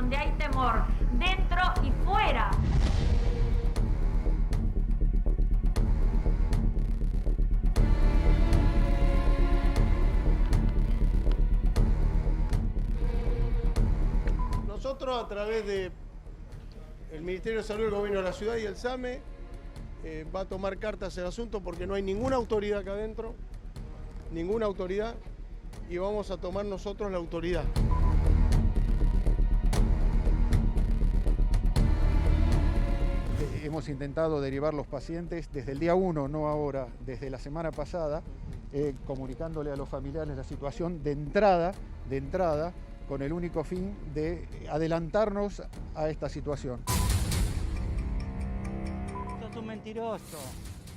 donde hay temor, dentro y fuera. Nosotros, a través del Ministerio de Salud, el Gobierno de la Ciudad y el SAME, va a tomar cartas el asunto porque no hay ninguna autoridad acá adentro, ninguna autoridad, y vamos a tomar nosotros la autoridad. Hemos intentado derivar los pacientes desde el día 1, no ahora, desde la semana pasada, comunicándole a los familiares la situación de entrada, con el único fin de adelantarnos a esta situación. Sos un mentiroso.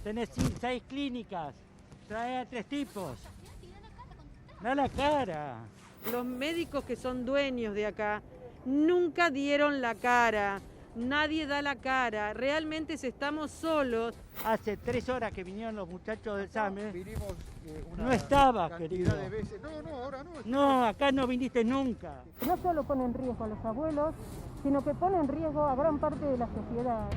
Tenés 6 clínicas. Trae a 3 tipos. Da la cara. Los médicos que son dueños de acá nunca dieron la cara. Nadie da la cara. Realmente estamos solos. Hace 3 horas que vinieron los muchachos del SAME. Vinimos no estabas, cantidad querido. de veces. No, ahora no. No, acá no viniste nunca. No solo pone en riesgo a los abuelos, sino que pone en riesgo a gran parte de la sociedad.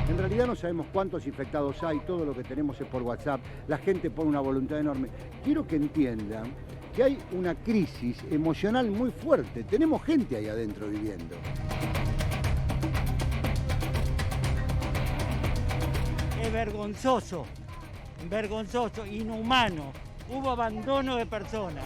En realidad no sabemos cuántos infectados hay, todo lo que tenemos es por WhatsApp, la gente pone una voluntad enorme. Quiero que entiendan que hay una crisis emocional muy fuerte, tenemos gente ahí adentro viviendo. Es vergonzoso, inhumano. Hubo abandono de personas.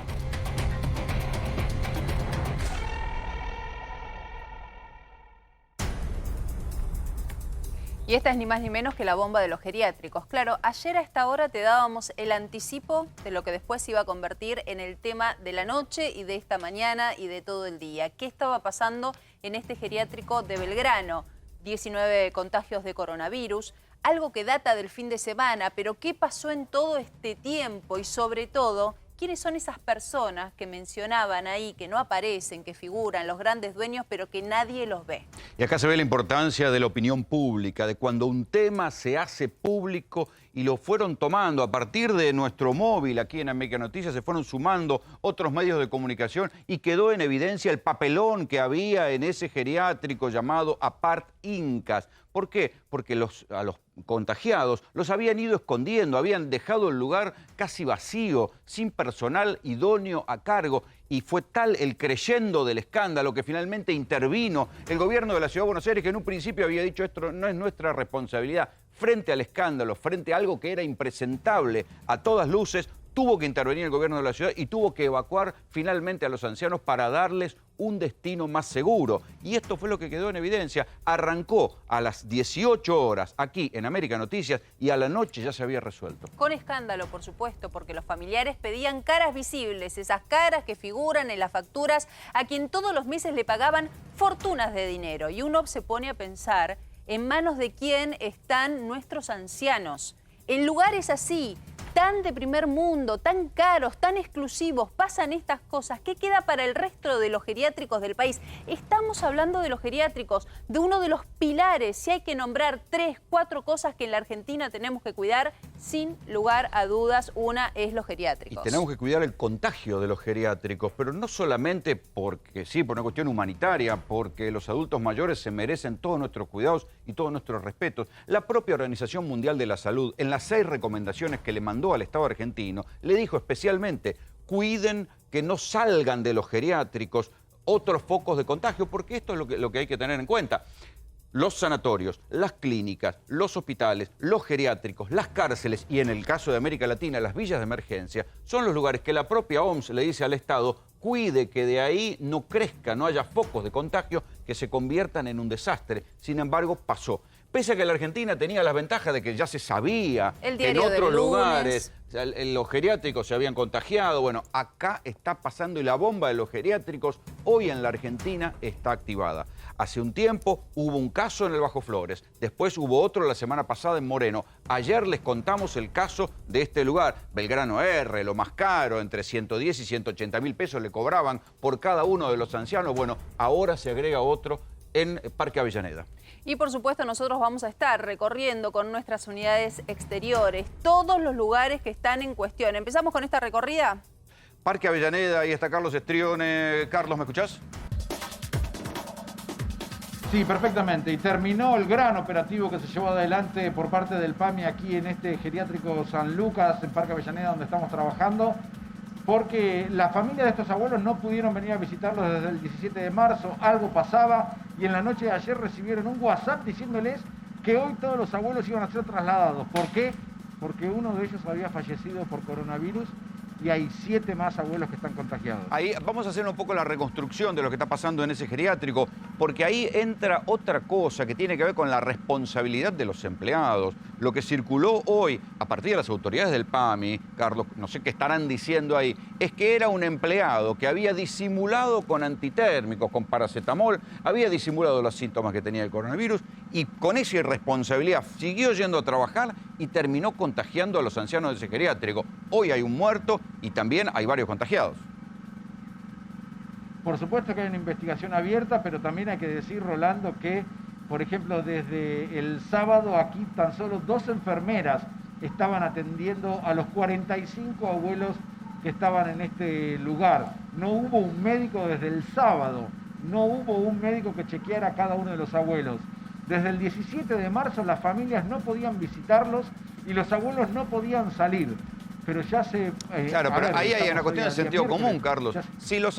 Y esta es ni más ni menos que la bomba de los geriátricos. Claro, ayer a esta hora te dábamos el anticipo de lo que después se iba a convertir en el tema de la noche y de esta mañana y de todo el día. ¿Qué estaba pasando en este geriátrico de Belgrano? 19 contagios de coronavirus, algo que data del fin de semana, pero ¿qué pasó en todo este tiempo? Y sobre todo, ¿quiénes son esas personas que mencionaban ahí, que no aparecen, que figuran, los grandes dueños, pero que nadie los ve? Y acá se ve la importancia de la opinión pública, de cuando un tema se hace público y lo fueron tomando a partir de nuestro móvil aquí en América Noticias, se fueron sumando otros medios de comunicación y quedó en evidencia el papelón que había en ese geriátrico llamado Apart Incas. ¿Por qué? Porque a los contagiados los habían ido escondiendo, habían dejado el lugar casi vacío, sin personal idóneo a cargo, y fue tal el creyendo del escándalo que finalmente intervino el gobierno de la Ciudad de Buenos Aires, que en un principio había dicho esto no es nuestra responsabilidad. Frente al escándalo, frente a algo que era impresentable a todas luces, tuvo que intervenir el gobierno de la ciudad y tuvo que evacuar finalmente a los ancianos para darles un destino más seguro. Y esto fue lo que quedó en evidencia. Arrancó a las 18 horas aquí en América Noticias y a la noche ya se había resuelto. Con escándalo, por supuesto, porque los familiares pedían caras visibles, esas caras que figuran en las facturas a quien todos los meses le pagaban fortunas de dinero. Y uno se pone a pensar en manos de quién están nuestros ancianos. En lugares así, tan de primer mundo, tan caros, tan exclusivos, pasan estas cosas. ¿Qué queda para el resto de los geriátricos del país? Estamos hablando de los geriátricos, de uno de los pilares. Si hay que nombrar 3, 4 cosas que en la Argentina tenemos que cuidar, sin lugar a dudas, una es los geriátricos. Y tenemos que cuidar el contagio de los geriátricos, pero no solamente porque sí, por una cuestión humanitaria, porque los adultos mayores se merecen todos nuestros cuidados y todos nuestros respetos. La propia Organización Mundial de la Salud, en las 6 recomendaciones que le mandó al Estado argentino, le dijo especialmente: cuiden que no salgan de los geriátricos otros focos de contagio, porque esto es lo que hay que tener en cuenta. Los sanatorios, las clínicas, los hospitales, los geriátricos, las cárceles y, en el caso de América Latina, las villas de emergencia, son los lugares que la propia OMS le dice al Estado: cuide que de ahí no crezca, no haya focos de contagio que se conviertan en un desastre. Sin embargo, pasó. Pese a que la Argentina tenía las ventajas de que ya se sabía que en otros lugares los geriátricos se habían contagiado. Bueno, acá está pasando y la bomba de los geriátricos hoy en la Argentina está activada. Hace un tiempo hubo un caso en el Bajo Flores, después hubo otro la semana pasada en Moreno. Ayer les contamos el caso de este lugar, Belgrano R, lo más caro, entre 110 y 180 mil pesos le cobraban por cada uno de los ancianos. Bueno, ahora se agrega otro en Parque Avellaneda. Y por supuesto nosotros vamos a estar recorriendo con nuestras unidades exteriores todos los lugares que están en cuestión. ¿Empezamos con esta recorrida? Parque Avellaneda, ahí está Carlos Estrione. Carlos, ¿me escuchás? Sí, perfectamente. Y terminó el gran operativo que se llevó adelante por parte del PAMI aquí en este geriátrico San Lucas, en Parque Avellaneda, donde estamos trabajando, porque la familia de estos abuelos no pudieron venir a visitarlos desde el 17 de marzo, algo pasaba, y en la noche de ayer recibieron un WhatsApp diciéndoles que hoy todos los abuelos iban a ser trasladados. ¿Por qué? Porque uno de ellos había fallecido por coronavirus y hay 7 más abuelos que están contagiados. Ahí vamos a hacer un poco la reconstrucción de lo que está pasando en ese geriátrico, porque ahí entra otra cosa que tiene que ver con la responsabilidad de los empleados. Lo que circuló hoy, a partir de las autoridades del PAMI, Carlos, no sé qué estarán diciendo ahí, es que era un empleado que había disimulado con antitérmicos, con paracetamol, había disimulado los síntomas que tenía el coronavirus y con esa irresponsabilidad siguió yendo a trabajar y terminó contagiando a los ancianos de ese geriátrico. Hoy hay un muerto y también hay varios contagiados. Por supuesto que hay una investigación abierta, pero también hay que decir, Rolando, que, por ejemplo, desde el sábado aquí tan solo 2 enfermeras estaban atendiendo a los 45 abuelos que estaban en este lugar. No hubo un médico desde el sábado, no hubo un médico que chequeara a cada uno de los abuelos. Desde el 17 de marzo las familias no podían visitarlos y los abuelos no podían salir. Pero ya se... claro, pero ahí hay una cuestión de sentido común, Carlos. Si los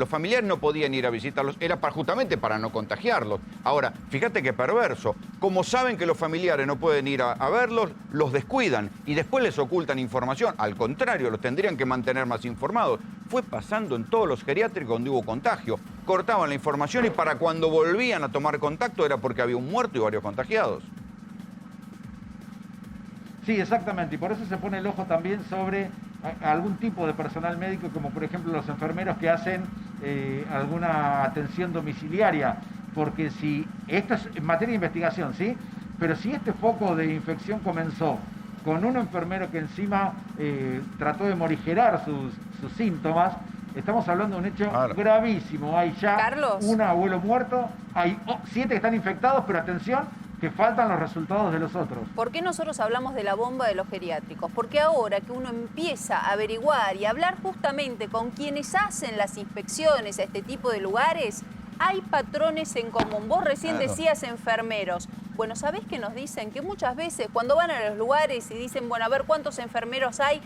familiares no podían ir a visitarlos, era justamente para no contagiarlos. Ahora, fíjate qué perverso. Como saben que los familiares no pueden ir a verlos, los descuidan y después les ocultan información. Al contrario, los tendrían que mantener más informados. Fue pasando en todos los geriátricos donde hubo contagio. Cortaban la información y para cuando volvían a tomar contacto era porque había un muerto y varios contagiados. Sí, exactamente, y por eso se pone el ojo también sobre algún tipo de personal médico, como por ejemplo los enfermeros que hacen alguna atención domiciliaria, porque si esto es en materia de investigación, ¿sí? Pero si este foco de infección comenzó con un enfermero que encima trató de morigerar sus síntomas, estamos hablando de un hecho gravísimo. Hay ya Carlos, un abuelo muerto, hay 7 que están infectados, pero atención, que faltan los resultados de los otros. ¿Por qué nosotros hablamos de la bomba de los geriátricos? Porque ahora que uno empieza a averiguar y a hablar justamente con quienes hacen las inspecciones a este tipo de lugares, hay patrones en común. Vos recién decías enfermeros. Bueno, ¿sabés qué nos dicen? Que muchas veces cuando van a los lugares y dicen, bueno, a ver cuántos enfermeros hay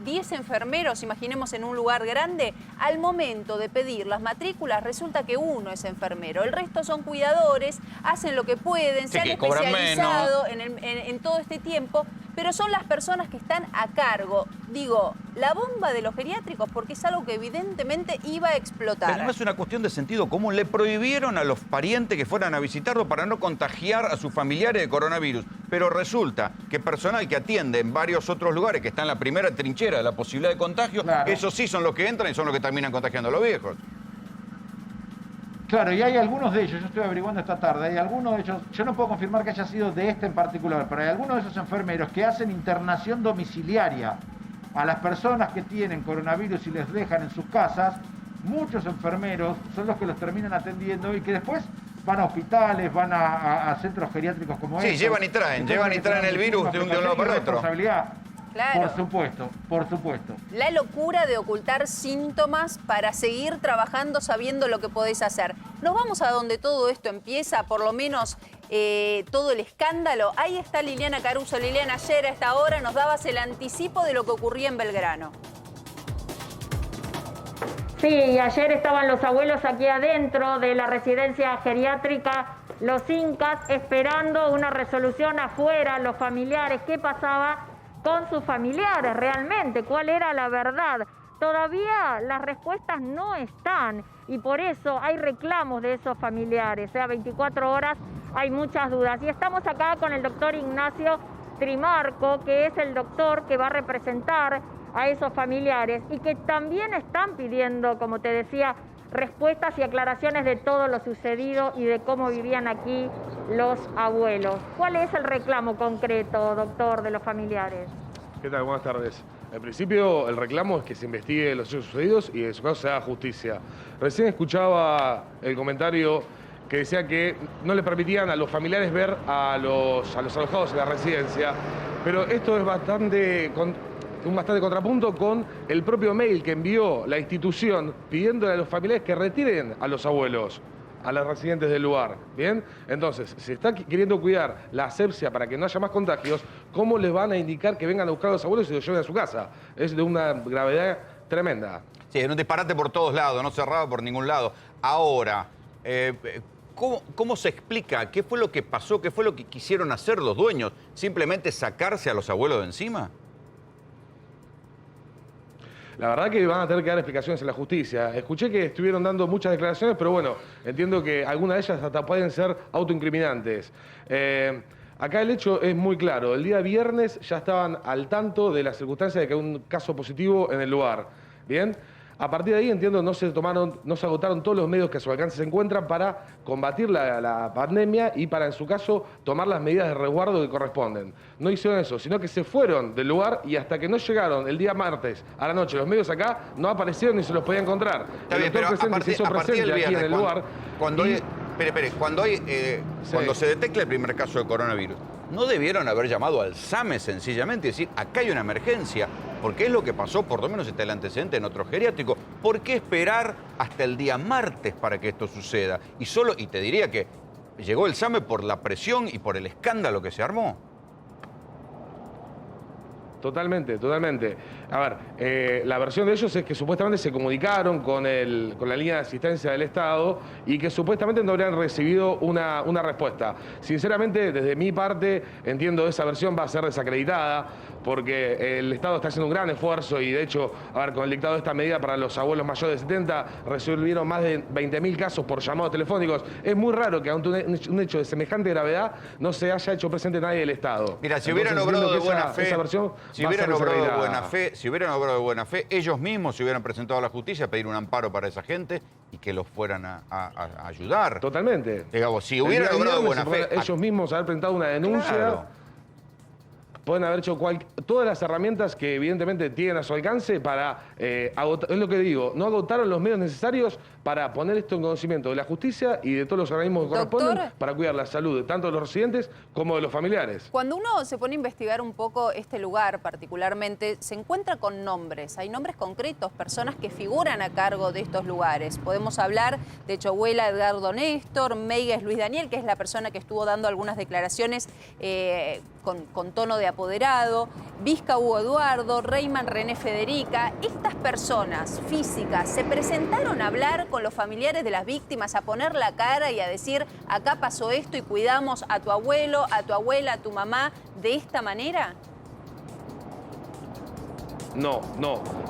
10 enfermeros, imaginemos en un lugar grande, al momento de pedir las matrículas resulta que uno es enfermero, el resto son cuidadores, hacen lo que pueden, se han especializado en todo este tiempo, pero son las personas que están a cargo. Digo, la bomba de los geriátricos, porque es algo que evidentemente iba a explotar. Pero no es una cuestión de sentido común. Le prohibieron a los parientes que fueran a visitarlo para no contagiar a sus familiares de coronavirus. Pero resulta que personal que atiende en varios otros lugares, que está en la primera trinchera de la posibilidad de contagio, esos sí son los que entran y son los que terminan contagiando a los viejos. Claro, y hay algunos de ellos, yo estoy averiguando esta tarde, hay algunos de ellos, yo no puedo confirmar que haya sido de este en particular, pero hay algunos de esos enfermeros que hacen internación domiciliaria a las personas que tienen coronavirus y les dejan en sus casas. Muchos enfermeros son los que los terminan atendiendo y que después van a hospitales, van a centros geriátricos como estos. Sí, llevan y traen el virus de un lado para otro. Claro. Por supuesto. La locura de ocultar síntomas para seguir trabajando sabiendo lo que podés hacer. Nos vamos a donde todo esto empieza, por lo menos todo el escándalo. Ahí está Liliana Caruso. Liliana, ayer a esta hora nos dabas el anticipo de lo que ocurría en Belgrano. Sí, ayer estaban los abuelos aquí adentro de la residencia geriátrica Los Incas esperando una resolución afuera, los familiares. ¿Qué pasaba con sus familiares realmente? ¿Cuál era la verdad? Todavía las respuestas no están y por eso hay reclamos de esos familiares. O sea, 24 horas hay muchas dudas. Y estamos acá con el doctor Ignacio Trimarco, que es el doctor que va a representar a esos familiares y que también están pidiendo, como te decía, respuestas y aclaraciones de todo lo sucedido y de cómo vivían aquí los abuelos. ¿Cuál es el reclamo concreto, doctor, de los familiares? ¿Qué tal? Buenas tardes. En principio, el reclamo es que se investigue los hechos sucedidos y en su caso se haga justicia. Recién escuchaba el comentario que decía que no le permitían a los familiares ver a los alojados en la residencia, pero esto es bastante un bastante contrapunto con el propio mail que envió la institución pidiéndole a los familiares que retiren a los abuelos, a los residentes del lugar. ¿Bien? Entonces, se está queriendo cuidar la asepsia para que no haya más contagios. ¿Cómo les van a indicar que vengan a buscar a los abuelos y los lleven a su casa? Es de una gravedad tremenda. Sí, es un disparate por todos lados, no cerrado por ningún lado. Ahora, ¿cómo se explica? ¿Qué fue lo que pasó? ¿Qué fue lo que quisieron hacer los dueños? ¿Simplemente sacarse a los abuelos de encima? La verdad que van a tener que dar explicaciones en la justicia. Escuché que estuvieron dando muchas declaraciones, pero bueno, entiendo que algunas de ellas hasta pueden ser autoincriminantes. Acá el hecho es muy claro. El día viernes ya estaban al tanto de la circunstancia de que hay un caso positivo en el lugar. ¿Bien? A partir de ahí, entiendo, no se agotaron todos los medios que a su alcance se encuentran para combatir la pandemia y para, en su caso, tomar las medidas de resguardo que corresponden. No hicieron eso, sino que se fueron del lugar y hasta que no llegaron el día martes a la noche los medios acá, no aparecieron ni se los podía encontrar. Está bien, pero a partir del viernes, aquí en el lugar. Cuando se detecta el primer caso de coronavirus, ¿no debieron haber llamado al SAME sencillamente y decir, acá hay una emergencia? Porque es lo que pasó, por lo menos está el antecedente en otro geriátrico. ¿Por qué esperar hasta el día martes para que esto suceda? Y te diría que llegó el SAME por la presión y por el escándalo que se armó. Totalmente, totalmente. A ver, la versión de ellos es que supuestamente se comunicaron con la línea de asistencia del Estado y que supuestamente no habrían recibido una respuesta. Sinceramente, desde mi parte, entiendo que esa versión va a ser desacreditada porque el Estado está haciendo un gran esfuerzo y, de hecho, con el dictado de esta medida para los abuelos mayores de 70, resolvieron más de 20.000 casos por llamados telefónicos. Es muy raro que ante un hecho de semejante gravedad no se haya hecho presente nadie del Estado. Mira, si hubieran obrado de buena fe, si hubieran obrado de buena fe, ellos mismos se hubieran presentado a la justicia a pedir un amparo para esa gente y que los fueran a ayudar. Totalmente. Digamos, si hubieran obrado de buena fe... Ellos mismos haber presentado una denuncia... Claro. Pueden haber hecho todas las herramientas que evidentemente tienen a su alcance para agotar, es lo que digo, no agotaron los medios necesarios para poner esto en conocimiento de la justicia y de todos los organismos que corresponden para cuidar la salud tanto de los residentes como de los familiares. Cuando uno se pone a investigar un poco este lugar particularmente, se encuentra con nombres, hay nombres concretos, personas que figuran a cargo de estos lugares. Podemos hablar de Chohuela Edgardo Néstor, Meigues Luis Daniel, que es la persona que estuvo dando algunas declaraciones con tono de apoderado, Vizca Hugo Eduardo, Reyman René Federica. Estas personas físicas se presentaron a hablar con los familiares de las víctimas, a poner la cara y a decir, acá pasó esto y cuidamos a tu abuelo, a tu abuela, a tu mamá, de esta manera. No.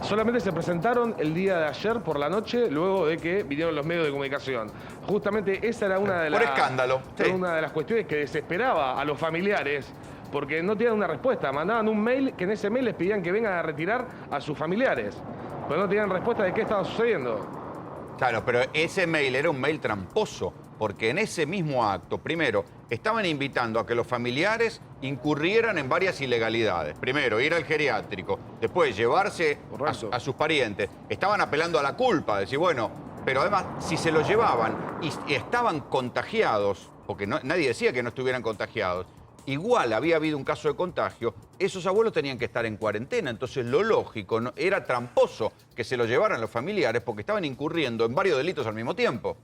Solamente se presentaron el día de ayer por la noche, luego de que vinieron los medios de comunicación. Justamente esa era una de las... Por escándalo. Sí. Una de las cuestiones que desesperaba a los familiares, porque no tenían una respuesta. Mandaban un mail que en ese mail les pedían que vengan a retirar a sus familiares, pero no tenían respuesta de qué estaba sucediendo. Claro, pero ese mail era un mail tramposo, porque en ese mismo acto, primero, estaban invitando a que los familiares incurrieran en varias ilegalidades. Primero, ir al geriátrico, después llevarse a sus parientes. Estaban apelando a la culpa, decir, bueno, pero además, si se los llevaban y estaban contagiados, porque nadie decía que no estuvieran contagiados, igual había habido un caso de contagio, esos abuelos tenían que estar en cuarentena. Entonces lo lógico, era tramposo que se lo llevaran los familiares porque estaban incurriendo en varios delitos al mismo tiempo.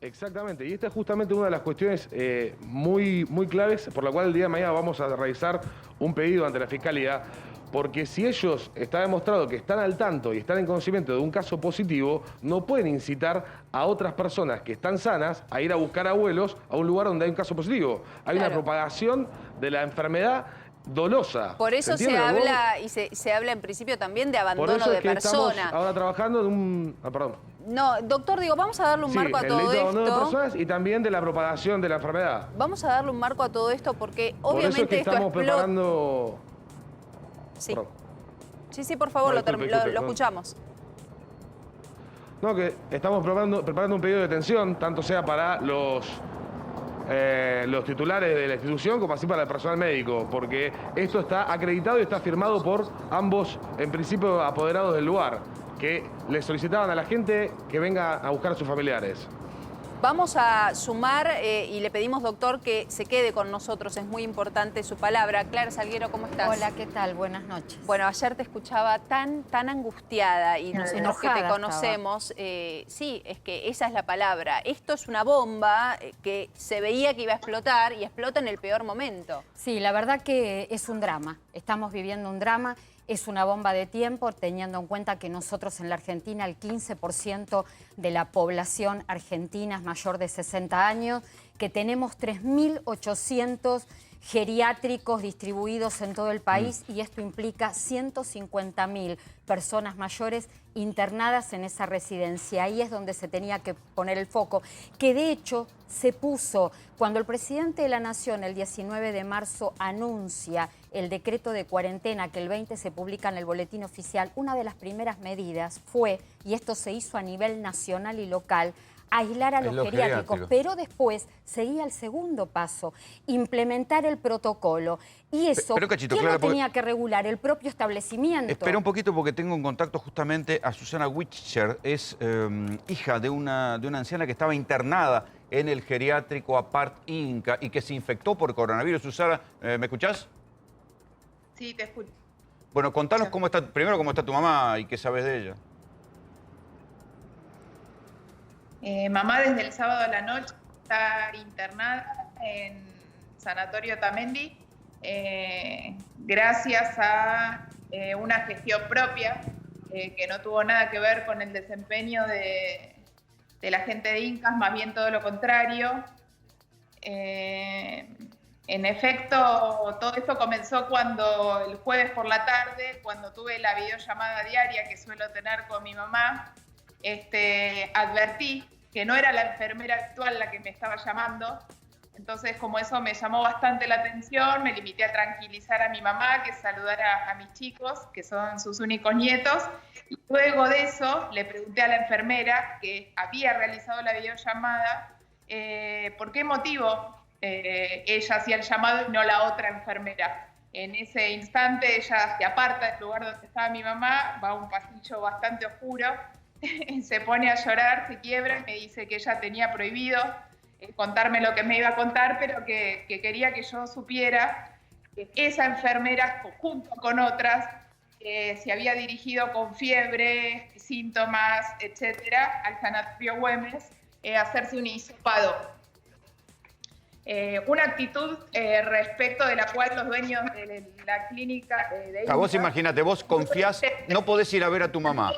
Exactamente, y esta es justamente una de las cuestiones muy claves por la cual el día de mañana vamos a realizar un pedido ante la Fiscalía, porque si ellos está demostrado que están al tanto y están en conocimiento de un caso positivo, no pueden incitar a otras personas que están sanas a ir a buscar abuelos a un lugar donde hay un caso positivo. Hay una propagación de la enfermedad dolosa. Por eso se habla, y se habla en principio también de abandono de persona. Estamos ahora trabajando en un... perdón. No, doctor, vamos a darle un marco a todo esto. El abandono de personas y también de la propagación de la enfermedad. Vamos a darle un marco a todo esto porque obviamente por eso es que esto estamos preparando... Sí. Sí, por favor, lo escuchamos. No, que estamos preparando un pedido de detención, tanto sea para los titulares de la institución como así para el personal médico, porque esto está acreditado y está firmado por ambos, en principio, apoderados del lugar, que le solicitaban a la gente que venga a buscar a sus familiares. Vamos a sumar y le pedimos, doctor, que se quede con nosotros. Es muy importante su palabra. Clara Salguero, ¿cómo estás? Hola, ¿qué tal? Buenas noches. Bueno, ayer te escuchaba tan angustiada y nosotros que te Enojada conocemos, sí, es que esa es la palabra. Esto es una bomba que se veía que iba a explotar y explota en el peor momento. Sí, la verdad que es un drama. Estamos viviendo un drama. Es una bomba de tiempo, teniendo en cuenta que nosotros en la Argentina el 15% de la población argentina es mayor de 60 años, que tenemos 3.800 geriátricos distribuidos en todo el país y esto implica 150.000 personas mayores internadas en esa residencia. Ahí es donde se tenía que poner el foco, que de hecho se puso cuando el presidente de la Nación el 19 de marzo anuncia el decreto de cuarentena, que el 20 se publica en el boletín oficial. Una de las primeras medidas fue, y esto se hizo a nivel nacional y local, aislar a los geriátricos, pero después seguía el segundo paso, implementar el protocolo. Y eso, pero, Cachito, ¿quién Clara, lo tenía que regular? El propio establecimiento. Espera un poquito porque tengo en contacto justamente a Susana Witscher, es hija de una anciana que estaba internada en el geriátrico Apart Inca y que se infectó por coronavirus. Susana, ¿me escuchás? Sí, te escucho. Bueno, contanos cómo está, primero cómo está tu mamá y qué sabes de ella. Mamá desde el sábado a la noche está internada en Sanatorio Tamendi gracias a una gestión propia que no tuvo nada que ver con el desempeño de la gente de Incas, más bien todo lo contrario. En efecto, todo esto comenzó cuando el jueves por la tarde, cuando tuve la videollamada diaria que suelo tener con mi mamá, advertí que no era la enfermera actual la que me estaba llamando. Entonces, como eso me llamó bastante la atención, me limité a tranquilizar a mi mamá, que saludara a mis chicos, que son sus únicos nietos. Y luego de eso, le pregunté a la enfermera que había realizado la videollamada, ¿por qué motivo ella hacía el llamado y no la otra enfermera? En ese instante ella se aparta del lugar donde estaba mi mamá, va a un pasillo bastante oscuro, se pone a llorar, se quiebra y me dice que ella tenía prohibido contarme lo que me iba a contar, pero que quería que yo supiera que esa enfermera, junto con otras, se había dirigido con fiebre, síntomas, etcétera, al Sanatorio Güemes a hacerse un hisopado. Una actitud respecto de la cual los dueños de la clínica Vos imagínate, vos confiás, no podés ir a ver a tu mamá.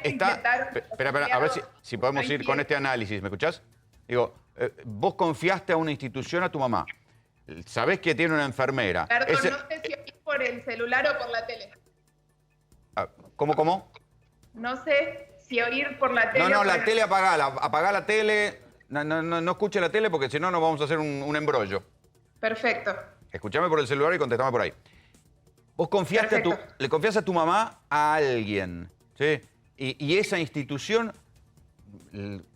Espera, a ver si podemos ir con este análisis, ¿me escuchás? Digo, vos confiaste a una institución, a tu mamá. Sabés que tiene una enfermera. Perdón, no sé si oír por el celular o por la tele. ¿Cómo? No sé si oír por la tele. No, la tele apagá la tele. No escuche la tele porque si no nos vamos a hacer un embrollo. Perfecto. Escuchame por el celular y contestame por ahí. Vos confiaste le confiás a tu mamá a alguien, ¿sí? Y esa institución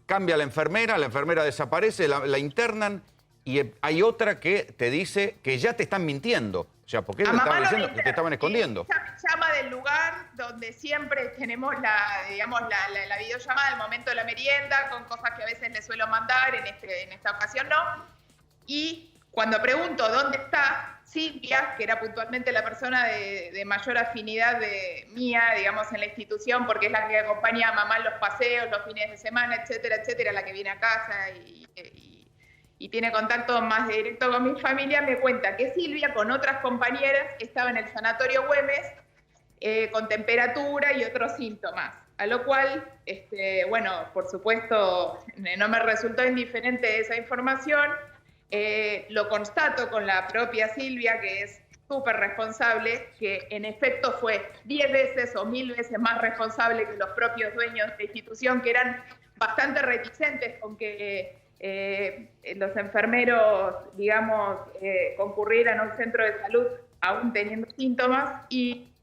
cambia a la enfermera desaparece, la internan y hay otra que te dice que ya te están mintiendo. O sea, ¿por qué te estaban diciendo que te estaban escondiendo? Ella me llama del lugar donde siempre tenemos la videollamada al momento de la merienda, con cosas que a veces le suelo mandar, en esta ocasión no. Y cuando pregunto dónde está Silvia, que era puntualmente la persona de mayor afinidad mía, digamos, en la institución, porque es la que acompaña a mamá en los paseos, los fines de semana, etcétera, etcétera, la que viene a casa y tiene contacto más directo con mi familia, me cuenta que Silvia con otras compañeras estaba en el Sanatorio Güemes con temperatura y otros síntomas. A lo cual, bueno, por supuesto, no me resultó indiferente esa información. Lo constato con la propia Silvia, que es súper responsable, que en efecto fue 10 veces o 1000 veces más responsable que los propios dueños de la institución, que eran bastante reticentes con que los enfermeros, digamos, concurrieran a un centro de salud aún teniendo síntomas. Y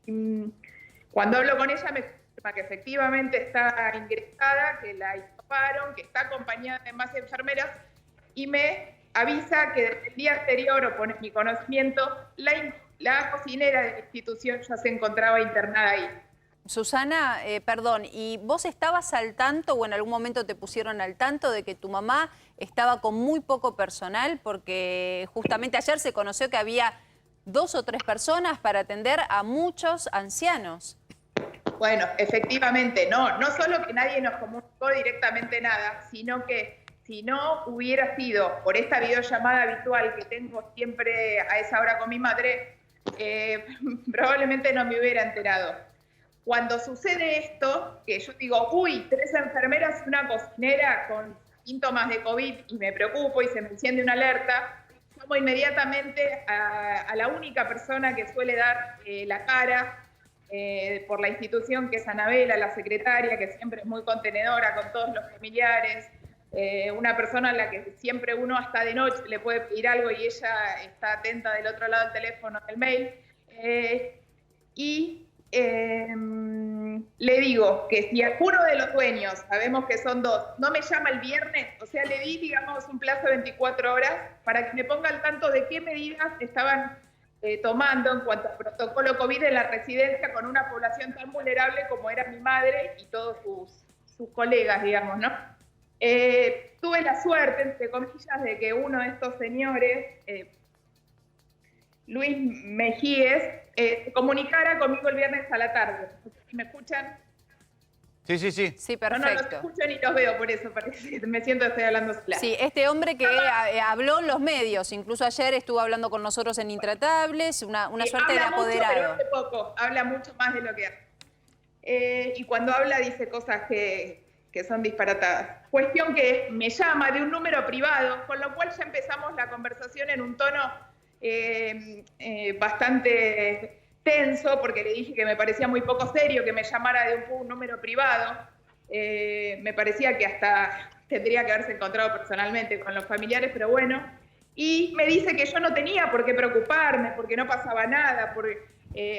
cuando hablo con ella me confirma que efectivamente está ingresada, que la hisoparon, que está acompañada de más enfermeras y me avisa que desde el día anterior, o pone mi conocimiento, la cocinera de la institución ya se encontraba internada ahí. Susana, perdón, ¿y vos estabas al tanto o en algún momento te pusieron al tanto de que tu mamá estaba con muy poco personal? Porque justamente ayer se conoció que había 2 o 3 personas para atender a muchos ancianos. Bueno, efectivamente, no solo que nadie nos comunicó directamente nada, sino que si no hubiera sido por esta videollamada habitual que tengo siempre a esa hora con mi madre, probablemente no me hubiera enterado. Cuando sucede esto, que yo digo, uy, 3 enfermeras y una cocinera con síntomas de COVID y me preocupo y se me enciende una alerta, llamo inmediatamente a la única persona que suele dar la cara por la institución, que es Anabela, la secretaria, que siempre es muy contenedora con todos los familiares, una persona a la que siempre uno hasta de noche le puede pedir algo y ella está atenta del otro lado del teléfono, del mail, le digo que si alguno de los dueños, sabemos que son 2, no me llama el viernes, o sea, le di, digamos, un plazo de 24 horas para que me ponga al tanto de qué medidas estaban tomando en cuanto al protocolo COVID en la residencia con una población tan vulnerable como era mi madre y todos sus colegas, digamos, ¿no? Tuve la suerte, entre comillas, de que uno de estos señores, Luis Mejíes, comunicara conmigo el viernes a la tarde. ¿Me escuchan? Sí. Sí, perfecto. No los escucho ni los veo, por eso me siento que estoy hablando sola. Sí, este hombre que habló en los medios, incluso ayer estuvo hablando con nosotros en Intratables, una suerte de apoderado. Pero hace poco, habla mucho más de lo que hace. Y cuando habla dice cosas que son disparatadas. Cuestión que me llama de un número privado, con lo cual ya empezamos la conversación en un tono bastante tenso, porque le dije que me parecía muy poco serio que me llamara de un número privado. Me parecía que hasta tendría que haberse encontrado personalmente con los familiares, pero bueno. Y me dice que yo no tenía por qué preocuparme, porque no pasaba nada, porque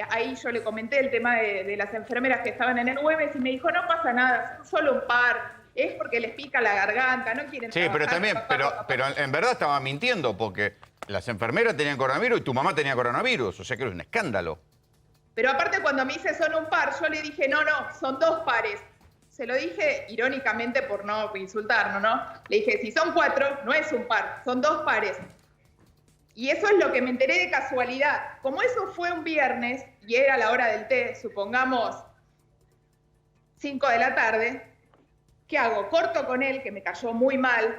ahí yo le comenté el tema de las enfermeras que estaban en el Güemes y me dijo, no pasa nada, son solo un par, es porque les pica la garganta, no quieren Sí, trabajar, pero también, papá. pero en verdad estaba mintiendo porque las enfermeras tenían coronavirus y tu mamá tenía coronavirus, o sea que era un escándalo. Pero aparte cuando me dice son un par, yo le dije, no, son 2 pares. Se lo dije irónicamente por no insultarnos, ¿no? Le dije, si son 4, no es un par, son 2 pares. Y eso es lo que me enteré de casualidad. Como eso fue un viernes y era la hora del té, supongamos 5 de la tarde, ¿qué hago? Corto con él, que me cayó muy mal,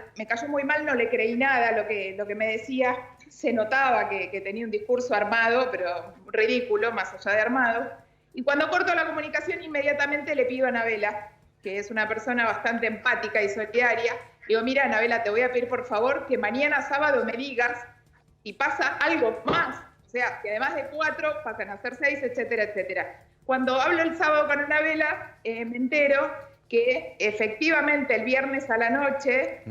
no le creí nada lo que me decía, se notaba que tenía un discurso armado, pero ridículo, más allá de armado. Y cuando corto la comunicación, inmediatamente le pido a Anabela, que es una persona bastante empática y solidaria, digo, mira, Anabela, te voy a pedir por favor que mañana sábado me digas si pasa algo más, o sea, que además de 4 pasan a ser 6, etcétera, etcétera. Cuando hablo el sábado con Anabela, me entero que efectivamente el viernes a la noche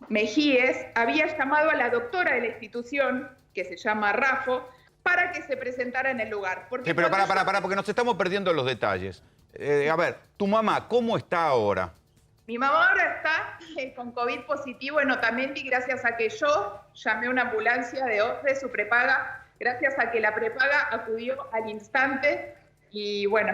Mejíes había llamado a la doctora de la institución, que se llama Rafo, para que se presentara en el lugar. Sí, pero para, porque nos estamos perdiendo los detalles. A ver, tu mamá, ¿cómo está ahora? Mi mamá ahora está con COVID positivo en Otamendi gracias a que yo llamé a una ambulancia de OSDE, su prepaga, gracias a que la prepaga acudió al instante y bueno.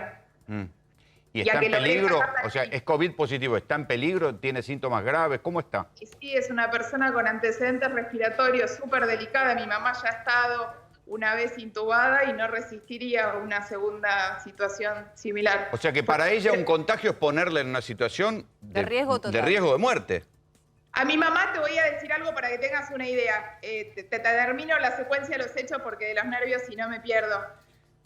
¿Y está en peligro? O sea, ¿es COVID positivo? ¿Está en peligro? ¿Tiene síntomas graves? ¿Cómo está? Sí, es una persona con antecedentes respiratorios súper delicada. Mi mamá ya ha estado una vez intubada y no resistiría a una segunda situación similar. O sea que para ella un contagio es ponerla en una situación de riesgo total. De riesgo de muerte. A mi mamá te voy a decir algo para que tengas una idea. Te termino la secuencia de los hechos porque de los nervios si no me pierdo.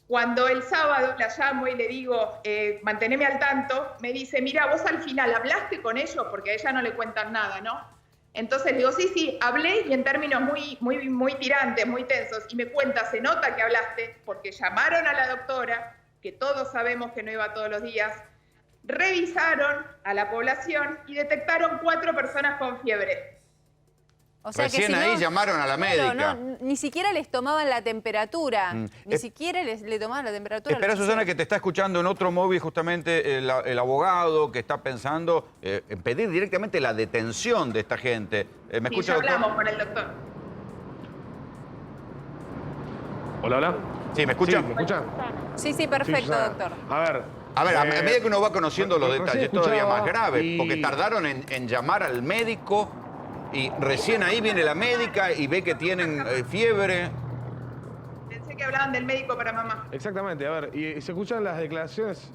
Cuando el sábado la llamo y le digo, manteneme al tanto, me dice, mira, vos al final hablaste con ellos porque a ella no le cuentan nada, ¿no? Entonces le digo, sí, hablé y en términos muy tirantes, muy tensos. Y me cuenta, se nota que hablaste porque llamaron a la doctora, que todos sabemos que no iba todos los días, revisaron a la población y detectaron 4 personas con fiebre. O sea Recién que si ahí no, llamaron a la médica. No, ni siquiera les tomaban la temperatura. Ni siquiera le tomaban la temperatura. Espera, Susana, que te está escuchando en otro móvil justamente el abogado que está pensando en pedir directamente la detención de esta gente. ¿Me escucha, ya doctor? hablamos con el doctor. Hola, hola. Sí, ¿me escucha? Sí, ¿me escucha? Sí, perfecto, Susana. doctor. A ver, a medida que uno va conociendo los recién detalles, todavía escuchaba más grave, y- porque tardaron en llamar al médico y recién ahí viene la médica y ve que tienen fiebre. Pensé que hablaban del médico para mamá. Exactamente, a ver, y se escuchan las declaraciones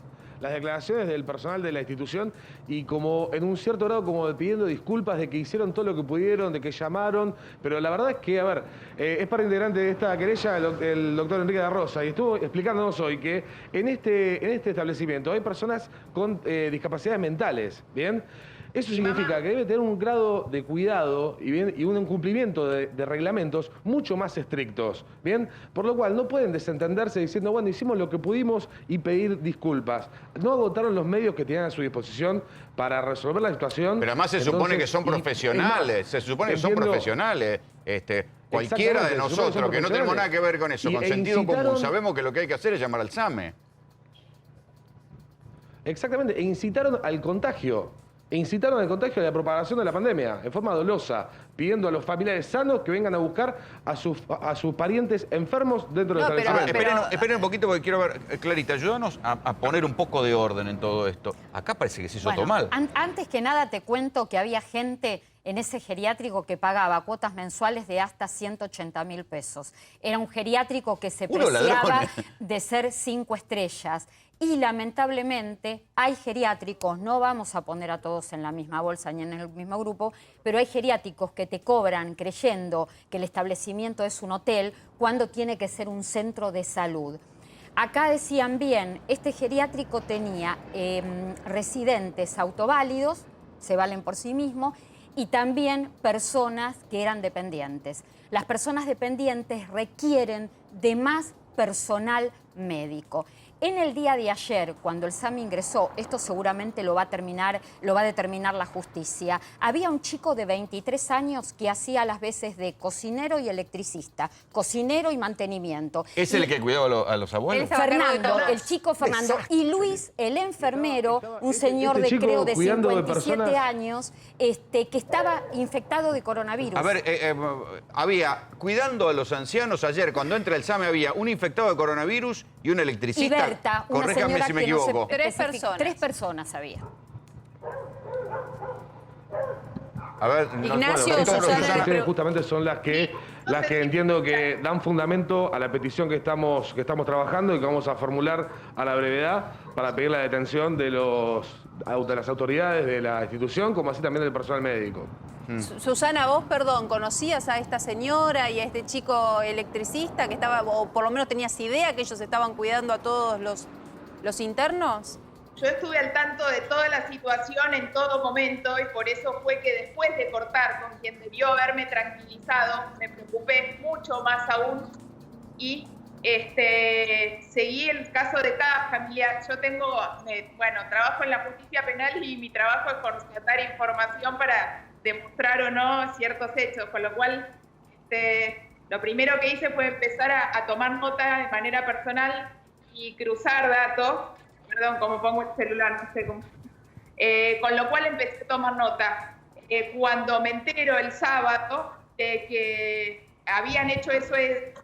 del personal de la institución y como en un cierto grado como pidiendo disculpas de que hicieron todo lo que pudieron, de que llamaron, pero la verdad es que, a ver, es parte integrante de esta querella el doctor Enrique da Rosa y estuvo explicándonos hoy que en este establecimiento hay personas con discapacidades mentales, ¿bien? Eso significa que debe tener un grado de cuidado y un cumplimiento de reglamentos mucho más estrictos, ¿bien? Por lo cual no pueden desentenderse diciendo, bueno, hicimos lo que pudimos y pedir disculpas. No agotaron los medios que tenían a su disposición para resolver la situación. Pero además se supone que son profesionales, se supone que son profesionales. Cualquiera de nosotros que no tenemos nada que ver con eso, con sentido común, sabemos que lo que hay que hacer es llamar al SAME. Exactamente, e incitaron al contagio. De la propagación de la pandemia, en forma dolosa, pidiendo a los familiares sanos que vengan a buscar a sus parientes enfermos dentro del establecimiento. Esperen un poquito porque quiero ver, Clarita, ayúdanos a poner un poco de orden en todo esto. Acá parece que se hizo todo mal. Antes que nada te cuento que había gente en ese geriátrico que pagaba cuotas mensuales de hasta 180.000 pesos. Era un geriátrico que se preciaba de ser 5 estrellas. Y lamentablemente hay geriátricos, no vamos a poner a todos en la misma bolsa ni en el mismo grupo, pero hay geriátricos que te cobran creyendo que el establecimiento es un hotel cuando tiene que ser un centro de salud. Acá decían bien, este geriátrico tenía residentes autoválidos, se valen por sí mismos, y también personas que eran dependientes. Las personas dependientes requieren de más personal médico. En el día de ayer, cuando el SAME ingresó, esto seguramente lo va a determinar la justicia, había un chico de 23 años que hacía las veces de cocinero y electricista, cocinero y mantenimiento. ¿Es el que cuidaba a los abuelos? Fernando, el chico Fernando. Exacto. Y Luis, el enfermero, un señor de creo de 57 años, que estaba infectado de coronavirus. A ver, había, cuidando a los ancianos, ayer cuando entra el SAME había un infectado de coronavirus y un electricista. Y Berta, una corríjame señora si me que equivoco. No se 3 personas. 3 personas había. A ver, Ignacio, estas Susana, presentaciones justamente son las que entiendo que dan fundamento a la petición que estamos trabajando y que vamos a formular a la brevedad para pedir la detención de las autoridades de la institución, como así también del personal médico. Susana, vos, ¿conocías a esta señora y a este chico electricista que estaba, o por lo menos tenías idea que ellos estaban cuidando a todos los internos? Yo estuve al tanto de toda la situación en todo momento y por eso fue que después de cortar con quien debió haberme tranquilizado, me preocupé mucho más aún y seguí el caso de cada familiar. Yo trabajo en la justicia penal y mi trabajo es constatar información para demostrar o no ciertos hechos, con lo cual lo primero que hice fue empezar a tomar nota de manera personal y cruzar datos. Perdón, como pongo el celular, no sé cómo. Con lo cual empecé a tomar nota. Cuando me entero el sábado de que habían hecho eso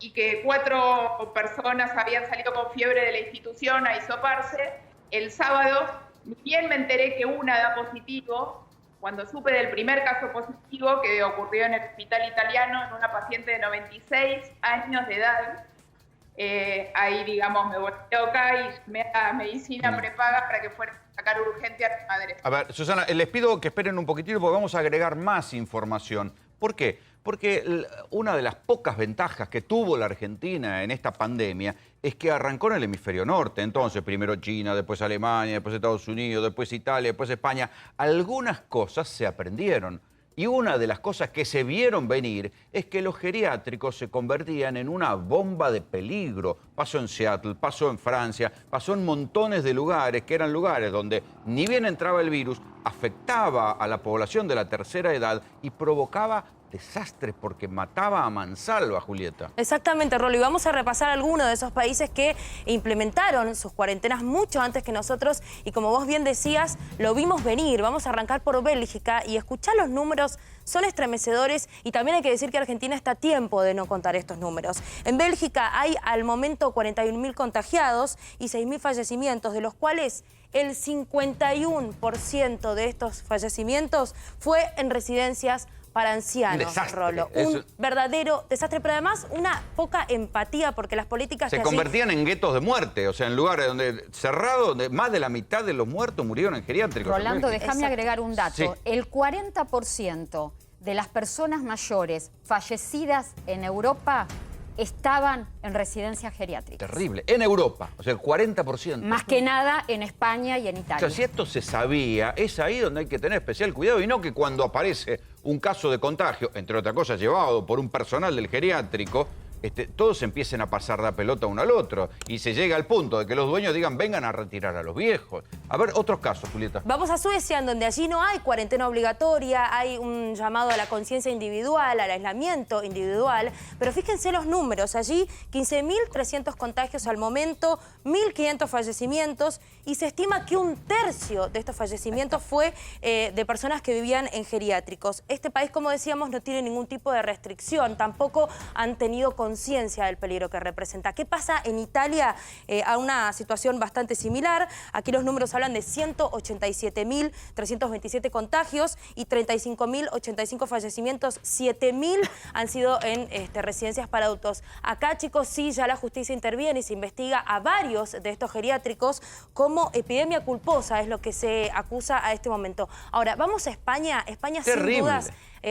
y que 4 personas habían salido con fiebre de la institución a hisoparse, el sábado bien me enteré que una da positivo. Cuando supe del primer caso positivo que ocurrió en el hospital italiano en una paciente de 96 años de edad, ahí, digamos, me volví loca y me da medicina prepaga para que fuera a sacar urgente a mi madre. A ver, Susana, les pido que esperen un poquitito porque vamos a agregar más información. ¿Por qué? Porque una de las pocas ventajas que tuvo la Argentina en esta pandemia es que arrancó en el hemisferio norte. Entonces, primero China, después Alemania, después Estados Unidos, después Italia, después España. Algunas cosas se aprendieron. Y una de las cosas que se vieron venir es que los geriátricos se convertían en una bomba de peligro. Pasó en Seattle, pasó en Francia, pasó en montones de lugares que eran lugares donde ni bien entraba el virus, afectaba a la población de la tercera edad y provocaba desastres porque mataba a mansalva, Julieta. Exactamente, Rolo, y vamos a repasar algunos de esos países que implementaron sus cuarentenas mucho antes que nosotros y como vos bien decías, lo vimos venir. Vamos a arrancar por Bélgica y escuchar los números, son estremecedores y también hay que decir que Argentina está a tiempo de no contar estos números. En Bélgica hay al momento 41.000 contagiados y 6.000 fallecimientos, de los cuales el 51% de estos fallecimientos fue en residencias para ancianos, desastre. Rolo. Un verdadero desastre, pero además una poca empatía porque las políticas se convertían en guetos de muerte, o sea, en lugares donde cerrados, donde más de la mitad de los muertos murieron en geriátricos. Rolando, déjame agregar un dato. Sí. El 40% de las personas mayores fallecidas en Europa estaban en residencias geriátricas. Terrible. En Europa, o sea, el 40%. Más que nada en España y en O Italia. sea, si esto se sabía, es ahí donde hay que tener especial cuidado y no que cuando aparece un caso de contagio, entre otras cosas llevado por un personal del geriátrico, todos empiecen a pasar la pelota uno al otro y se llega al punto de que los dueños digan vengan a retirar a los viejos. A ver, otros casos, Julieta. Vamos a Suecia, en donde allí no hay cuarentena obligatoria, hay un llamado a la conciencia individual, al aislamiento individual, pero fíjense los números, allí 15.300 contagios al momento, 1.500 fallecimientos y se estima que un tercio de estos fallecimientos fue de personas que vivían en geriátricos. Este país, como decíamos, no tiene ningún tipo de restricción, tampoco han tenido conciencia del peligro que representa. ¿Qué pasa en Italia? A una situación bastante similar. Aquí los números hablan de 187.327 contagios y 35.085 fallecimientos. 7.000 han sido en residencias para adultos. Acá, chicos, sí, ya la justicia interviene y se investiga a varios de estos geriátricos como epidemia culposa, es lo que se acusa a este momento. Ahora, vamos a España. España, terrible. Sin dudas,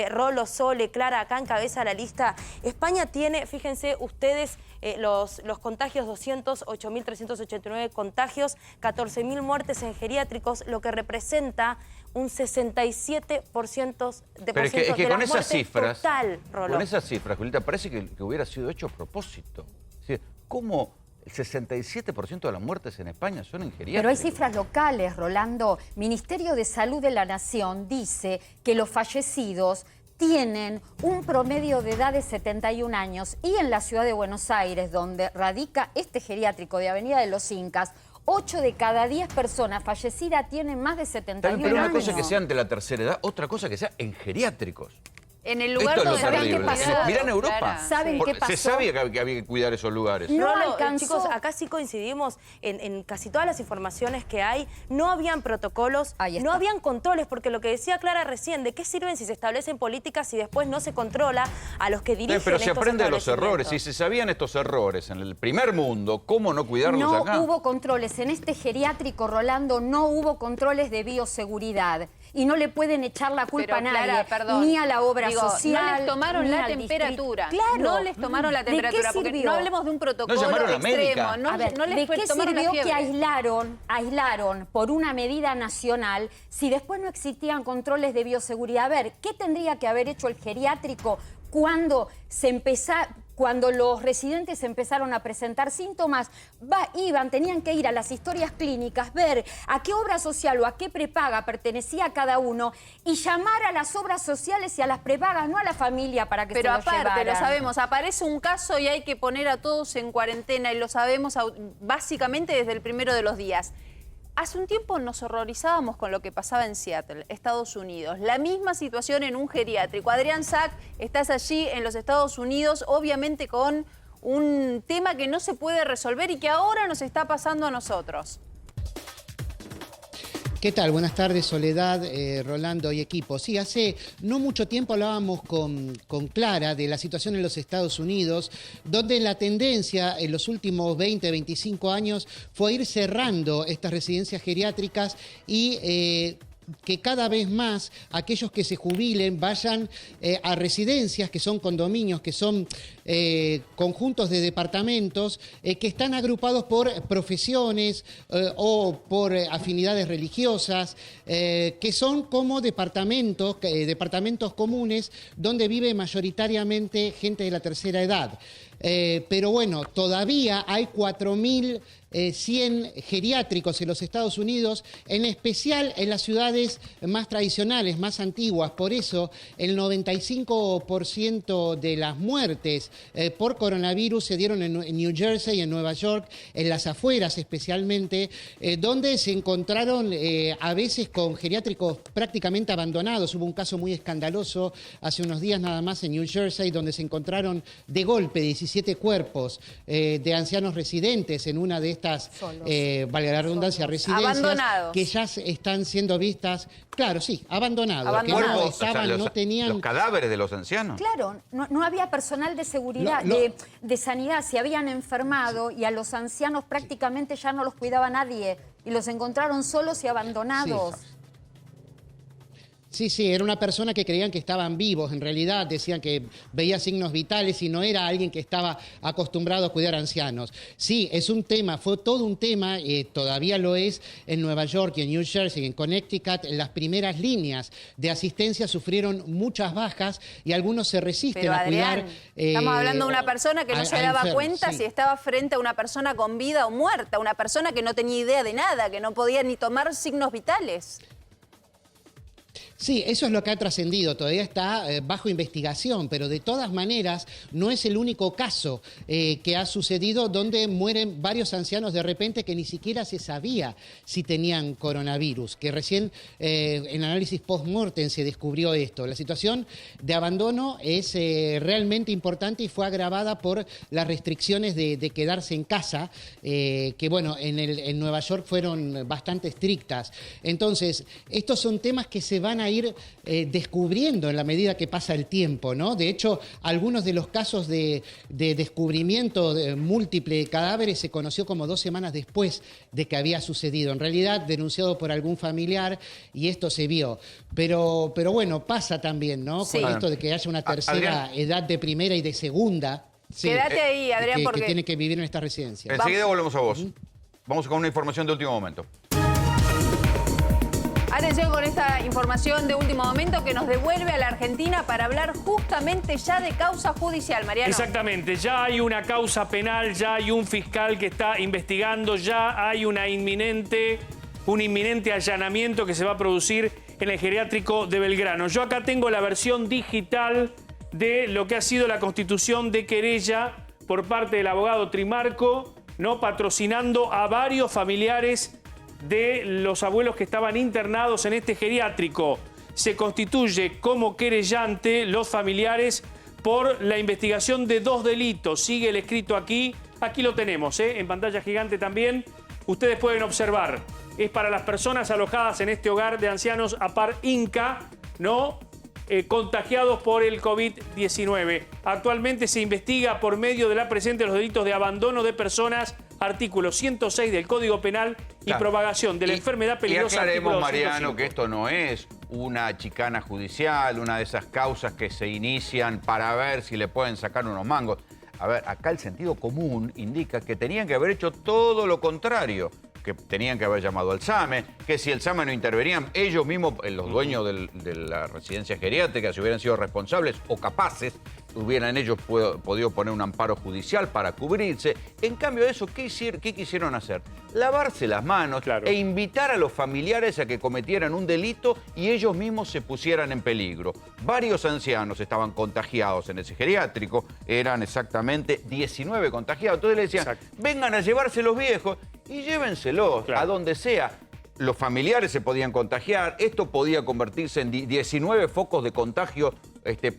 Rolo, Sole, Clara, acá encabeza la lista. España tiene, fíjense ustedes, los contagios, 208.389 contagios, 14.000 muertes en geriátricos, lo que representa un 67% de Pero es que con esas cifras, total, Rolo. con esas cifras, Julieta, parece que hubiera sido hecho a propósito. Es decir, ¿cómo el 67% de las muertes en España son en geriátricos? Pero hay cifras locales, Rolando. Ministerio de Salud de la Nación dice que los fallecidos tienen un promedio de edad de 71 años y en la ciudad de Buenos Aires, donde radica este geriátrico de Avenida de los Incas, 8 de cada 10 personas fallecidas tienen más de 71 años. Pero una cosa que sea ante la tercera edad, otra cosa que sea en geriátricos. En el lugar Esto donde es lo terrible. ¿Qué pasó? Mirá en Europa. Clara. ¿Saben qué pasó? Se sabía que había que cuidar esos lugares. No Rolo, alcanzó. chicos, acá sí coincidimos en casi todas las informaciones que hay. No habían protocolos, no habían controles, porque lo que decía Clara recién, ¿de qué sirven si se establecen políticas y después no se controla a los que dirigen Pero se estos aprende de los establecimientos? errores. Si se sabían estos errores en el primer mundo, ¿cómo no cuidarlos No acá? hubo controles. En este geriátrico, Rolando, no hubo controles de bioseguridad. Y no le pueden echar la culpa Pero, a nadie, Clara, perdón. ni a la obra Digo, social, no les tomaron ni la al temperatura. distrito. Claro. No les tomaron la ¿De qué temperatura, porque sirvió? no hablemos de un protocolo llamaron a la médica. extremo. No, A ver, no les ¿de qué tomaron la sirvió fiebre? que aislaron por una medida nacional si después no existían controles de bioseguridad? A ver, ¿qué tendría que haber hecho el geriátrico cuando los residentes empezaron a presentar síntomas? Tenían que ir a las historias clínicas, ver a qué obra social o a qué prepaga pertenecía cada uno y llamar a las obras sociales y a las prepagas, no a la familia para que Pero se lo aparte, llevaran. lo sabemos, aparece un caso y hay que poner a todos en cuarentena y lo sabemos básicamente desde el primero de los días. Hace un tiempo nos horrorizábamos con lo que pasaba en Seattle, Estados Unidos. La misma situación en un geriátrico. Adrián Sack, estás allí en los Estados Unidos, obviamente con un tema que no se puede resolver y que ahora nos está pasando a nosotros. ¿Qué tal? Buenas tardes, Soledad, Rolando y equipo. Sí, hace no mucho tiempo hablábamos con Clara de la situación en los Estados Unidos, donde la tendencia en los últimos 20, 25 años fue ir cerrando estas residencias geriátricas y que cada vez más aquellos que se jubilen vayan a residencias que son condominios, que son conjuntos de departamentos que están agrupados por profesiones o por afinidades religiosas, que son como departamentos comunes donde vive mayoritariamente gente de la tercera edad. Pero bueno, todavía hay 4.100 geriátricos en los Estados Unidos, en especial en las ciudades más tradicionales, más antiguas. Por eso el 95% de las muertes por coronavirus se dieron en New Jersey, en Nueva York, en las afueras especialmente, donde se encontraron a veces con geriátricos prácticamente abandonados. Hubo un caso muy escandaloso hace unos días nada más en New Jersey, donde se encontraron de golpe 17 cuerpos de ancianos residentes en una de estas, valga la redundancia, residencias abandonados, que ya están siendo vistas, claro, sí, abandonados. Que no estaban, no tenían... Los cadáveres de los ancianos. Claro, no había personal de seguridad, de sanidad, se habían enfermado y a los ancianos prácticamente ya no los cuidaba nadie y los encontraron solos y abandonados. Sí, era una persona que creían que estaban vivos, en realidad decían que veía signos vitales y no era alguien que estaba acostumbrado a cuidar ancianos. Sí, es un tema, fue todo un tema, todavía lo es en Nueva York y en New Jersey, en Connecticut. Las primeras líneas de asistencia sufrieron muchas bajas y algunos se resisten Pero, a Adrián, cuidar... estamos hablando de una persona que no se daba cuenta si estaba frente a una persona con vida o muerta, una persona que no tenía idea de nada, que no podía ni tomar signos vitales. Sí, eso es lo que ha trascendido, todavía está bajo investigación, pero de todas maneras no es el único caso que ha sucedido donde mueren varios ancianos de repente que ni siquiera se sabía si tenían coronavirus, que recién en análisis post-mortem se descubrió esto. La situación de abandono es realmente importante y fue agravada por las restricciones de quedarse en casa, que bueno, en Nueva York fueron bastante estrictas. Entonces, estos son temas que se van a ir descubriendo en la medida que pasa el tiempo, ¿no? De hecho, algunos de los casos de descubrimiento múltiple de cadáveres se conoció como 2 semanas después de que había sucedido. En realidad, denunciado por algún familiar y esto se vio. Pero bueno, pasa también, ¿no? Sí. Con esto de que haya una tercera edad de primera y de segunda. Sí, quédate ahí, Adrián, porque que tiene que vivir en esta residencia. Enseguida volvemos a vos. Vamos con una información de último momento. Atención con esta información de último momento que nos devuelve a la Argentina para hablar justamente ya de causa judicial, Mariano. Exactamente, ya hay una causa penal, ya hay un fiscal que está investigando, ya hay un inminente allanamiento que se va a producir en el geriátrico de Belgrano. Yo acá tengo la versión digital de lo que ha sido la constitución de querella por parte del abogado Trimarco, ¿no? Patrocinando a varios familiares de los abuelos que estaban internados en este geriátrico. Se constituye como querellante los familiares por la investigación de 2 delitos. Sigue el escrito aquí. Aquí lo tenemos, en pantalla gigante también. Ustedes pueden observar. Es para las personas alojadas en este hogar de ancianos APAR Inca, ¿no? Contagiados por el COVID-19. Actualmente se investiga por medio de la presente los delitos de abandono de personas, artículo 106 del Código Penal, y propagación de la enfermedad peligrosa. Y aclaremos, Mariano, 205. que esto no es una chicana judicial, una de esas causas que se inician para ver si le pueden sacar unos mangos. A ver, acá el sentido común indica que tenían que haber hecho todo lo contrario, que tenían que haber llamado al SAME, que si el SAME no intervenían, ellos mismos, los dueños de la residencia geriátrica, si hubieran sido responsables o capaces, hubieran ellos podido poner un amparo judicial para cubrirse. En cambio de eso, ¿qué quisieron hacer? Lavarse las manos e invitar a los familiares a que cometieran un delito y ellos mismos se pusieran en peligro. Varios ancianos estaban contagiados en ese geriátrico, eran exactamente 19 contagiados. Entonces le decían, vengan a llevarse los viejos y llévenselos a donde sea. Los familiares se podían contagiar, esto podía convertirse en 19 focos de contagio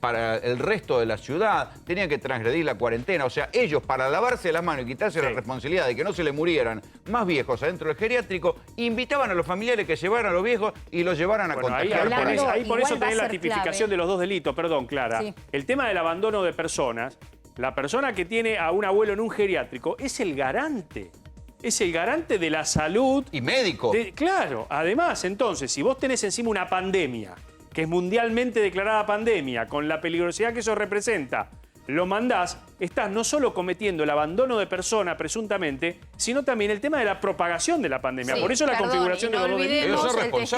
para el resto de la ciudad, tenían que transgredir la cuarentena. O sea, ellos, para lavarse las manos y quitarse la responsabilidad de que no se le murieran más viejos adentro del geriátrico, invitaban a los familiares que llevaran a los viejos y los llevaran a contagiar. Ahí por eso tenés la tipificación de los 2 delitos. Perdón, Clara. Sí. El tema del abandono de personas, la persona que tiene a un abuelo en un geriátrico es el garante. Es el garante de la salud. Y médico. Claro. Además, entonces, si vos tenés encima una pandemia, que es mundialmente declarada pandemia, con la peligrosidad que eso representa, lo mandás, estás no solo cometiendo el abandono de persona, presuntamente, sino también el tema de la propagación de la pandemia. Sí, Por eso la configuración de los dos delitos.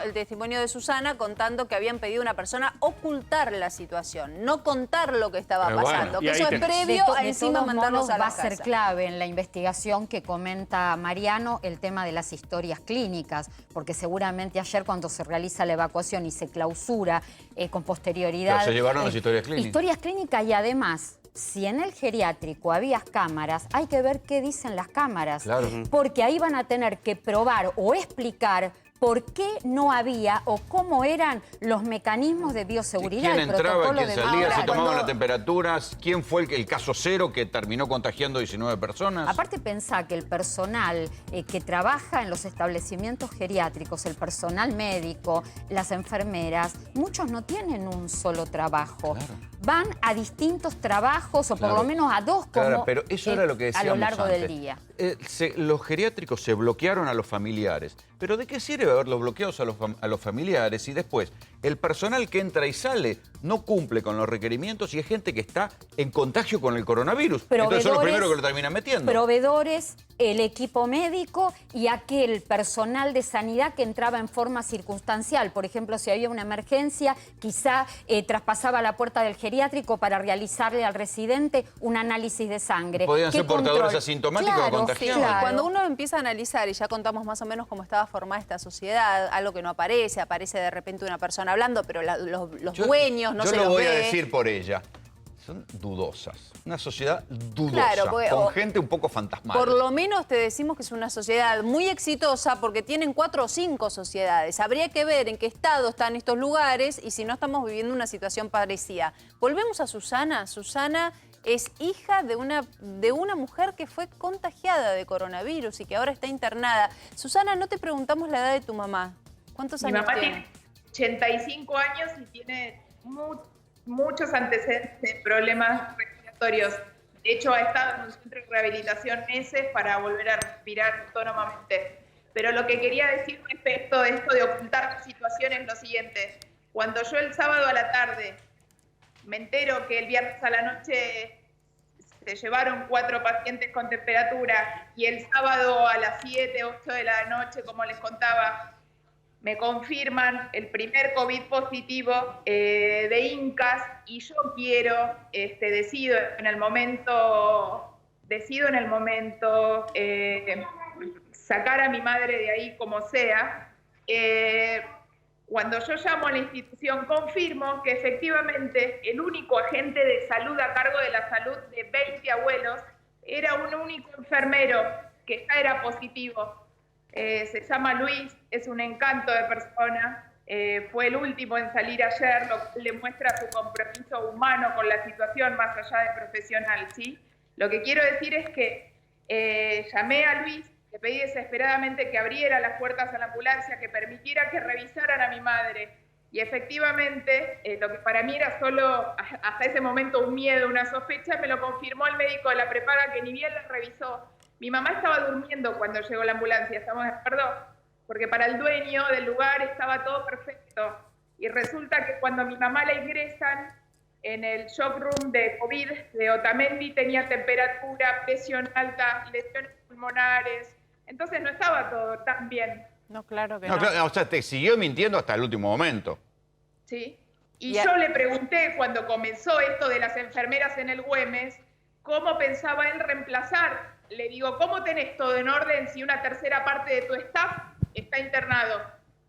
el testimonio de Susana contando que habían pedido a una persona ocultar la situación, no contar lo que estaba pasando, que eso es previo a encima mandarlos a la va a ser casa. clave en la investigación que comenta Mariano el tema de las historias clínicas, porque seguramente ayer cuando se realiza la evacuación y se clausura con posterioridad... Pero se llevaron las historias clínicas. Historias clínicas y además... Si en el geriátrico había cámaras, hay que ver qué dicen las cámaras. Claro. Porque ahí van a tener que probar o explicar por qué no había o cómo eran los mecanismos de bioseguridad. ¿Quién entraba, quién salía, se tomaban cuando... las temperaturas? ¿Quién fue el caso cero que terminó contagiando 19 personas? Aparte pensá que el personal que trabaja en los establecimientos geriátricos, el personal médico, las enfermeras, muchos no tienen un solo trabajo. Claro. Van a distintos trabajos o por lo menos a dos como pero eso era lo que decíamos a lo largo antes. del día. Los geriátricos se bloquearon a los familiares. ¿Pero de qué sirve haberlos bloqueados a los familiares si después el personal que entra y sale no cumple con los requerimientos y es gente que está en contagio con el coronavirus? Entonces son los primeros que lo terminan metiendo. Proveedores, el equipo médico y aquel personal de sanidad que entraba en forma circunstancial. Por ejemplo, si había una emergencia, quizá traspasaba la puerta del geriátrico para realizarle al residente un análisis de sangre. Podían ser portadores asintomáticos o contagiados. Sí, cuando uno empieza a analizar, y ya contamos más o menos cómo estaba formada esta sociedad, algo que no aparece de repente una persona hablando, pero los dueños no se los ve. Yo lo voy a decir por ella. Son dudosas. Una sociedad dudosa, claro, porque, con gente un poco fantasmal. Por lo menos te decimos que es una sociedad muy exitosa porque tienen 4 o 5 sociedades. Habría que ver en qué estado están estos lugares y si no estamos viviendo una situación parecida. Volvemos a Susana. Susana es hija de una mujer que fue contagiada de coronavirus y que ahora está internada. Susana, no te preguntamos la edad de tu mamá. ¿Cuántos años tiene? Mi mamá tiene 85 años y tiene muchos antecedentes de problemas respiratorios. De hecho, ha estado en un centro de rehabilitación meses para volver a respirar autónomamente. Pero lo que quería decir respecto de esto de ocultar la situación es lo siguiente. Cuando yo el sábado a la tarde me entero que el viernes a la noche se llevaron 4 pacientes con temperatura y el sábado a las 7, 8 de la noche, como les contaba, me confirman el primer COVID positivo de Incas y yo decido en el momento sacar a mi madre de ahí como sea. Cuando yo llamo a la institución confirmo que efectivamente el único agente de salud a cargo de la salud de 20 abuelos era un único enfermero que ya era positivo. Se llama Luis, es un encanto de persona, fue el último en salir ayer, lo que le muestra su compromiso humano con la situación más allá de profesional, ¿sí? Lo que quiero decir es que llamé a Luis, le pedí desesperadamente que abriera las puertas a la ambulancia, que permitiera que revisaran a mi madre. Y efectivamente, lo que para mí era solo hasta ese momento un miedo, una sospecha, me lo confirmó el médico de la prepaga que ni bien la revisó. Mi mamá estaba durmiendo cuando llegó la ambulancia, ¿estamos de acuerdo? Porque para el dueño del lugar estaba todo perfecto. Y resulta que cuando a mi mamá la ingresan en el shock room de COVID de Otamendi, tenía temperatura, presión alta, lesiones pulmonares. Entonces no estaba todo tan bien. No, claro que no. Claro, o sea, te siguió mintiendo hasta el último momento. Sí. Y yo le pregunté cuando comenzó esto de las enfermeras en el Güemes, ¿cómo pensaba él reemplazar? Le digo, ¿cómo tenés todo en orden si una tercera parte de tu staff está internado?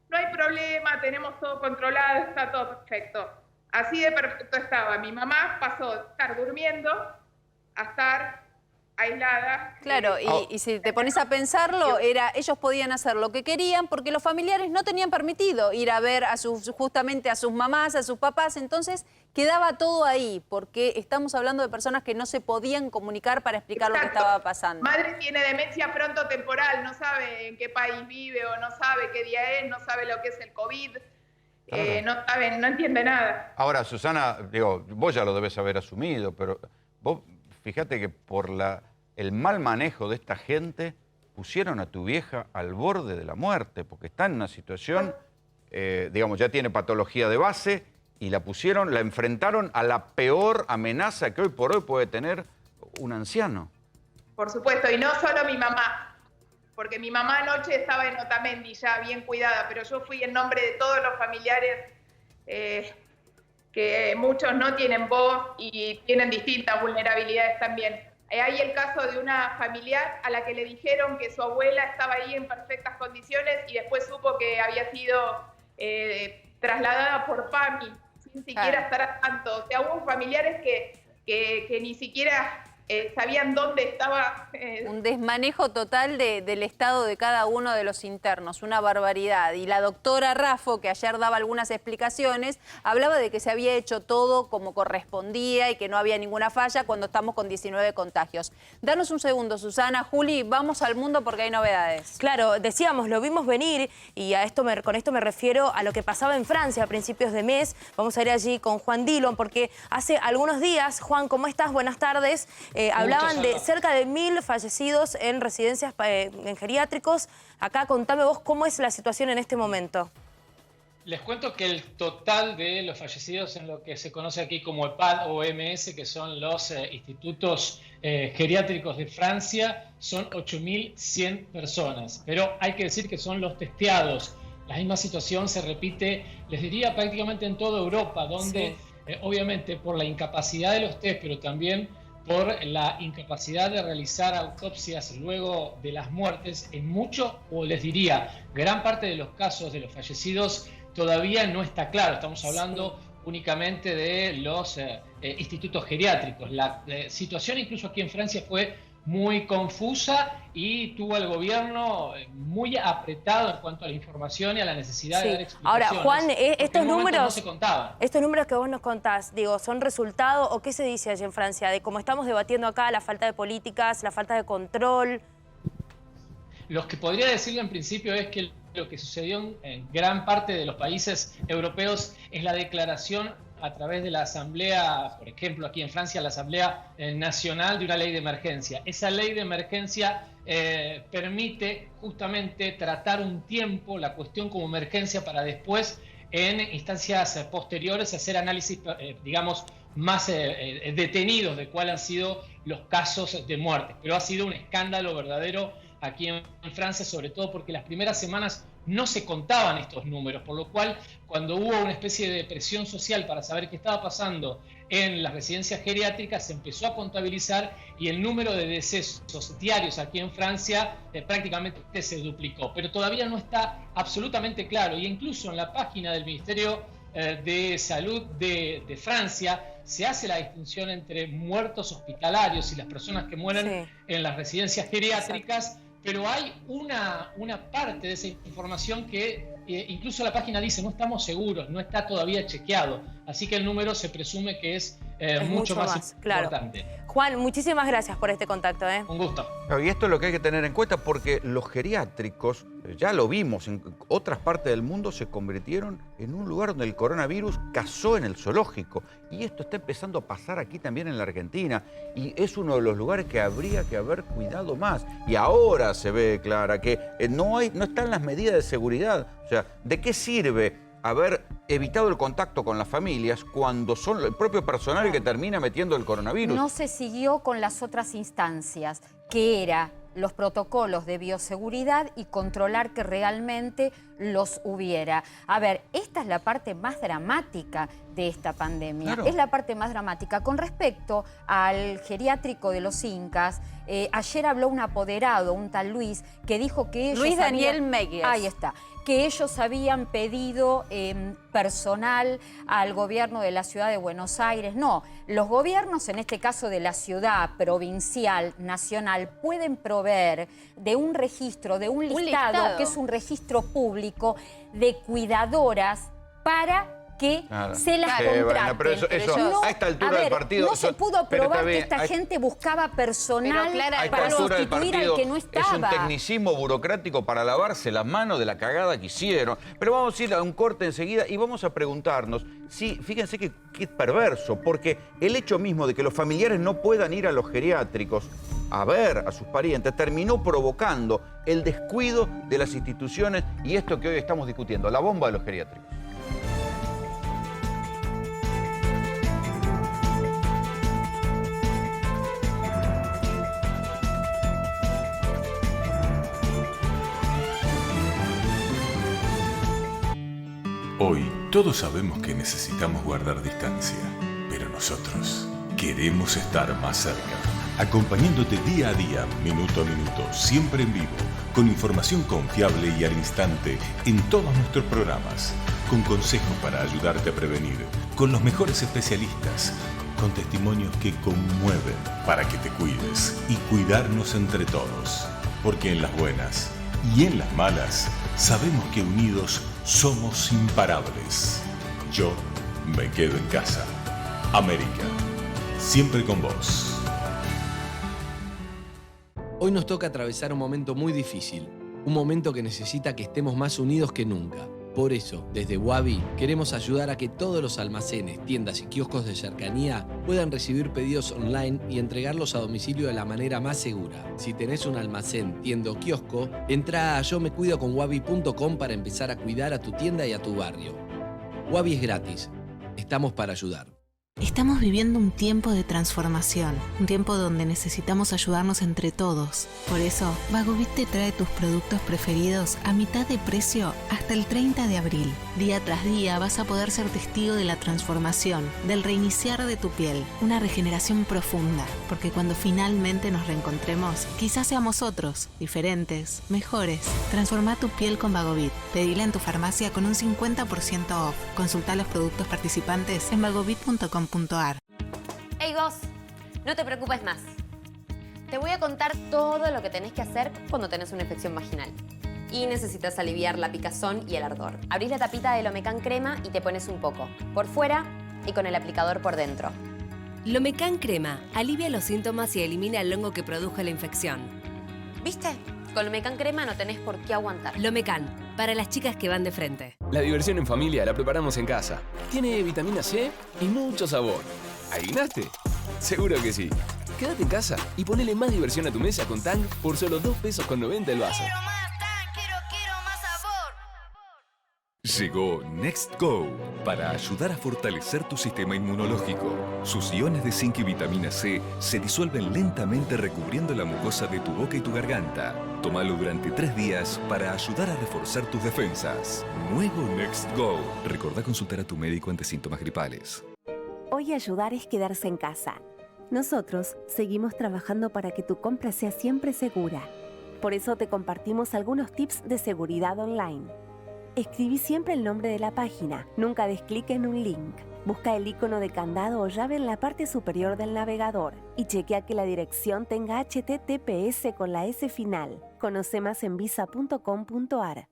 No hay problema, tenemos todo controlado, está todo perfecto. Así de perfecto estaba. Mi mamá pasó de estar durmiendo a estar aislada. Claro, y si te pones a pensarlo, ellos podían hacer lo que querían porque los familiares no tenían permitido ir a ver justamente a sus mamás, a sus papás, entonces quedaba todo ahí, porque estamos hablando de personas que no se podían comunicar para explicar lo que estaba pasando. Madre tiene demencia frontotemporal, no sabe en qué país vive o no sabe qué día es, no sabe lo que es el COVID, no entiende nada. Ahora, Susana, digo, vos ya lo debes haber asumido, pero vos fíjate que por el mal manejo de esta gente pusieron a tu vieja al borde de la muerte, porque está en una situación, digamos, ya tiene patología de base y la enfrentaron a la peor amenaza que hoy por hoy puede tener un anciano. Por supuesto, y no solo mi mamá, porque mi mamá anoche estaba en Otamendi ya bien cuidada, pero yo fui en nombre de todos los familiares que muchos no tienen voz y tienen distintas vulnerabilidades también. Hay el caso de una familiar a la que le dijeron que su abuela estaba ahí en perfectas condiciones y después supo que había sido trasladada por PAMI, sin siquiera estar al tanto. O sea, hubo familiares que ni siquiera sabían dónde estaba. Un desmanejo total del estado de cada uno de los internos, una barbaridad. Y la doctora Raffo, que ayer daba algunas explicaciones, hablaba de que se había hecho todo como correspondía y que no había ninguna falla cuando estamos con 19 contagios. Danos un segundo, Susana. Juli, vamos al mundo porque hay novedades. Claro, decíamos, lo vimos venir y con esto me refiero a lo que pasaba en Francia a principios de mes. Vamos a ir allí con Juan Dillon porque hace algunos días, Juan, ¿cómo estás? Buenas tardes. Hablaban de cerca de 1000 fallecidos en residencias en geriátricos. Acá contame vos cómo es la situación en este momento. Les cuento que el total de los fallecidos en lo que se conoce aquí como EHPAD o OMS, que son los institutos geriátricos de Francia, son 8.100 personas. Pero hay que decir que son los testeados. La misma situación se repite, les diría, prácticamente en toda Europa, donde obviamente por la incapacidad de los test, pero también por la incapacidad de realizar autopsias luego de las muertes, en mucho, o les diría, gran parte de los casos de los fallecidos todavía no está claro. Estamos hablando únicamente de los institutos geriátricos. La situación incluso aquí en Francia fue muy confusa y tuvo al gobierno muy apretado en cuanto a la información y a la necesidad de dar explicaciones. Ahora, Juan, estos números no se contaban. Estos números que vos nos contás, digo, ¿son resultado o qué se dice allí en Francia? De cómo estamos debatiendo acá, la falta de políticas, la falta de control. Lo que podría decirle en principio es que lo que sucedió en gran parte de los países europeos es la declaración a través de la Asamblea, por ejemplo, aquí en Francia, la Asamblea Nacional de una ley de emergencia. Esa ley de emergencia permite justamente tratar un tiempo la cuestión como emergencia para después, en instancias posteriores, hacer análisis, digamos, más detenidos de cuáles han sido los casos de muerte. Pero ha sido un escándalo verdadero aquí en Francia, sobre todo porque las primeras semanas no se contaban estos números, por lo cual cuando hubo una especie de presión social para saber qué estaba pasando en las residencias geriátricas, se empezó a contabilizar y el número de decesos diarios aquí en Francia prácticamente se duplicó. Pero todavía no está absolutamente claro, y incluso en la página del Ministerio de Salud de Francia se hace la distinción entre muertos hospitalarios y las personas que mueren en las residencias geriátricas. Pero hay una parte de esa información que incluso la página dice no estamos seguros, no está todavía chequeado. Así que el número se presume que es mucho más importante. Claro. Juan, muchísimas gracias por este contacto. Un gusto. Y esto es lo que hay que tener en cuenta porque los geriátricos, ya lo vimos, en otras partes del mundo se convirtieron en un lugar donde el coronavirus cazó en el zoológico. Y esto está empezando a pasar aquí también en la Argentina. Y es uno de los lugares que habría que haber cuidado más. Y ahora se ve, Clara, que no están las medidas de seguridad. O sea, ¿de qué sirve haber evitado el contacto con las familias cuando son el propio personal que termina metiendo el coronavirus? No se siguió con las otras instancias, que era los protocolos de bioseguridad y controlar que realmente los hubiera. A ver, esta es la parte más dramática de esta pandemia. Claro. Es la parte más dramática. Con respecto al geriátrico de los Incas, ayer habló un apoderado, un tal Luis, que dijo que ellos... Luis Daniel Megues. Ahí está. Que ellos habían pedido personal al gobierno de la ciudad de Buenos Aires. No, los gobiernos, en este caso de la ciudad, provincial, nacional, pueden proveer de un registro, de un listado, que es un registro público de cuidadoras para que se las contraten. Bueno, pero eso no, a esta altura del partido... No se pudo probar que esta gente buscaba personal para sustituir al que no estaba. Es un tecnicismo burocrático para lavarse las manos de la cagada que hicieron. Pero vamos a ir a un corte enseguida y vamos a preguntarnos si, fíjense que es perverso, porque el hecho mismo de que los familiares no puedan ir a los geriátricos a ver a sus parientes terminó provocando el descuido de las instituciones y esto que hoy estamos discutiendo, la bomba de los geriátricos. Todos sabemos que necesitamos guardar distancia, pero nosotros queremos estar más cerca, acompañándote día a día, minuto a minuto, siempre en vivo, con información confiable y al instante en todos nuestros programas, con consejos para ayudarte a prevenir, con los mejores especialistas, con testimonios que conmueven para que te cuides y cuidarnos entre todos, porque en las buenas y en las malas sabemos que unidos somos imparables. Yo me quedo en casa. América, siempre con vos. Hoy nos toca atravesar un momento muy difícil, un momento que necesita que estemos más unidos que nunca. Por eso, desde Wabi, queremos ayudar a que todos los almacenes, tiendas y kioscos de cercanía puedan recibir pedidos online y entregarlos a domicilio de la manera más segura. Si tenés un almacén, tienda o kiosco, entra a yomecuidoconwabi.com para empezar a cuidar a tu tienda y a tu barrio. Wabi es gratis. Estamos para ayudar. Estamos viviendo un tiempo de transformación, un tiempo donde necesitamos ayudarnos entre todos. Por eso, Vagobit te trae tus productos preferidos a mitad de precio hasta el 30 de abril. Día tras día vas a poder ser testigo de la transformación, del reiniciar de tu piel, una regeneración profunda, porque cuando finalmente nos reencontremos, quizás seamos otros, diferentes, mejores. Transforma tu piel con Vagobit. Pedila en tu farmacia con un 50% off. Consulta los productos participantes en vagobit.com. Hey vos, no te preocupes más. Te voy a contar todo lo que tenés que hacer cuando tenés una infección vaginal y necesitas aliviar la picazón y el ardor. Abrís la tapita de Lomecan Crema y te pones un poco por fuera y con el aplicador por dentro. Lomecan Crema alivia los síntomas y elimina el hongo que produjo la infección. ¿Viste? Con Lomecan Crema no tenés por qué aguantar. Lomecan, para las chicas que van de frente. La diversión en familia la preparamos en casa. Tiene vitamina C y mucho sabor. ¿Adivinaste? Seguro que sí. Quédate en casa y ponele más diversión a tu mesa con Tang por solo 2 pesos con 90 el vaso. Llegó Next Go para ayudar a fortalecer tu sistema inmunológico. Sus iones de zinc y vitamina C se disuelven lentamente recubriendo la mucosa de tu boca y tu garganta. Tómalo durante 3 días para ayudar a reforzar tus defensas. Nuevo Next Go. Recordá consultar a tu médico ante síntomas gripales. Hoy ayudar es quedarse en casa. Nosotros seguimos trabajando para que tu compra sea siempre segura. Por eso te compartimos algunos tips de seguridad online. Escribí siempre el nombre de la página, nunca des clic en un link. Busca el icono de candado o llave en la parte superior del navegador y chequea que la dirección tenga HTTPS con la S final. Conoce más en visa.com.ar.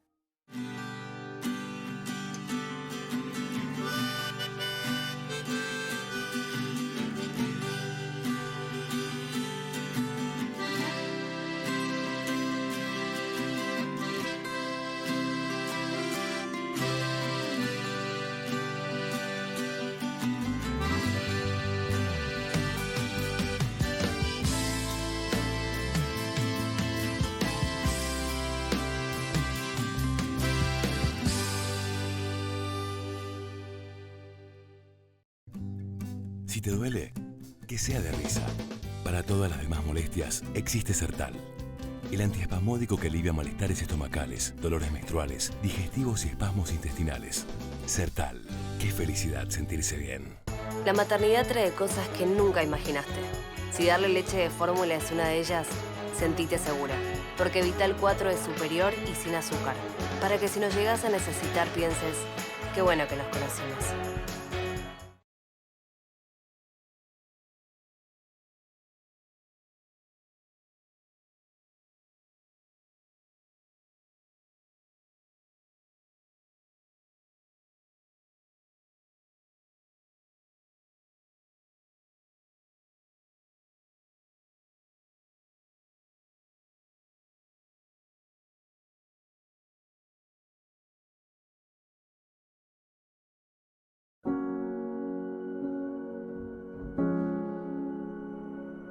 Si te duele, que sea de risa. Para todas las demás molestias, existe Sertal. El antiespasmódico que alivia malestares estomacales, dolores menstruales, digestivos y espasmos intestinales. Sertal. Qué felicidad sentirse bien. La maternidad trae cosas que nunca imaginaste. Si darle leche de fórmula es una de ellas, sentite segura. Porque Vital 4 es superior y sin azúcar. Para que si nos llegas a necesitar pienses, qué bueno que nos conocimos.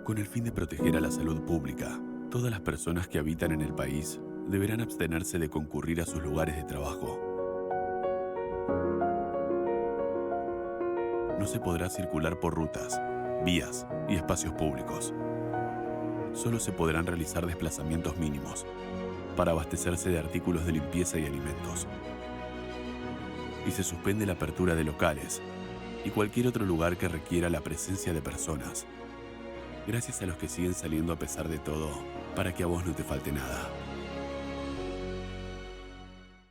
Con el fin de proteger a la salud pública, todas las personas que habitan en el país deberán abstenerse de concurrir a sus lugares de trabajo. No se podrá circular por rutas, vías y espacios públicos. Solo se podrán realizar desplazamientos mínimos para abastecerse de artículos de limpieza y alimentos. y se suspende la apertura de locales y cualquier otro lugar que requiera la presencia de personas. Gracias a los que siguen saliendo a pesar de todo, para que a vos no te falte nada.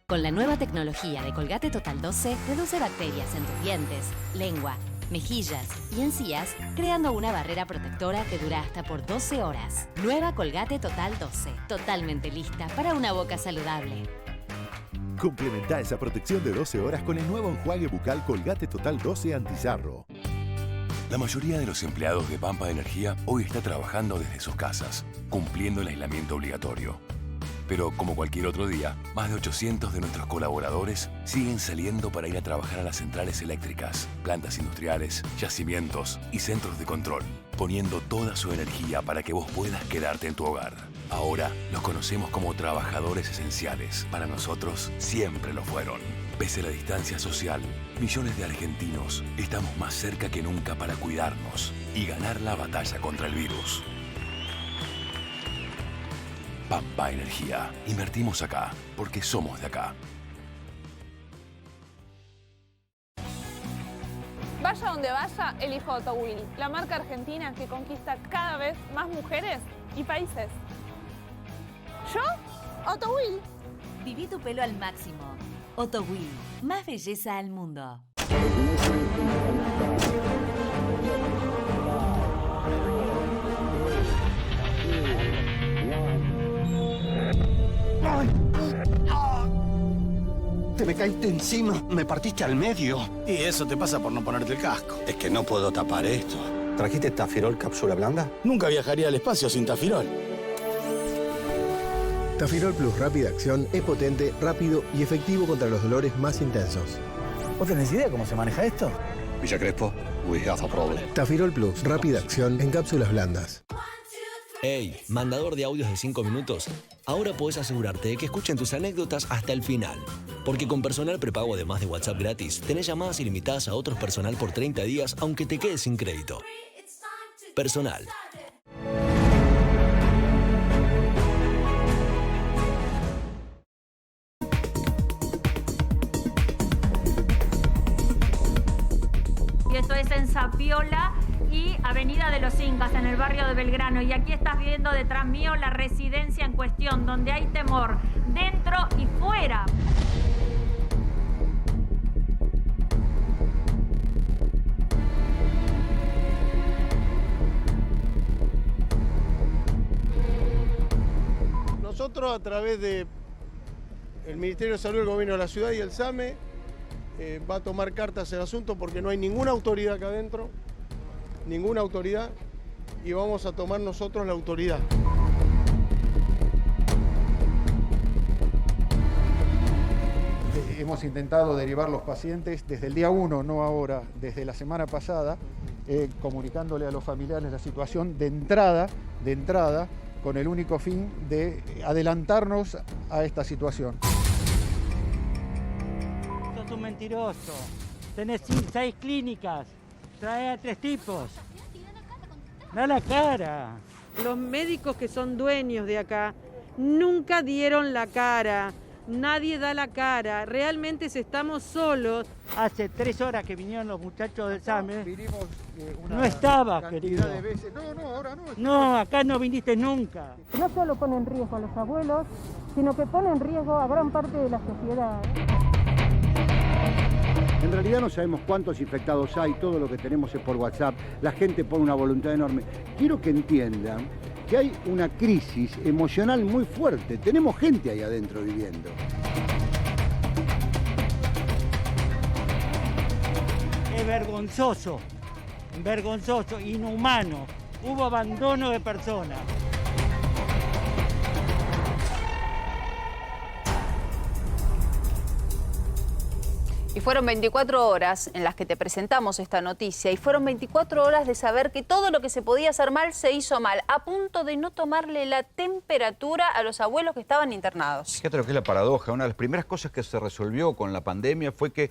Con la nueva tecnología de Colgate Total 12, reduce bacterias en tus dientes, lengua, mejillas y encías, creando una barrera protectora que dura hasta por 12 horas. Nueva Colgate Total 12, totalmente lista para una boca saludable. Complementa esa protección de 12 horas con el nuevo enjuague bucal Colgate Total 12 Antisarro. La mayoría de los empleados de Pampa Energía hoy está trabajando desde sus casas, cumpliendo el aislamiento obligatorio. Pero como cualquier otro día, más de 800 de nuestros colaboradores siguen saliendo para ir a trabajar a las centrales eléctricas, plantas industriales, yacimientos y centros de control, poniendo toda su energía para que vos puedas quedarte en tu hogar. Ahora los conocemos como trabajadores esenciales. Para nosotros siempre lo fueron. Pese a la distancia social, millones de argentinos estamos más cerca que nunca para cuidarnos y ganar la batalla contra el virus. Pampa Energía. Invertimos acá porque somos de acá. Vaya donde vaya, elijo Autowheel, la marca argentina que conquista cada vez más mujeres y países. ¿Yo? Autowheel. Viví tu pelo al máximo. Autowheel, más belleza al mundo. Te me caíste encima, me partiste al medio. Y eso te pasa por no ponerte el casco. Es que no puedo tapar esto. ¿Trajiste Tafirol cápsula blanda? Nunca viajaría al espacio sin Tafirol. Tafirol Plus Rápida Acción es potente, rápido y efectivo contra los dolores más intensos. ¿Vos tenés idea cómo se maneja esto? Villa Crespo, we have a problem. Tafirol Plus Rápida Acción en cápsulas blandas. Hey, mandador de audios de 5 minutos. Ahora podés asegurarte de que escuchen tus anécdotas hasta el final. Porque con personal prepago además de WhatsApp gratis, tenés llamadas ilimitadas a otros personal por 30 días aunque te quedes sin crédito. Personal. Y esto es en Zapiola y Avenida de los Incas, en el barrio de Belgrano. Y aquí estás viendo detrás mío la residencia en cuestión, donde hay temor dentro y fuera. Nosotros, a través del Ministerio de Salud, el Gobierno de la Ciudad y el SAME, va a tomar cartas el asunto porque no hay ninguna autoridad acá adentro, ninguna autoridad, y vamos a tomar nosotros la autoridad. Hemos intentado derivar los pacientes desde el día 1, no ahora, desde la semana pasada, comunicándole a los familiares la situación de entrada, con el único fin de adelantarnos a esta situación. Sos un mentiroso. Tenés 6 clínicas. Trae a 3 tipos. Da la cara. Los médicos que son dueños de acá nunca dieron la cara. Nadie da la cara. Realmente estamos solos. Hace 3 horas que vinieron los muchachos del SAME. No estabas, querido. De veces. No, ahora no. No, acá no viniste nunca. No solo pone en riesgo a los abuelos, sino que pone en riesgo a gran parte de la sociedad. En realidad no sabemos cuántos infectados hay, todo lo que tenemos es por WhatsApp, la gente pone una voluntad enorme. Quiero que entiendan que hay una crisis emocional muy fuerte, tenemos gente ahí adentro viviendo. Es vergonzoso, inhumano, hubo abandono de personas. Y fueron 24 horas en las que te presentamos esta noticia y fueron 24 horas de saber que todo lo que se podía hacer mal se hizo mal, a punto de no tomarle la temperatura a los abuelos que estaban internados. Fíjate lo que es la paradoja. Una de las primeras cosas que se resolvió con la pandemia fue que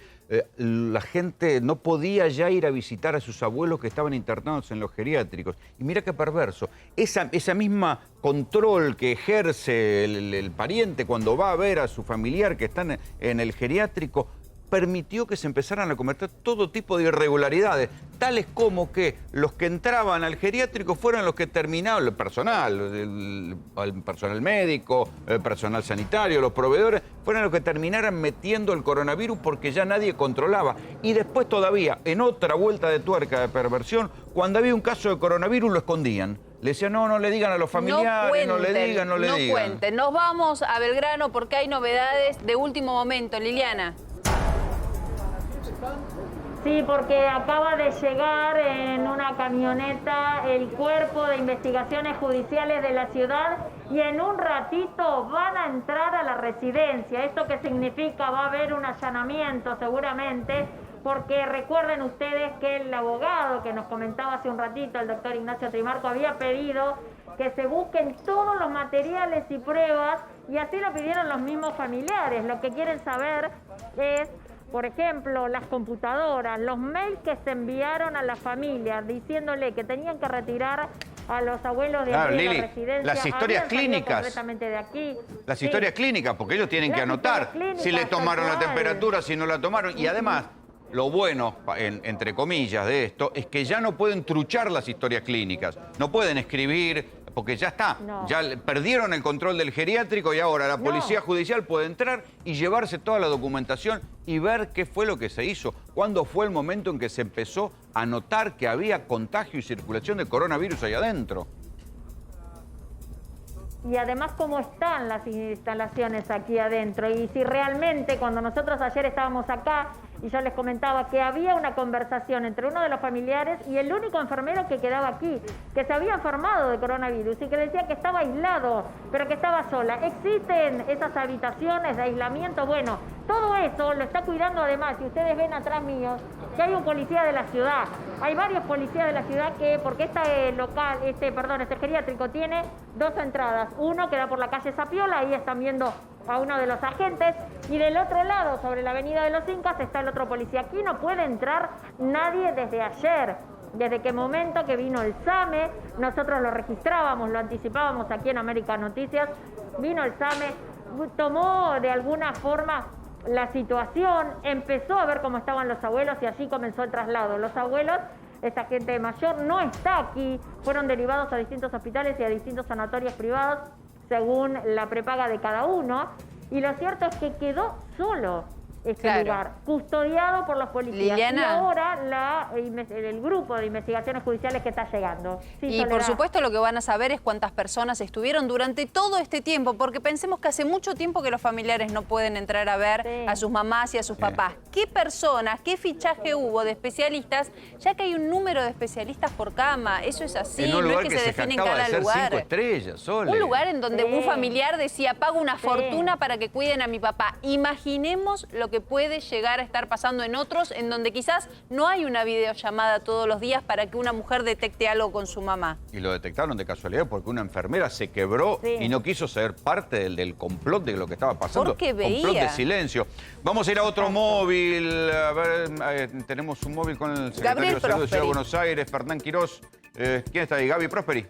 la gente no podía ya ir a visitar a sus abuelos que estaban internados en los geriátricos. Y mira qué perverso. Esa misma control que ejerce el pariente cuando va a ver a su familiar que está en el geriátrico, permitió que se empezaran a cometer todo tipo de irregularidades, tales como que los que entraban al geriátrico fueran los que terminaban, el personal médico, el personal sanitario, los proveedores, fueran los que terminaran metiendo el coronavirus porque ya nadie controlaba. Y después todavía, en otra vuelta de tuerca de perversión, cuando había un caso de coronavirus lo escondían. Le decían, no le digan a los familiares, no le digan. No cuenten. Nos vamos a Belgrano porque hay novedades de último momento. Liliana. Sí, porque acaba de llegar en una camioneta el Cuerpo de Investigaciones Judiciales de la ciudad y en un ratito van a entrar a la residencia. ¿Esto qué significa? Va a haber un allanamiento seguramente, porque recuerden ustedes que el abogado que nos comentaba hace un ratito, el doctor Ignacio Trimarco, había pedido que se busquen todos los materiales y pruebas, y así lo pidieron los mismos familiares. Lo que quieren saber es, por ejemplo, las computadoras, los mails que se enviaron a la familia diciéndole que tenían que retirar a los abuelos de aquí de la residencia. Las historias clínicas. De aquí. Las historias clínicas, porque ellos tienen que anotar si le tomaron la temperatura, si no la tomaron. Y además, lo bueno, entre comillas, de esto, es que ya no pueden truchar las historias clínicas. No pueden escribir, porque ya está. No. Ya perdieron el control del geriátrico y ahora la policía judicial puede entrar y llevarse toda la documentación y ver qué fue lo que se hizo. ¿Cuándo fue el momento en que se empezó a notar que había contagio y circulación de coronavirus ahí adentro? Y además cómo están las instalaciones aquí adentro. Y si realmente, cuando nosotros ayer estábamos acá y yo les comentaba que había una conversación entre uno de los familiares y el único enfermero que quedaba aquí, que se había enfermado de coronavirus y que decía que estaba aislado, pero que estaba sola. ¿Existen esas habitaciones de aislamiento? Bueno, todo eso lo está cuidando además, y ustedes ven atrás mío, que hay un policía de la ciudad. Hay varios policías de la ciudad porque este geriátrico tiene dos entradas. Uno que da por la calle Zapiola, ahí están viendo a uno de los agentes, y del otro lado, sobre la avenida de los Incas, está el otro policía. Aquí no puede entrar nadie desde ayer. Desde qué momento que vino el SAME, nosotros lo registrábamos, lo anticipábamos aquí en América Noticias, vino el SAME, tomó de alguna forma la situación, empezó a ver cómo estaban los abuelos y así comenzó el traslado. Los abuelos, esta gente mayor, no está aquí, fueron derivados a distintos hospitales y a distintos sanatorios privados según la prepaga de cada uno, y lo cierto es que quedó solo este lugar, custodiado por los policías. Liliana. Y ahora el grupo de investigaciones judiciales que está llegando. Sí, y Soledad. por supuesto lo que van a saber es cuántas personas estuvieron durante todo este tiempo, porque pensemos que hace mucho tiempo que los familiares no pueden entrar a ver a sus mamás y a sus papás. ¿Qué personas, qué fichaje hubo de especialistas? Ya que hay un número de especialistas por cama, eso es así, en un no lugar es que se define en jactaba cada de ser lugar. 5 estrellas, Sole. Un lugar en donde un familiar decía, pago una fortuna para que cuiden a mi papá. Imaginemos lo que puede llegar a estar pasando en otros, en donde quizás no hay una videollamada todos los días para que una mujer detecte algo con su mamá. Y lo detectaron de casualidad porque una enfermera se quebró y no quiso ser parte del complot de lo que estaba pasando. Porque veía. Complot de silencio. Vamos a ir a otro móvil. A ver, tenemos un móvil con el secretario de Salud de Ciudad de Buenos Aires, Fernán Quirós. ¿Quién está ahí? Gaby Prosperi.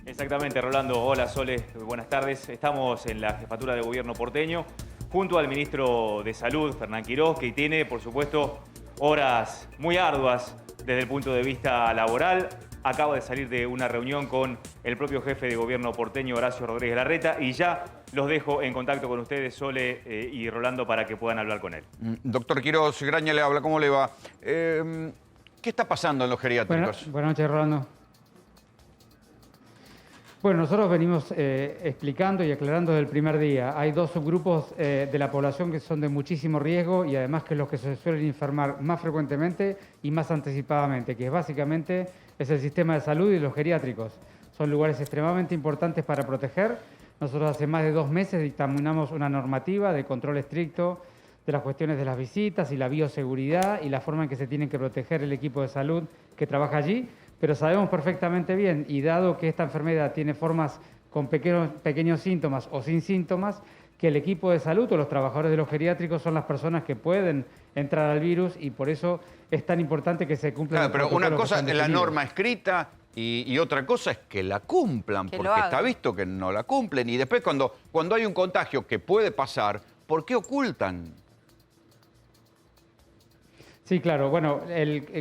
Exactamente, Rolando. Hola, Sole. Buenas tardes. Estamos en la Jefatura de Gobierno porteño, junto al ministro de Salud, Fernán Quirós, que tiene, por supuesto, horas muy arduas desde el punto de vista laboral. Acaba de salir de una reunión con el propio jefe de Gobierno porteño, Horacio Rodríguez Larreta, y ya los dejo en contacto con ustedes, Sole y Rolando, para que puedan hablar con él. Doctor Quirós, Graña le habla. ¿Cómo le va? ¿Qué está pasando en los geriátricos? Buenas noches, Rolando. Bueno, nosotros venimos explicando y aclarando desde el primer día. Hay dos subgrupos de la población que son de muchísimo riesgo y además que los que se suelen enfermar más frecuentemente y más anticipadamente, que básicamente es el sistema de salud y los geriátricos. Son lugares extremadamente importantes para proteger. Nosotros hace más de 2 meses dictaminamos una normativa de control estricto de las cuestiones de las visitas y la bioseguridad y la forma en que se tiene que proteger el equipo de salud que trabaja allí. Pero sabemos perfectamente bien, y dado que esta enfermedad tiene formas con pequeños síntomas o sin síntomas, que el equipo de salud o los trabajadores de los geriátricos son las personas que pueden entrar al virus y por eso es tan importante que se cumpla. Claro, pero una cosa es la norma escrita y otra cosa es que la cumplan, porque está visto que no la cumplen. Y después cuando hay un contagio que puede pasar, ¿por qué ocultan? Sí, claro. Bueno,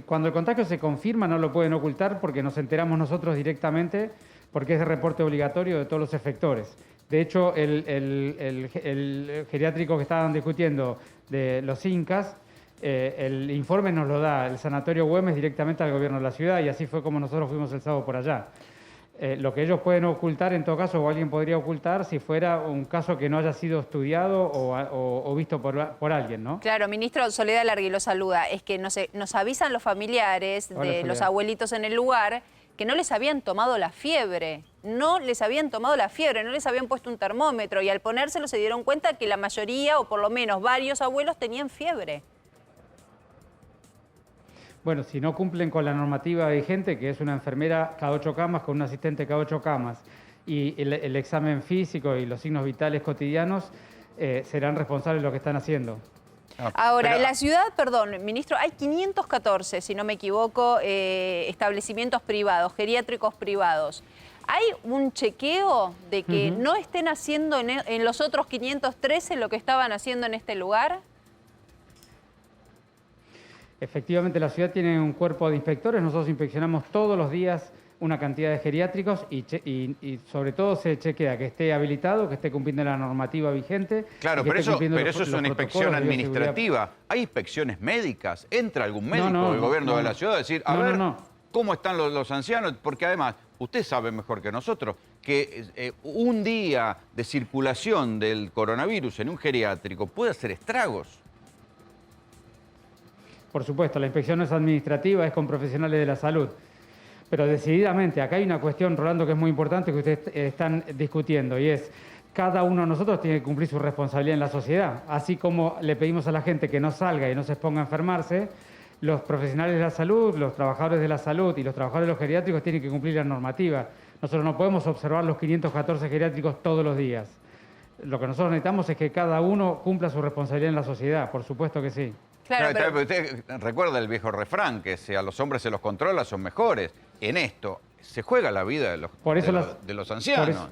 cuando el contagio se confirma no lo pueden ocultar porque nos enteramos nosotros directamente porque es de reporte obligatorio de todos los efectores. De hecho, el geriátrico que estaban discutiendo de los Incas, el informe nos lo da el Sanatorio Güemes directamente al gobierno de la ciudad y así fue como nosotros fuimos el sábado por allá. Lo que ellos pueden ocultar en todo caso, o alguien podría ocultar, si fuera un caso que no haya sido estudiado o visto por alguien, ¿no? Claro, ministro, Soledad Largui lo saluda. Es que nos avisan los familiares de los abuelitos en el lugar que no les habían tomado la fiebre. No les habían tomado la fiebre, no les habían puesto un termómetro y al ponérselo se dieron cuenta que la mayoría, o por lo menos varios abuelos, tenían fiebre. Bueno, si no cumplen con la normativa vigente, que es una enfermera cada 8 camas con un asistente cada 8 camas, y el examen físico y los signos vitales cotidianos, serán responsables de lo que están haciendo. Ahora, en la ciudad, perdón, ministro, hay 514, si no me equivoco, establecimientos privados, geriátricos privados. ¿Hay un chequeo de que no estén haciendo en los otros 513 lo que estaban haciendo en este lugar? Efectivamente, la ciudad tiene un cuerpo de inspectores. Nosotros inspeccionamos todos los días una cantidad de geriátricos y sobre todo se chequea que esté habilitado, que esté cumpliendo la normativa vigente. Claro, pero eso es una inspección administrativa. ¿Hay inspecciones médicas? ¿Entra algún médico del gobierno de la ciudad a decir, a ver, cómo están los ancianos? Porque además, usted sabe mejor que nosotros que un día de circulación del coronavirus en un geriátrico puede hacer estragos. Por supuesto, la inspección no es administrativa, es con profesionales de la salud. Pero decididamente, acá hay una cuestión, Rolando, que es muy importante que ustedes están discutiendo, y es, cada uno de nosotros tiene que cumplir su responsabilidad en la sociedad. Así como le pedimos a la gente que no salga y no se exponga a enfermarse, los profesionales de la salud, los trabajadores de la salud y los trabajadores de los geriátricos tienen que cumplir la normativa. Nosotros no podemos observar los 514 geriátricos todos los días. Lo que nosotros necesitamos es que cada uno cumpla su responsabilidad en la sociedad, por supuesto que sí. Claro, pero usted recuerda el viejo refrán, que si a los hombres se los controla son mejores. En esto se juega la vida de los ancianos.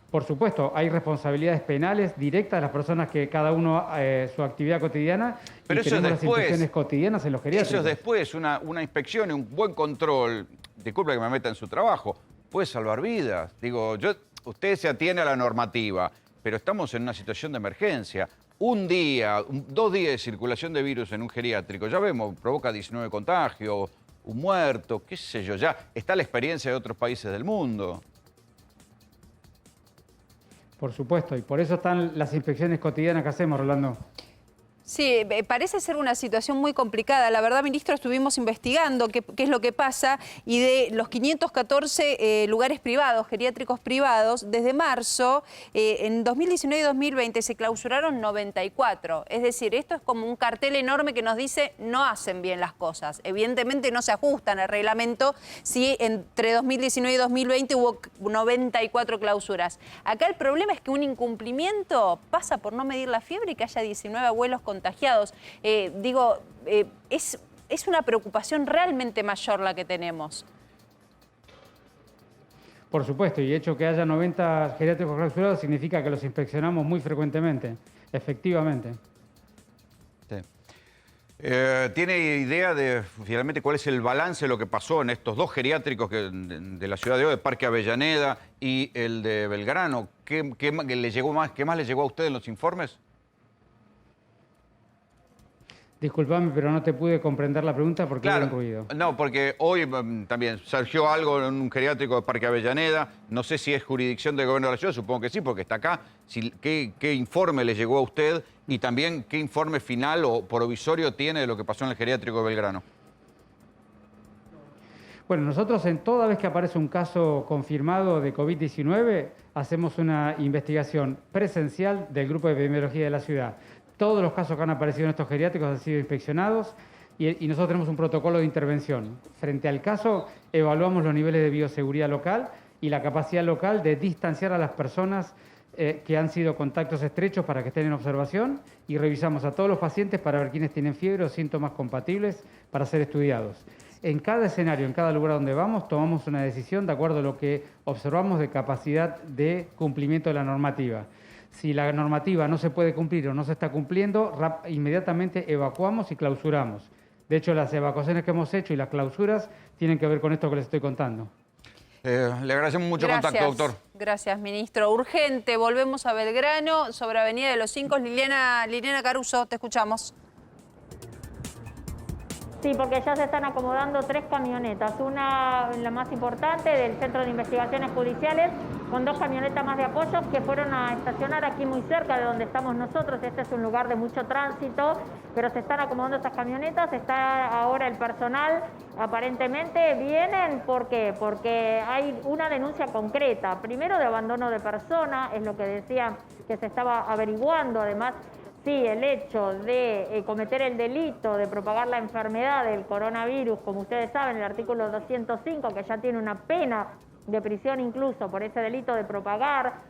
Por supuesto, hay responsabilidades penales directas de las personas que cada uno su actividad cotidiana, pero y eso tenemos es después, las inspecciones cotidianas en los geriátricos. Eso es después, una inspección y un buen control, disculpe que me meta en su trabajo, puede salvar vidas. Digo, usted se atiene a la normativa, pero estamos en una situación de emergencia. Un día, 2 días de circulación de virus en un geriátrico, ya vemos, provoca 19 contagios, un muerto, qué sé yo, ya está la experiencia de otros países del mundo. Por supuesto, y por eso están las inspecciones cotidianas que hacemos, Rolando. Sí, parece ser una situación muy complicada. La verdad, ministro, estuvimos investigando qué es lo que pasa y de los 514 lugares privados, geriátricos privados, desde marzo, en 2019 y 2020 se clausuraron 94. Es decir, esto es como un cartel enorme que nos dice no hacen bien las cosas. Evidentemente no se ajustan al reglamento si entre 2019 y 2020 hubo 94 clausuras. Acá el problema es que un incumplimiento pasa por no medir la fiebre y que haya 19 abuelos contagiados. Es una preocupación realmente mayor la que tenemos. Por supuesto, y de hecho que haya 90 geriátricos clausurados significa que los inspeccionamos muy frecuentemente, efectivamente. Sí. ¿Tiene idea de finalmente cuál es el balance de lo que pasó en estos 2 geriátricos de la ciudad de hoy, de Parque Avellaneda y el de Belgrano? ¿Qué más le llegó a usted en los informes? Disculpame, pero no te pude comprender la pregunta porque claro, hubo un ruido. No, porque hoy también surgió algo en un geriátrico de Parque Avellaneda. No sé si es jurisdicción del gobierno de la ciudad, supongo que sí, porque está acá. ¿Qué informe le llegó a usted? Y también, ¿qué informe final o provisorio tiene de lo que pasó en el geriátrico de Belgrano? Bueno, nosotros toda vez que aparece un caso confirmado de COVID-19, hacemos una investigación presencial del Grupo de Epidemiología de la ciudad. Todos los casos que han aparecido en estos geriátricos han sido inspeccionados y nosotros tenemos un protocolo de intervención. Frente al caso, evaluamos los niveles de bioseguridad local y la capacidad local de distanciar a las personas que han sido contactos estrechos para que estén en observación y revisamos a todos los pacientes para ver quiénes tienen fiebre o síntomas compatibles para ser estudiados. En cada escenario, en cada lugar donde vamos, tomamos una decisión de acuerdo a lo que observamos de capacidad de cumplimiento de la normativa. Si la normativa no se puede cumplir o no se está cumpliendo, inmediatamente evacuamos y clausuramos. De hecho, las evacuaciones que hemos hecho y las clausuras tienen que ver con esto que les estoy contando. Le agradecemos mucho el contacto, doctor. Gracias, ministro. Urgente, volvemos a Belgrano, sobre Avenida de los Incos. Liliana Caruso, te escuchamos. Sí, porque ya se están acomodando 3 camionetas, una, la más importante, del Centro de Investigaciones Judiciales, con 2 camionetas más de apoyo que fueron a estacionar aquí muy cerca de donde estamos nosotros. Este es un lugar de mucho tránsito, pero se están acomodando estas camionetas. Está ahora el personal, aparentemente vienen, ¿por qué? Porque hay una denuncia concreta, primero de abandono de persona, es lo que decía que se estaba averiguando, además. Sí, el hecho de cometer el delito de propagar la enfermedad del coronavirus, como ustedes saben, el artículo 205, que ya tiene una pena de prisión incluso por ese delito de propagar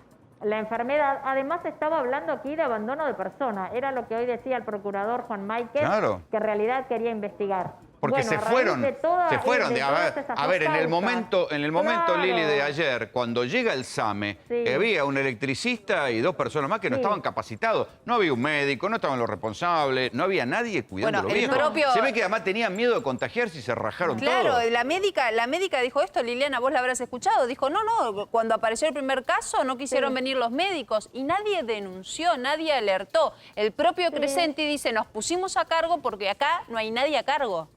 la enfermedad. Además, estaba hablando aquí de abandono de persona. Era lo que hoy decía el procurador Juan Maiquez, claro, que en realidad quería investigar. Porque bueno, se fueron, a ver, en el momento, claro, Lili, de ayer, cuando llega el SAME, había un electricista y 2 personas más que no estaban capacitados. No había un médico, no estaban los responsables, no había nadie cuidando a los viejos. Se ve que además tenían miedo de contagiarse y se rajaron todos. Claro, la médica dijo esto, Liliana, vos la habrás escuchado. Dijo, no, cuando apareció el primer caso no quisieron venir los médicos y nadie denunció, nadie alertó. El propio Crescenti dice, nos pusimos a cargo porque acá no hay nadie a cargo.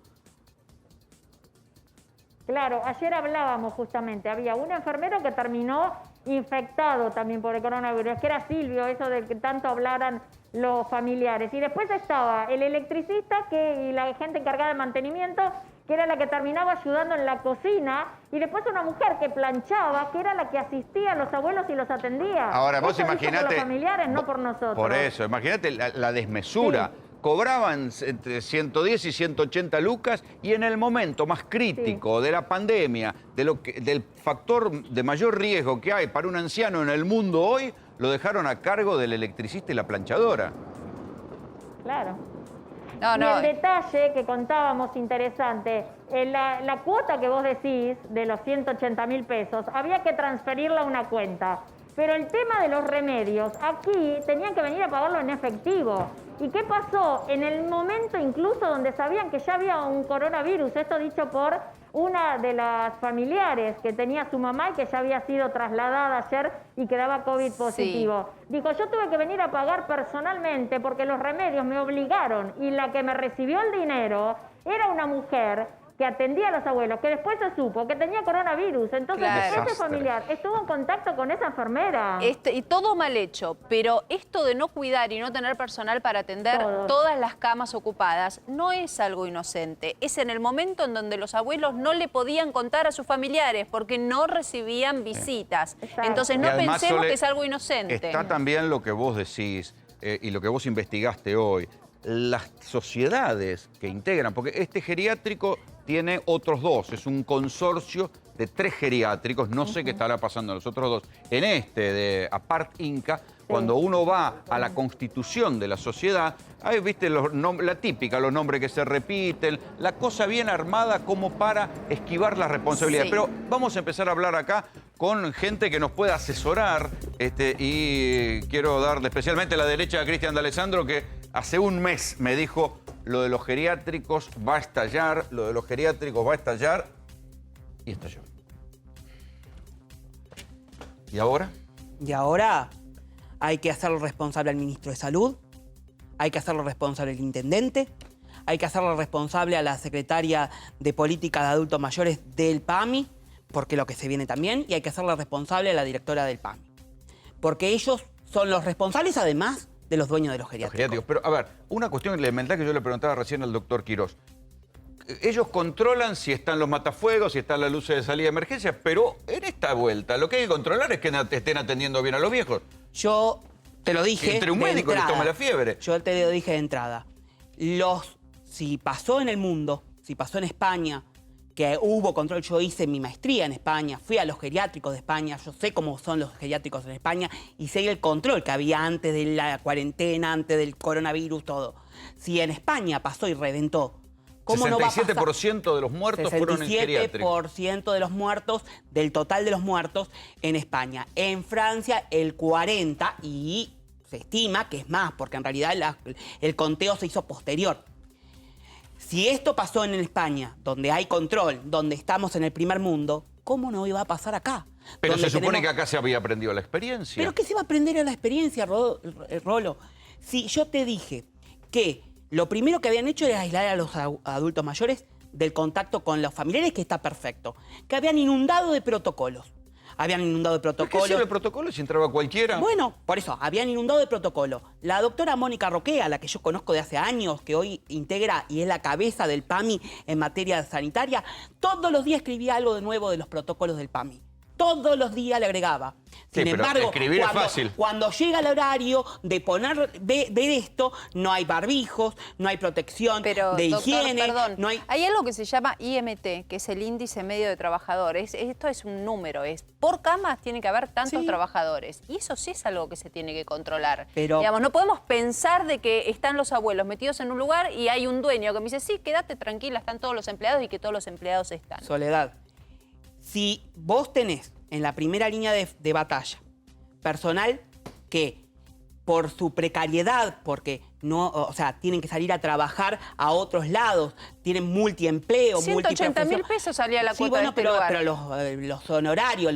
Claro, ayer hablábamos justamente, había un enfermero que terminó infectado también por el coronavirus, que era Silvio, eso de que tanto hablaran los familiares. Y después estaba el electricista y la gente encargada de mantenimiento, que era la que terminaba ayudando en la cocina, y después una mujer que planchaba, que era la que asistía a los abuelos y los atendía. Ahora, vos imaginate... por los familiares, no por nosotros. Por eso, imagínate la desmesura. Sí. Cobraban entre 110 y 180 lucas y en el momento más crítico de la pandemia, del factor de mayor riesgo que hay para un anciano en el mundo hoy, lo dejaron a cargo del electricista y la planchadora. Claro. Y el detalle que contábamos interesante, la cuota que vos decís de los 180.000 pesos, había que transferirla a una cuenta. Pero el tema de los remedios, aquí tenían que venir a pagarlo en efectivo. ¿Y qué pasó? En el momento incluso donde sabían que ya había un coronavirus, esto dicho por una de las familiares que tenía su mamá y que ya había sido trasladada ayer y que daba COVID positivo. Sí. Dijo, yo tuve que venir a pagar personalmente porque los remedios me obligaron y la que me recibió el dinero era una mujer que atendía a los abuelos, que después se supo que tenía coronavirus. Entonces, ese familiar estuvo en contacto con esa enfermera. Y todo mal hecho, pero esto de no cuidar y no tener personal para atender todas las camas ocupadas no es algo inocente. Es en el momento en donde los abuelos no le podían contar a sus familiares porque no recibían visitas. Entonces, no pensemos que es algo inocente. Está también lo que vos decís y lo que vos investigaste hoy. Las sociedades que integran, porque este geriátrico tiene otros 2, es un consorcio de 3 geriátricos, no sé qué estará pasando a los otros 2. En este de Apart Inca, cuando uno va a la constitución de la sociedad, ahí viste la típica, los nombres que se repiten, la cosa bien armada como para esquivar las responsabilidades. Pero vamos a empezar a hablar acá con gente que nos pueda asesorar y quiero darle especialmente a la derecha a Cristian D'Alessandro, que hace un mes me dijo lo de los geriátricos va a estallar, y estalló. ¿Y ahora? Y ahora hay que hacerlo responsable al ministro de Salud, hay que hacerlo responsable al intendente, hay que hacerlo responsable a la secretaria de Política de Adultos Mayores del PAMI, porque lo que se viene también, y hay que hacerlo responsable a la directora del PAMI. Porque ellos son los responsables, además, de los dueños de los geriátricos. Pero, a ver, una cuestión elemental que yo le preguntaba recién al doctor Quirós. Ellos controlan si están los matafuegos, si están las luces de salida de emergencia, pero en esta vuelta lo que hay que controlar es que estén atendiendo bien a los viejos. Yo te lo dije entre un médico que les tome la fiebre. Yo te lo dije de entrada. Si pasó en el mundo, si pasó en España, que hubo control, yo hice mi maestría en España, fui a los geriátricos de España, yo sé cómo son los geriátricos en España y sé el control que había antes de la cuarentena, antes del coronavirus, todo. Si en España pasó y reventó ¿Cómo no va a pasar? 67% de los muertos fueron en geriátricos. 67% de los muertos, del total de los muertos en España. En Francia, el 40%, y se estima que es más, porque en realidad el conteo se hizo posterior. Si esto pasó en España, donde hay control, donde estamos en el primer mundo, ¿cómo no iba a pasar acá? Pero se supone que acá se había aprendido la experiencia. ¿Pero qué se va a aprender en la experiencia, Rolo? Si yo te dije que lo primero que habían hecho era aislar a los adultos mayores del contacto con los familiares, que está perfecto. Que habían inundado de protocolos. Habían inundado de protocolos. ¿Qué de protocolos si entraba cualquiera? Bueno, por eso, habían inundado de protocolo. La doctora Mónica Roqué, a la que yo conozco de hace años, que hoy integra y es la cabeza del PAMI en materia sanitaria, todos los días escribía algo de nuevo de los protocolos del PAMI. Todos los días le agregaba. Sin embargo, escribir es fácil. Cuando llega el horario de ver esto, no hay barbijos, no hay protección de higiene. Perdón, no hay algo que se llama IMT, que es el índice medio de trabajadores. Esto es un número, por camas tiene que haber tantos trabajadores. Y eso sí es algo que se tiene que controlar. Pero, digamos, no podemos pensar de que están los abuelos metidos en un lugar y hay un dueño que me dice, sí, quédate tranquila, están todos los empleados y que todos los empleados están. Soledad, si vos tenés en la primera línea de batalla personal que por su precariedad, porque no, o sea, tienen que salir a trabajar a otros lados, tienen multiempleo, 180.000 pesos salía la cuota de este lugar. Pero los honorarios,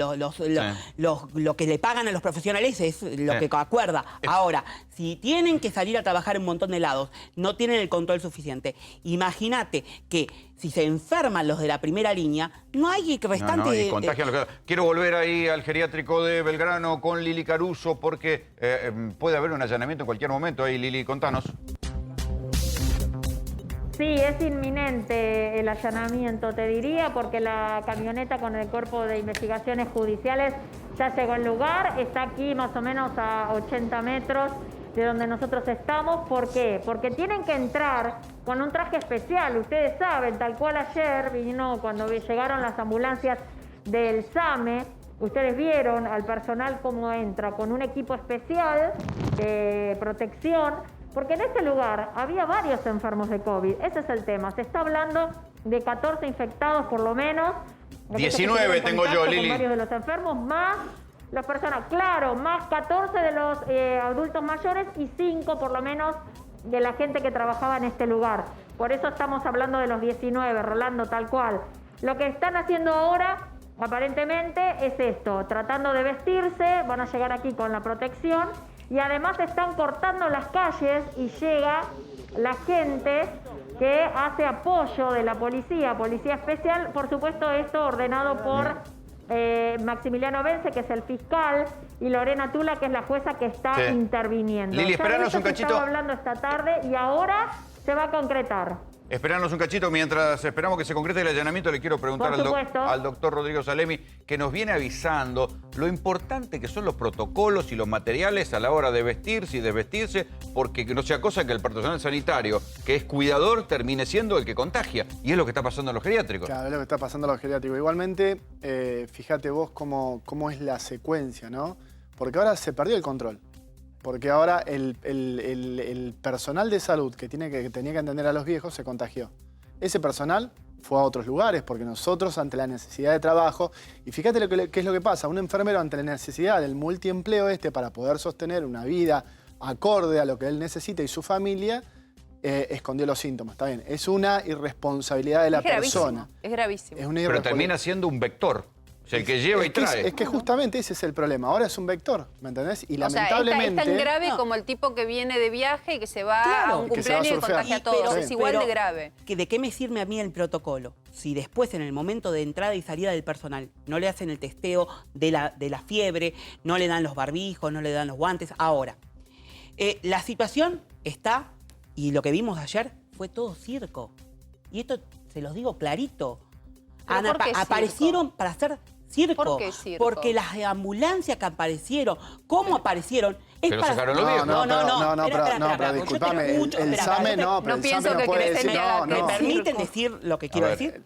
lo que le pagan a los profesionales es lo que acuerda. Ahora, si tienen que salir a trabajar en un montón de lados, no tienen el control suficiente. Imagínate que si se enferman los de la primera línea, no hay restante... y contagian los que... Quiero volver ahí al geriátrico de Belgrano con Lili Caruso, porque puede haber un allanamiento en cualquier momento. Ahí, Lili, contanos. Sí, es inminente el allanamiento, te diría, porque la camioneta con el Cuerpo de Investigaciones Judiciales ya llegó al lugar, está aquí más o menos a 80 metros de donde nosotros estamos. ¿Por qué? Porque tienen que entrar con un traje especial, ustedes saben, tal cual ayer vino cuando llegaron las ambulancias del SAME, ustedes vieron al personal cómo entra con un equipo especial de protección, porque en este lugar había varios enfermos de COVID. Ese es el tema. Se está hablando de 14 infectados por lo menos. 19 tengo yo, Lili. Varios de los enfermos, más las personas, claro, más 14 de los adultos mayores y 5 por lo menos de la gente que trabajaba en este lugar. Por eso estamos hablando de los 19, Rolando, tal cual. Lo que están haciendo ahora, aparentemente, es esto, tratando de vestirse, van a llegar aquí con la protección y además están cortando las calles y llega la gente que hace apoyo de la policía especial, por supuesto esto ordenado por Maximiliano Vence, que es el fiscal, y Lorena Tula, que es la jueza que está interviniendo. Lili, esperanos un cachito. Estaba hablando esta tarde y ahora se va a concretar. Esperanos un cachito, mientras esperamos que se concrete el allanamiento, le quiero preguntar al doctor Rodrigo Salemi, que nos viene avisando lo importante que son los protocolos y los materiales a la hora de vestirse y desvestirse, porque no sea cosa que el personal sanitario, que es cuidador, termine siendo el que contagia. Y es lo que está pasando en los geriátricos. Claro, es lo que está pasando en los geriátricos. Igualmente, fíjate vos cómo es la secuencia, ¿no? Porque ahora se perdió el control. Porque ahora el personal de salud que tenía que atender a los viejos se contagió. Ese personal fue a otros lugares porque nosotros, ante la necesidad de trabajo, y fíjate qué es lo que pasa, un enfermero ante la necesidad del multiempleo para poder sostener una vida acorde a lo que él necesita y su familia, escondió los síntomas, está bien. Es una irresponsabilidad de la persona. Es gravísimo. Pero termina siendo un vector. O sea, el que lleva y trae. Es que justamente ese es el problema. Ahora es un vector, ¿me entendés? Y lamentablemente... es tan grave como el tipo que viene de viaje y que se va a un cumpleaños y contagia a todos. Es igual de grave. ¿De qué me sirve a mí el protocolo? Si después, en el momento de entrada y salida del personal, no le hacen el testeo de la fiebre, no le dan los barbijos, no le dan los guantes. Ahora, la situación está, y lo que vimos ayer, fue todo circo. Y esto se los digo clarito. Aparecieron para hacer circo. ¿Por qué circo? Porque las ambulancias que aparecieron, ¿cómo aparecieron? Es para... sacaron los viejos. No, disculpame, el SAME no, pero el SAME no puede decir, ¿Me permiten decir lo que quiero decir?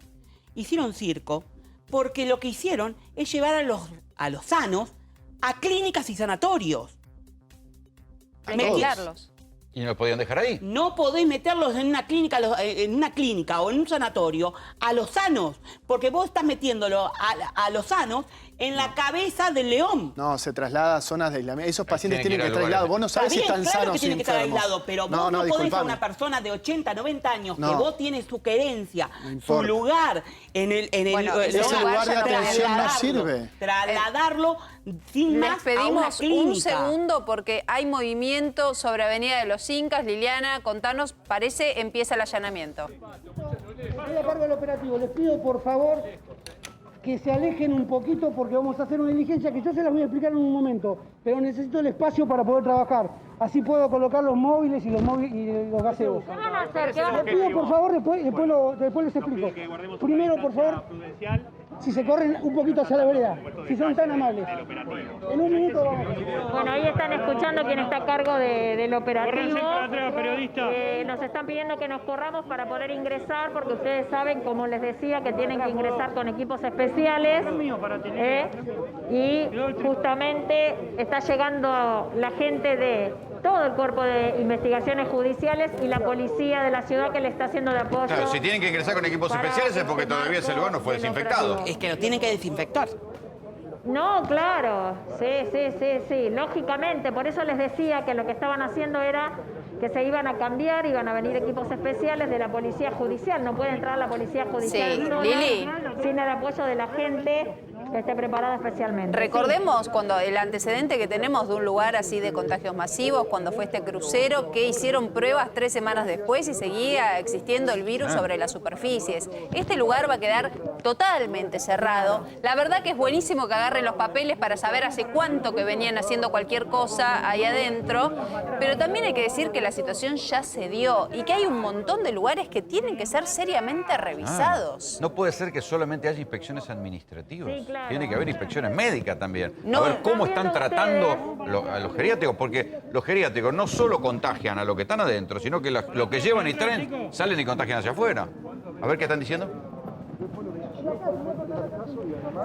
Hicieron circo porque lo que hicieron es llevar a los sanos a clínicas y sanatorios. Hay que aislarlos. ¿Y no lo podían dejar ahí? No podés meterlos en una clínica, o en un sanatorio a los sanos, porque vos estás metiéndolo a los sanos en la cabeza del león. No, se traslada a zonas de aislamiento. Esos pacientes tienen que estar aislados. Vos no Está sabés si bien, están claro sanos que o tienen que estar enfermos. aislados, pero No, vos no podés a disculpame. una persona de 80, 90 años, que No. vos tienes su querencia, No su importa. lugar en el... Bueno, ese lugar de atención no sirve. Trasladarlo sin Les más a una pedimos clínica. un segundo porque hay movimiento sobre Avenida de los Incas. Liliana, contanos, parece empieza el allanamiento. Estoy a cargo del operativo. Les pido, por favor, que se alejen un poquito porque vamos a hacer una diligencia que yo se las voy a explicar en un momento, pero necesito el espacio para poder trabajar. Así puedo colocar los móviles y los gaseos. ¿Qué van a hacer? ¿Qué van a Les pido, por favor, después les explico. Primero, por favor, si se corren un poquito hacia la vereda, si son tan amables. En un minuto vamos. Bueno, ahí están escuchando quién está a cargo del operativo. periodista. Nos están pidiendo que nos corramos para poder ingresar, porque ustedes saben, como les decía, que tienen que ingresar con equipos especiales. Y justamente está llegando la gente de todo el cuerpo de investigaciones judiciales y la policía de la ciudad que le está haciendo de apoyo. Claro, si tienen que ingresar con equipos especiales es porque todavía ese lugar no fue desinfectado. Es que lo tienen que desinfectar. No, claro, sí, lógicamente, por eso les decía que lo que estaban haciendo era que se iban a cambiar, iban a venir equipos especiales de la policía judicial, no puede entrar la policía judicial Sí, sola, Lili. sin el apoyo de la gente que esté preparada especialmente. Recordemos cuando el antecedente que tenemos de un lugar así de contagios masivos, cuando fue este crucero, que hicieron pruebas 3 semanas después y seguía existiendo el virus sobre las superficies. Este lugar va a quedar totalmente cerrado. La verdad que es buenísimo que agarren los papeles para saber hace cuánto que venían haciendo cualquier cosa ahí adentro, pero también hay que decir que la situación ya se dio y que hay un montón de lugares que tienen que ser seriamente revisados. No puede ser que solamente haya inspecciones administrativas. Sí, claro. Tiene que haber inspecciones médicas también. No, a ver cómo están están viendo tratando a los geriátricos, porque los geriátricos no solo contagian a los que están adentro, sino que lo que llevan y traen salen y contagian hacia afuera. A ver qué están diciendo.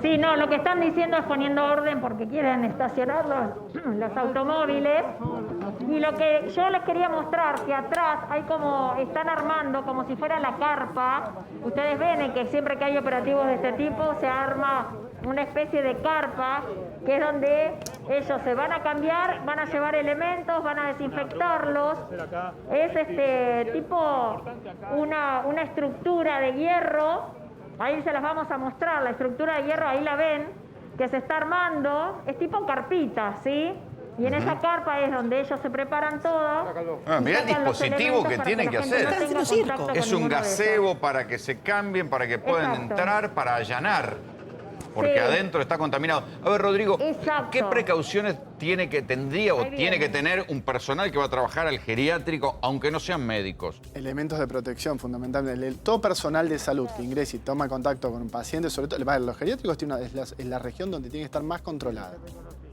Sí, no, lo que están diciendo es poniendo orden porque quieren estacionar los automóviles. Y lo que yo les quería mostrar, que atrás hay como, están armando como si fuera la carpa. Ustedes ven que siempre que hay operativos de este tipo se arma una especie de carpa, que es donde ellos se van a cambiar, van a llevar elementos, van a desinfectarlos. Es tipo una estructura de hierro. Ahí se las vamos a mostrar, la estructura de hierro, ahí la ven, que se está armando, es tipo carpita, ¿sí? Y en esa carpa es donde ellos se preparan todo. Mirá el dispositivo que tienen que hacer. Es un gazebo para que se cambien, para que puedan entrar, para allanar. Porque adentro está contaminado. A ver, Rodrigo, ¿qué precauciones tiene que tener un personal que va a trabajar al geriátrico, aunque no sean médicos? Elementos de protección, fundamentalmente. Todo personal de salud que ingrese y toma contacto con un paciente, sobre todo, los geriátricos es la región donde tiene que estar más controlada,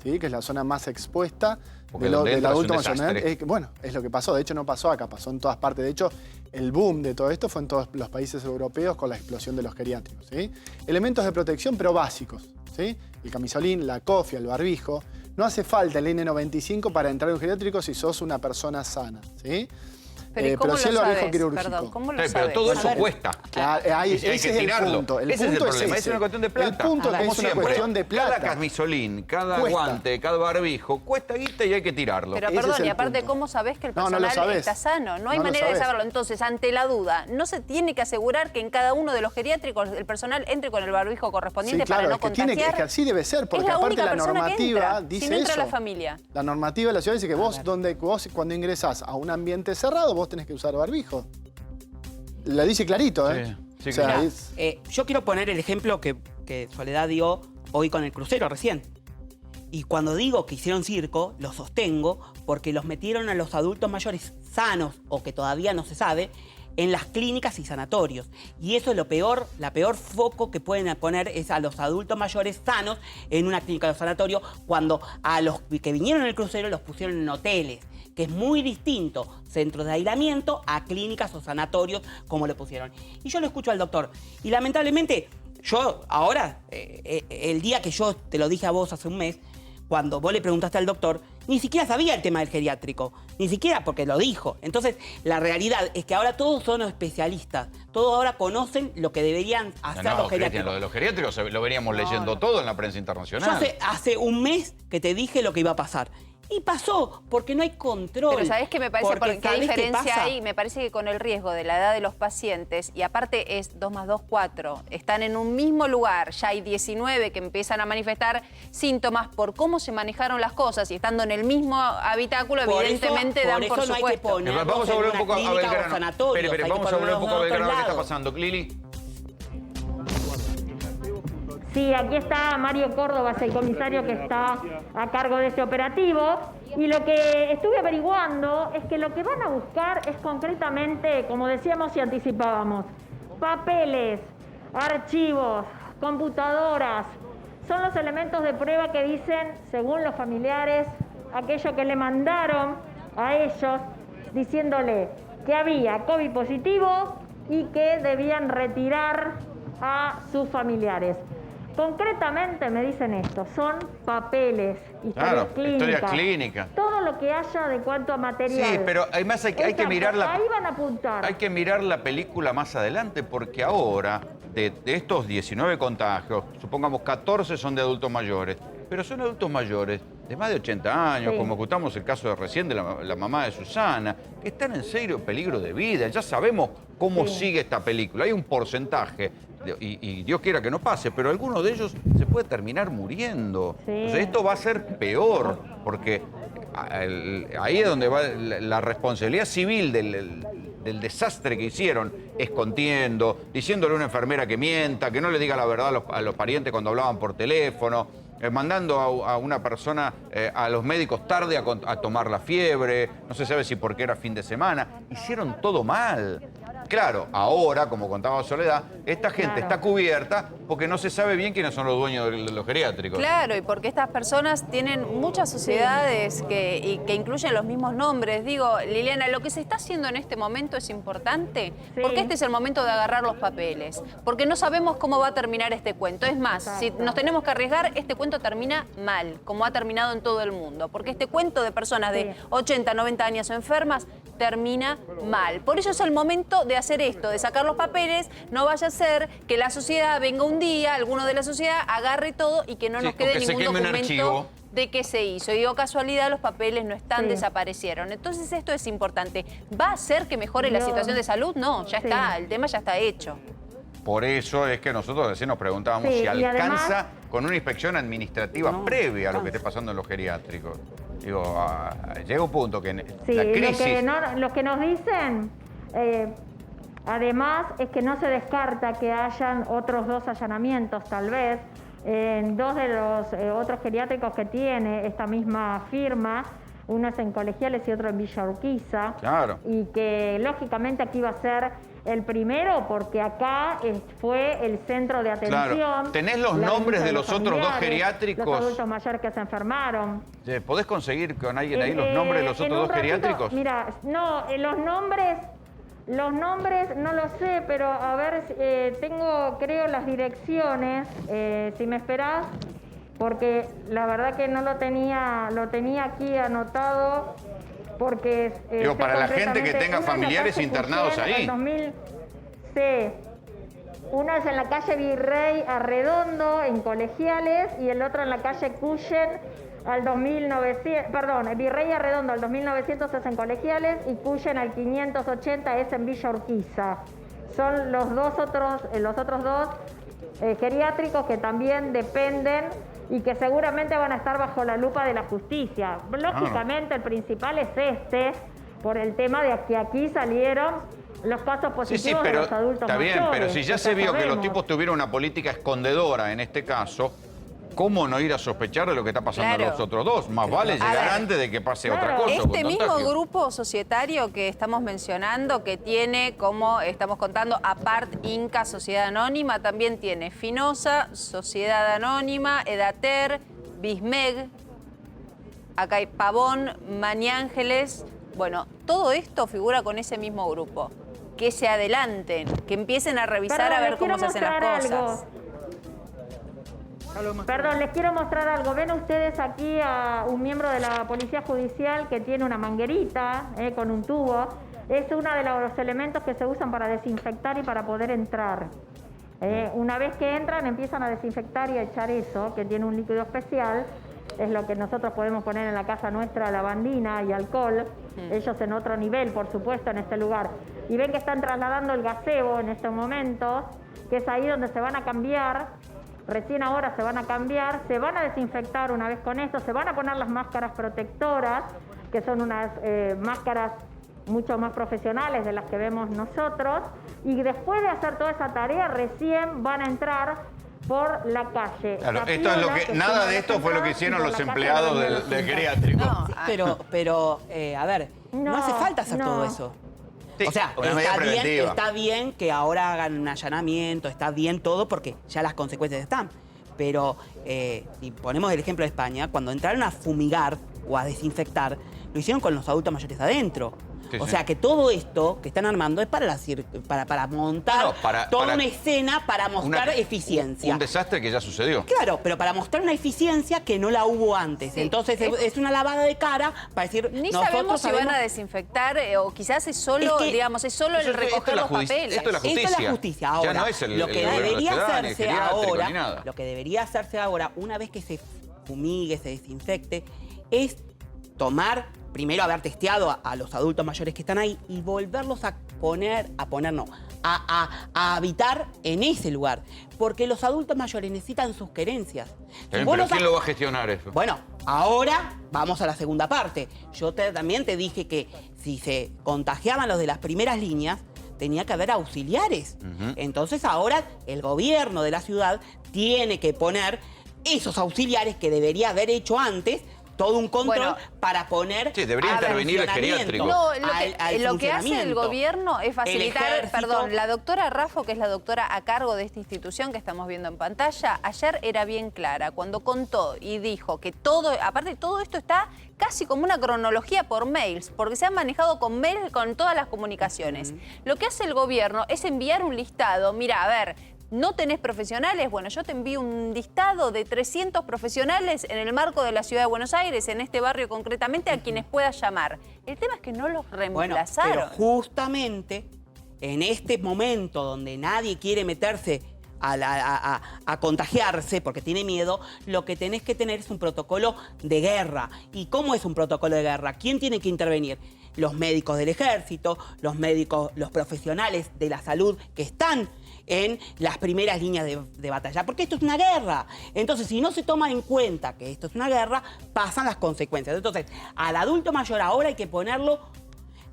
¿sí? Que es la zona más expuesta del adulto mayor. Bueno, es lo que pasó. De hecho, no pasó acá, pasó en todas partes. De hecho, el boom de todo esto fue en todos los países europeos con la explosión de los geriátricos, ¿sí? Elementos de protección, pero básicos, ¿sí? El camisolín, la cofia, el barbijo. No hace falta el N95 para entrar en un geriátrico si sos una persona sana, ¿sí? Pero sí el barbijo quirúrgico. Perdón, ¿cómo lo Pero sabes? todo eso cuesta. Claro, ese hay es que el tirarlo. punto. El Ese punto es el problema. Es una cuestión de plata. El punto es que es una cuestión de plata. Cada camisolín, cada Cuesta. guante, cada barbijo, cuesta guita y hay que tirarlo. Pero perdón, y aparte, ¿cómo sabés que el No, no lo personal sabés. está sano? No hay No lo manera de sabés. saberlo. Entonces, ante la duda, ¿no se tiene que asegurar que en cada uno de los geriátricos el personal entre con el barbijo correspondiente Sí, claro, para no es que contagiar? es que así debe ser, porque Es la aparte única la persona que normativa entra, dice si no entra eso. la familia. La normativa de la ciudad dice que vos cuando ingresás a un ambiente cerrado, vos tenés que usar barbijo. La dice clarito, ¿eh? Sí, o sea, claro. Yo quiero poner el ejemplo que Soledad dio hoy con el crucero recién. Y cuando digo que hicieron circo, lo sostengo porque los metieron a los adultos mayores sanos o que todavía no se sabe en las clínicas y sanatorios. Y eso es la peor foco que pueden poner es a los adultos mayores sanos en una clínica o sanatorio, cuando a los que vinieron en el crucero los pusieron en hoteles, que es muy distinto centros de aislamiento a clínicas o sanatorios como le pusieron. Y yo lo escucho al doctor. Y lamentablemente, yo ahora, el día que yo te lo dije a vos hace un mes, cuando vos le preguntaste al doctor, ni siquiera sabía el tema del geriátrico, ni siquiera porque lo dijo. Entonces, la realidad es que ahora todos son especialistas, todos ahora conocen lo que deberían hacer los Cristian, geriátricos. lo de los geriátricos lo veníamos leyendo todo en la prensa internacional. Yo hace un mes que te dije lo que iba a pasar. Y pasó, porque no hay control. Pero ¿sabés qué me parece? Porque ¿Qué diferencia pasa? hay? Me parece que con el riesgo de la edad de los pacientes, y aparte es 2 más 2, 4, están en un mismo lugar, ya hay 19 que empiezan a manifestar síntomas por cómo se manejaron las cosas, y estando en el mismo habitáculo, evidentemente dan por eso no hay que supuesto. ponerlos Vamos a volver un en poco una a clínica o Belgrano. sanatorios, hay que Vamos a volver un poco a ponerlos en Belgrano. otro ¿Qué está lado. pasando, Lili? Sí, aquí está Mario Córdoba, es el comisario que está a cargo de este operativo. Y lo que estuve averiguando es que lo que van a buscar es concretamente, como decíamos y anticipábamos, papeles, archivos, computadoras. Son los elementos de prueba que dicen, según los familiares, aquello que le mandaron a ellos, diciéndole que había COVID positivo y que debían retirar a sus familiares. Concretamente me dicen esto, son papeles, historias clínicas. Todo lo que haya de cuanto a material. Sí, pero además hay que mirar Ahí van a apuntar. Hay que mirar la película más adelante, porque ahora, de estos 19 contagios, supongamos 14 son de adultos mayores, pero son adultos mayores de más de 80 años, Sí. como escuchamos el caso de recién de la mamá de Susana, que están en serio peligro de vida. Ya sabemos cómo sigue esta película. Hay un porcentaje, y Dios quiera que no pase, pero alguno de ellos se puede terminar muriendo. Sí. Entonces esto va a ser peor, porque ahí es donde va la responsabilidad civil del desastre que hicieron, escondiendo, diciéndole a una enfermera que mienta, que no le diga la verdad a los parientes cuando hablaban por teléfono, mandando a una persona, a los médicos tarde a tomar la fiebre, no se sabe si porque era fin de semana. Hicieron todo mal. Claro, ahora, como contaba Soledad, esta gente está cubierta porque no se sabe bien quiénes son los dueños de los geriátricos. Claro, y porque estas personas tienen muchas sociedades que incluyen los mismos nombres. Digo, Liliana, lo que se está haciendo en este momento es importante porque este es el momento de agarrar los papeles, porque no sabemos cómo va a terminar este cuento. Es más, si nos tenemos que arriesgar, este cuento termina mal, como ha terminado en todo el mundo, porque este cuento de personas de 80, 90 años enfermas termina mal. Por eso es el momento de hacer esto, de sacar los papeles. No vaya a ser que la sociedad venga un día, alguno de la sociedad agarre todo y que no nos quede ningún documento de qué se hizo. Y digo, casualidad, los papeles no están, desaparecieron. Entonces esto es importante. ¿Va a hacer que mejore la situación de salud? No, ya está, el tema ya está hecho. Por eso es que nosotros recién nos preguntábamos si alcanza con una inspección administrativa previa a lo que esté pasando en los geriátricos. Digo, llega un punto que la crisis... Lo que nos dicen, además, es que no se descarta que hayan otros 2 allanamientos, tal vez, en 2 de los otros geriátricos que tiene esta misma firma. Uno es en Colegiales y otro en Villa Urquiza. Claro. Y que, lógicamente, aquí va a ser el primero, porque acá fue el centro de atención. Claro. ¿Tenés los nombres de los otros 2 geriátricos? Los adultos mayores que se enfermaron. ¿Podés conseguir con alguien ahí los nombres de los otros 2 geriátricos? Mira, no, los nombres no los sé, pero a ver, tengo, creo, las direcciones, si me esperás, porque la verdad que no lo tenía aquí anotado. Porque digo, para la gente que tenga familiares internados ahí. Sí. Uno es en la calle Virrey Arredondo, en Colegiales, y el otro en la calle Cuyen, Virrey Arredondo al 2900 es en Colegiales, y Cuyen al 580 es en Villa Urquiza. Son los otros 2 geriátricos que también dependen y que seguramente van a estar bajo la lupa de la justicia. Lógicamente el principal es por el tema de que aquí salieron los casos positivos de los adultos mayores. Está bien, pero si ya se vio que los tipos tuvieron una política escondedora en este caso, ¿cómo no ir a sospechar de lo que está pasando en los otros 2? Más vale llegar antes de que pase otra cosa. Este mismo grupo societario que estamos mencionando, que tiene, como estamos contando, Apart, Inca, Sociedad Anónima, también tiene Finosa, Sociedad Anónima, Edater, Bismeg, acá hay Pavón, Maniángeles. Bueno, todo esto figura con ese mismo grupo. Que se adelanten, que empiecen a revisar a ver cómo se hacen las cosas. Perdón, les quiero mostrar algo. Ven ustedes aquí a un miembro de la Policía Judicial que tiene una manguerita con un tubo. Es uno de los elementos que se usan para desinfectar y para poder entrar. Una vez que entran, empiezan a desinfectar y a echar eso, que tiene un líquido especial. Es lo que nosotros podemos poner en la casa nuestra, lavandina y alcohol. Ellos en otro nivel, por supuesto, en este lugar. Y ven que están trasladando el gazebo en estos momentos, que es ahí donde se van a cambiar. Recién ahora se van a cambiar, se van a desinfectar una vez con esto, se van a poner las máscaras protectoras, que son unas máscaras mucho más profesionales de las que vemos nosotros, y después de hacer toda esa tarea recién van a entrar por la calle. Claro, esto es lo que nada de esto fue lo que hicieron los empleados del geriátrico. No, pero a ver, no hace falta hacer todo eso. Sí, o sea, está bien que ahora hagan un allanamiento, está bien todo porque ya las consecuencias están. Pero si ponemos el ejemplo de España, cuando entraron a fumigar o a desinfectar, lo hicieron con los adultos mayores adentro. Sí, o sea que todo esto que están armando es para montar toda una escena para mostrar eficiencia. Un desastre que ya sucedió. Claro, pero para mostrar una eficiencia que no la hubo antes. Sí. Entonces es una lavada de cara para decir... Ni sabemos si van a desinfectar o quizás es solo, digamos, es solo el recoger los papeles. Esto es la justicia. Esto es la justicia. Ahora, ya no es lo que debería hacerse ahora, una vez que se fumigue, se desinfecte, es tomar... Primero haber testeado a los adultos mayores que están ahí y volverlos a habitar en ese lugar. Porque los adultos mayores necesitan sus querencias. Pero ¿quién lo va a gestionar eso? Bueno, ahora vamos a la segunda parte. Yo también te dije que si se contagiaban los de las primeras líneas, tenía que haber auxiliares. Entonces ahora el gobierno de la ciudad tiene que poner esos auxiliares que debería haber hecho antes, todo un control para poner... Sí, debería intervenir el geriátrico. No, lo que hace el gobierno es facilitar... Perdón, la doctora Raffo, que es la doctora a cargo de esta institución que estamos viendo en pantalla, ayer era bien clara cuando contó y dijo que todo, aparte de todo esto está casi como una cronología por mails, porque se han manejado con mails con todas las comunicaciones. Lo que hace el gobierno es enviar un listado. Mira, a ver... ¿No tenés profesionales? Bueno, yo te envío un listado de 300 profesionales en el marco de la Ciudad de Buenos Aires, en este barrio concretamente, a quienes puedas llamar. El tema es que no los reemplazaron. Bueno, pero justamente en este momento donde nadie quiere meterse a contagiarse porque tiene miedo, lo que tenés que tener es un protocolo de guerra. ¿Y cómo es un protocolo de guerra? ¿Quién tiene que intervenir? Los médicos del ejército, los profesionales de la salud que están en las primeras líneas de batalla, porque esto es una guerra. Entonces, si no se toma en cuenta que esto es una guerra, pasan las consecuencias. Entonces, al adulto mayor ahora hay que ponerlo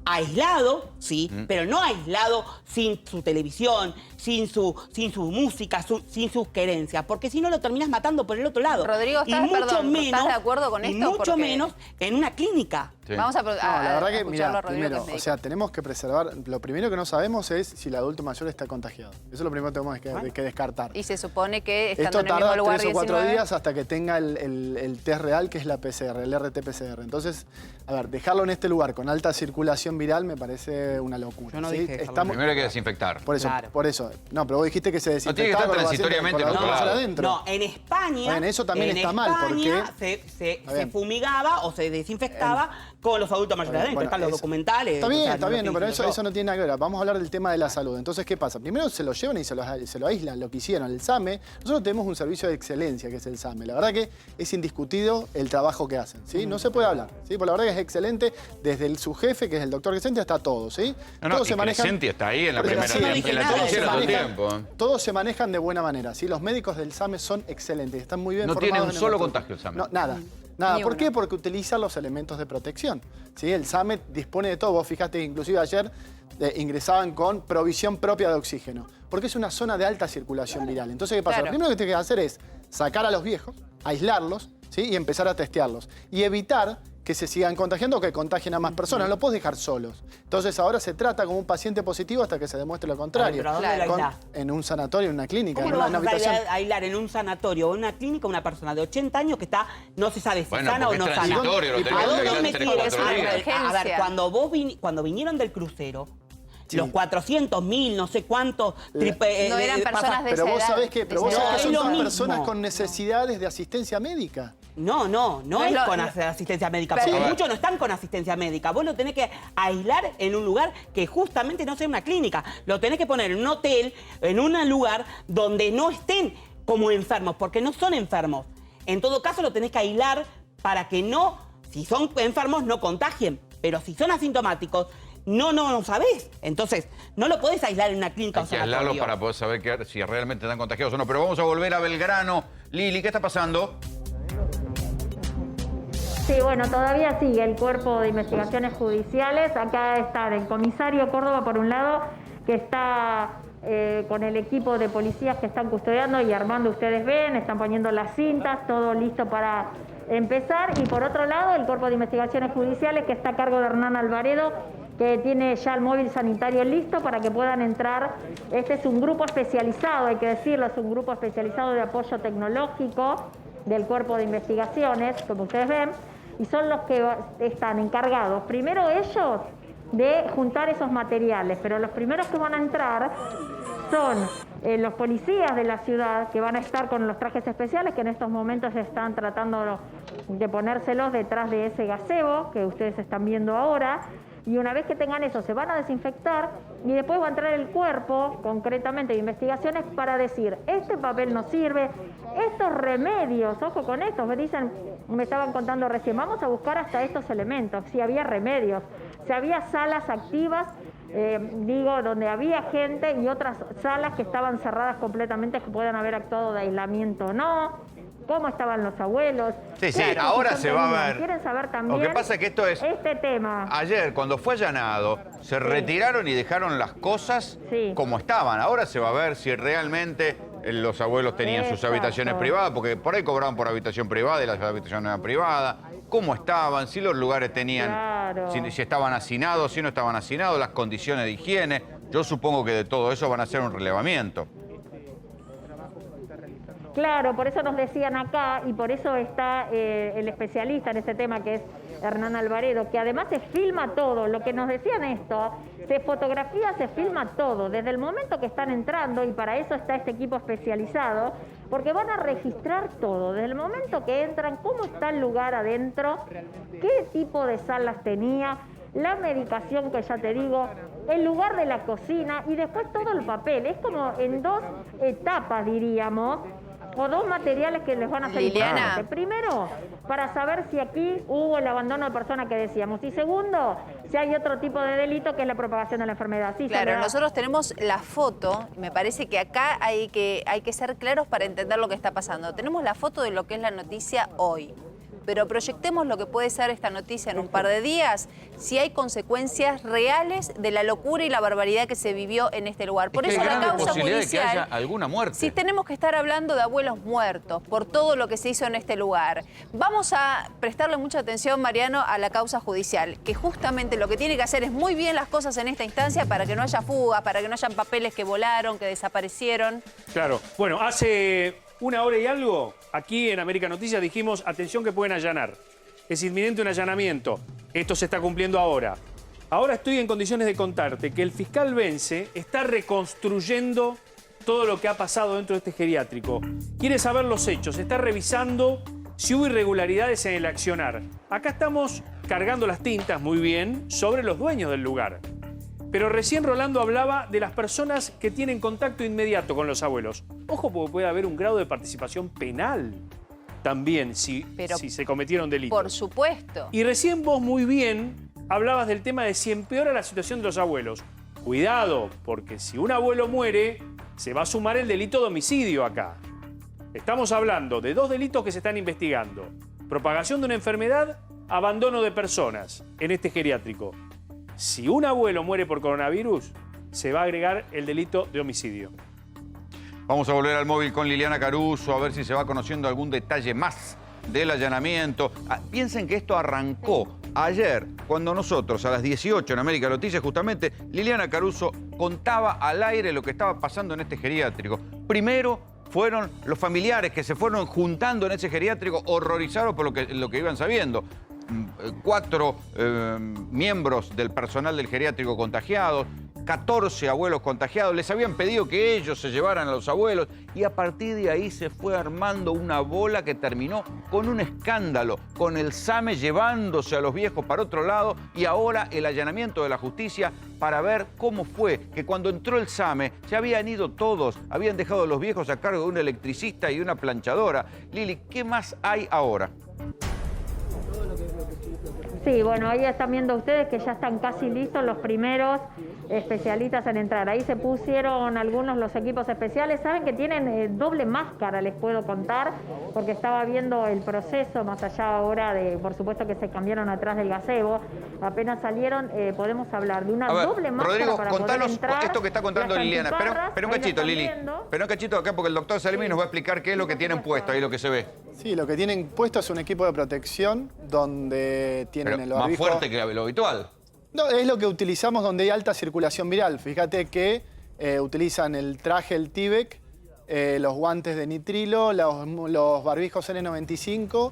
aislado, sí, pero no aislado sin su televisión, sin su música, sin sus querencias, porque si no lo terminas matando por el otro lado. Rodrigo, ¿estás de acuerdo con esto? Y mucho menos en una clínica. Sí. Vamos a la verdad que, mira, primero, o sea, tenemos que preservar, lo primero que no sabemos es si el adulto mayor está contagiado. Eso es lo primero que tenemos que descartar. Y se supone que estando Esto en el mismo tarda lugar 3 o 4 19... días hasta que tenga el test real, que es la PCR, el RT-PCR. Entonces, a ver, dejarlo en este lugar con alta circulación viral me parece una locura. Yo no dije Primero hay que desinfectar. Por eso, por eso. No, pero vos dijiste que se desinfectaba. No tiene que estar transitoriamente por otro lado. Adentro. No, en España... Bueno, eso también está mal, porque... se fumigaba o se desinfectaba con los adultos mayores adentro. Están los documentales. Está bien, pero eso no tiene nada que ver. Vamos a hablar del tema de la salud. Entonces, ¿qué pasa? Primero se lo llevan y se lo aíslan, lo que hicieron. El SAME, nosotros tenemos un servicio de excelencia, que es el SAME. La verdad que es indiscutido el trabajo que hacen, ¿sí? No se puede hablar, ¿sí? Porque la verdad que es excelente, desde su jefe, que es el doctor Crescenti, hasta todo, ¿sí? Todos se manejan... Crescenti está ahí en la primera trinchera todo el tiempo. Todos se manejan de buena manera, ¿sí? Los médicos del SAME son excelentes, están muy bien formados. No tiene un solo contagio el SAME. No, nada. ¿Por qué? Porque utilizan los elementos de protección. ¿Sí? El SAME dispone de todo. Vos fijaste que inclusive ayer ingresaban con provisión propia de oxígeno. Porque es una zona de alta circulación viral. Entonces, ¿qué pasa? Lo primero que tienes que hacer es sacar a los viejos, aislarlos, ¿sí? Y empezar a testearlos. Y evitar que se sigan contagiando o que contagien a más personas. No los podés dejar solos. Entonces ahora se trata como un paciente positivo hasta que se demuestre lo contrario. ¿Pero dónde lo aislás? En un sanatorio, en una clínica, ¿Cómo en una habitación. Vas a aislar en un sanatorio o en una clínica una persona de 80 años que está, no se sabe si sana o no sana? ¿A dónde me quieres? A ver, cuando vinieron del crucero, Los 400.000, no sé cuántos... No eran personas de esa Pero vos edad. sabés que, son todas mismo. personas con necesidades de asistencia médica. No es con asistencia médica, porque muchos no están con asistencia médica. Vos lo tenés que aislar en un lugar que justamente no sea una clínica. Lo tenés que poner en un hotel, en un lugar donde no estén como enfermos, porque no son enfermos. En todo caso lo tenés que aislar para que no, si son enfermos, no contagien. Pero si son asintomáticos, no sabés. Entonces, no lo podés aislar en una clínica o Hay que aislarlo para poder saber si realmente están contagiados o no. Pero vamos a volver a Belgrano. Lili, ¿qué está pasando? Sí, bueno, todavía sigue el Cuerpo de Investigaciones Judiciales. Acá está el comisario Córdoba, por un lado, que está con el equipo de policías que están custodiando y armando, ustedes ven, están poniendo las cintas, todo listo para empezar. Y por otro lado, el Cuerpo de Investigaciones Judiciales, que está a cargo de Hernán Alvaredo, que tiene ya el móvil sanitario listo para que puedan entrar. Este es un grupo especializado, hay que decirlo, es un grupo especializado de apoyo tecnológico del Cuerpo de Investigaciones, como ustedes ven, y son los que están encargados, primero ellos, de juntar esos materiales, pero los primeros que van a entrar son los policías de la ciudad, que van a estar con los trajes especiales, que en estos momentos están tratando de ponérselos detrás de ese gazebo que ustedes están viendo ahora. Y una vez que tengan eso, se van a desinfectar y después va a entrar el cuerpo, concretamente de investigaciones, para decir, este papel no sirve, estos remedios, ojo con estos, me estaban contando recién, vamos a buscar hasta estos elementos, si había remedios, si había salas activas, donde había gente y otras salas que estaban cerradas completamente, que puedan haber actuado de aislamiento o no. ¿Cómo estaban los abuelos? Sí, ahora se va a ver. ¿Quieren saber también? Lo que pasa es que esto es... Este tema. Ayer, cuando fue allanado, se retiraron y dejaron las cosas como estaban. Ahora se va a ver si realmente los abuelos tenían sus habitaciones privadas, porque por ahí cobraban por habitación privada y las habitaciones eran privadas. ¿Cómo estaban? Si los lugares tenían... Si estaban hacinados, si no estaban hacinados, las condiciones de higiene. Yo supongo que de todo eso van a hacer un relevamiento. Claro, por eso nos decían acá y por eso está el especialista en este tema, que es Hernán Alvaredo, que además se filma todo. Lo que nos decían esto, se fotografía, se filma todo, desde el momento que están entrando, y para eso está este equipo especializado, porque van a registrar todo, desde el momento que entran, cómo está el lugar adentro, qué tipo de salas tenía, la medicación que ya te digo, el lugar de la cocina y después todo el papel. Es como en dos etapas, diríamos, o dos materiales que les van a hacer importantes. Primero, para saber si aquí hubo el abandono de persona que decíamos. Y segundo, si hay otro tipo de delito que es la propagación de la enfermedad. Sí, claro, nosotros tenemos la foto. Me parece que acá hay que ser claros para entender lo que está pasando. Tenemos la foto de lo que es la noticia hoy. Pero proyectemos lo que puede ser esta noticia en un par de días, si hay consecuencias reales de la locura y la barbaridad que se vivió en este lugar. Por eso la causa judicial, de que haya alguna muerte. Si tenemos que estar hablando de abuelos muertos por todo lo que se hizo en este lugar, vamos a prestarle mucha atención, Mariano, a la causa judicial, que justamente lo que tiene que hacer es muy bien las cosas en esta instancia para que no haya fuga, para que no hayan papeles que volaron, que desaparecieron. Claro. Bueno, hace una hora y algo, aquí en América Noticias dijimos, atención que pueden allanar. Es inminente un allanamiento. Esto se está cumpliendo ahora. Ahora estoy en condiciones de contarte que el fiscal Bence está reconstruyendo todo lo que ha pasado dentro de este geriátrico. Quiere saber los hechos, está revisando si hubo irregularidades en el accionar. Acá estamos cargando las tintas muy bien sobre los dueños del lugar. Pero recién Rolando hablaba de las personas que tienen contacto inmediato con los abuelos. Ojo, porque puede haber un grado de participación penal también si se cometieron delitos. Por supuesto. Y recién vos muy bien hablabas del tema de si empeora la situación de los abuelos. Cuidado, porque si un abuelo muere, se va a sumar el delito de homicidio acá. Estamos hablando de dos delitos que se están investigando. Propagación de una enfermedad, abandono de personas en este geriátrico. Si un abuelo muere por coronavirus, se va a agregar el delito de homicidio. Vamos a volver al móvil con Liliana Caruso, a ver si se va conociendo algún detalle más del allanamiento. Piensen que esto arrancó ayer, cuando nosotros, a las 18 en América Noticias, justamente, Liliana Caruso contaba al aire lo que estaba pasando en este geriátrico. Primero fueron los familiares que se fueron juntando en ese geriátrico, horrorizados por lo que iban sabiendo. 4 miembros del personal del geriátrico contagiados. 14 abuelos contagiados, les habían pedido que ellos se llevaran a los abuelos y a partir de ahí se fue armando una bola que terminó con un escándalo, con el SAME llevándose a los viejos para otro lado y ahora el allanamiento de la justicia para ver cómo fue que cuando entró el SAME se habían ido todos, habían dejado a los viejos a cargo de un electricista y una planchadora. Lili, ¿qué más hay ahora? Sí, bueno, ahí están viendo ustedes que ya están casi listos los primeros especialistas en entrar. Ahí se pusieron algunos los equipos especiales. Saben que tienen doble máscara, les puedo contar, porque estaba viendo el proceso, más allá ahora de, por supuesto que se cambiaron atrás del gazebo. Apenas salieron, podemos hablar de una doble máscara. Rodrigo, para contanos poder entrar, esto que está contando Liliana. Pero un cachito, Lili. Pero un cachito acá porque el doctor Salmi nos va a explicar qué es lo que tienen puesto, ahí lo que se ve. Sí, lo que tienen puesto es un equipo de protección donde tienen el barbijo. Más fuerte que lo habitual. No, es lo que utilizamos donde hay alta circulación viral. Fíjate que utilizan el traje, el Tyvek, los guantes de nitrilo, los barbijos N95,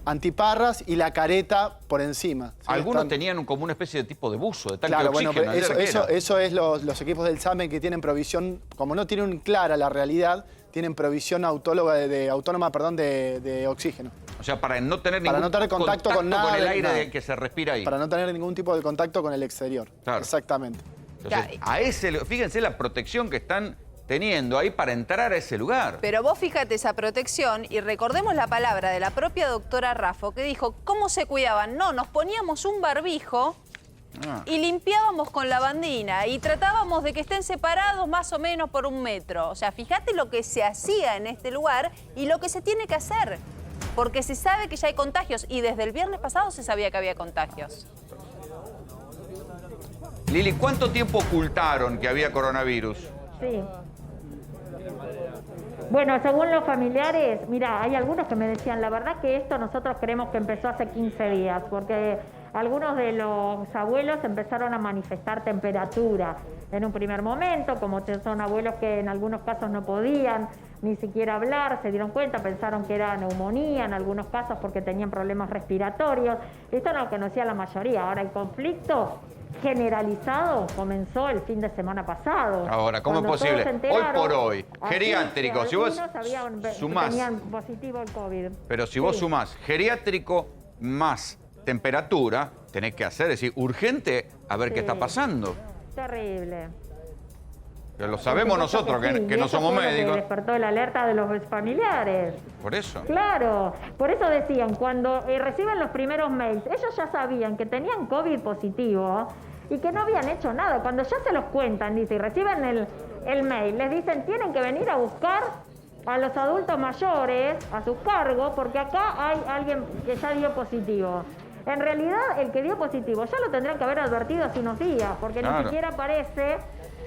antiparras y la careta por encima. ¿Sí? Algunos tenían como una especie de tipo de buzo, de tanque de oxígeno. Bueno, eso es los equipos del SAME que tienen provisión, como no tienen clara la realidad, tienen provisión autónoma de oxígeno. O sea, para no tener ningún contacto con nada con el aire nada. que se respira ahí. Para no tener ningún tipo de contacto con el exterior. Claro. Exactamente. Entonces, fíjense la protección que están teniendo ahí para entrar a ese lugar. Pero vos fíjate esa protección y recordemos la palabra de la propia doctora Raffo que dijo, ¿cómo se cuidaban? No, nos poníamos un barbijo y limpiábamos con lavandina y tratábamos de que estén separados más o menos por 1 metro. O sea, fíjate lo que se hacía en este lugar y lo que se tiene que hacer. Porque se sabe que ya hay contagios y desde el viernes pasado se sabía que había contagios. Lili, ¿cuánto tiempo ocultaron que había coronavirus? Sí. Bueno, según los familiares, mira, hay algunos que me decían, la verdad que esto nosotros creemos que empezó hace 15 días, porque algunos de los abuelos empezaron a manifestar temperatura en un primer momento, como son abuelos que en algunos casos no podían ni siquiera hablar, se dieron cuenta, pensaron que era neumonía en algunos casos porque tenían problemas respiratorios. Esto no lo conocía la mayoría. Ahora el conflicto generalizado comenzó el fin de semana pasado. Ahora, ¿cómo es posible? Hoy por hoy, geriátrico, si vos sumás, tenían positivo el COVID. Pero si vos sumás geriátrico más temperatura, tenés que hacer, es decir, urgente, a ver qué está pasando. Terrible. Pero lo sabemos nosotros, que no somos médicos. Que despertó la alerta de los familiares. Por eso. Claro, por eso decían, cuando reciben los primeros mails, ellos ya sabían que tenían COVID positivo y que no habían hecho nada. Cuando ya se los cuentan, dice, y reciben el mail, les dicen, tienen que venir a buscar a los adultos mayores a sus cargos, porque acá hay alguien que ya dio positivo. En realidad, el que dio positivo ya lo tendrán que haber advertido hace unos días, porque ni siquiera aparece.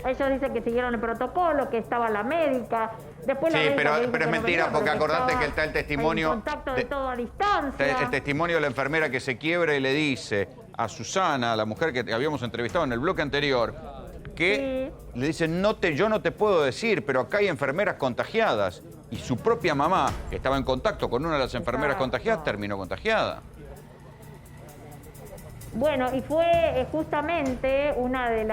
Ellos dicen que siguieron el protocolo, que estaba la médica. Después sí, la pero es no mentira, porque acordate que está el testimonio. En contacto de todo a distancia. El testimonio de la enfermera que se quiebra y le dice a Susana, la mujer que habíamos entrevistado en el bloque anterior, que le dice, yo no te puedo decir, pero acá hay enfermeras contagiadas. Y su propia mamá, que estaba en contacto con una de las enfermeras contagiadas, terminó contagiada. Bueno, y fue justamente una de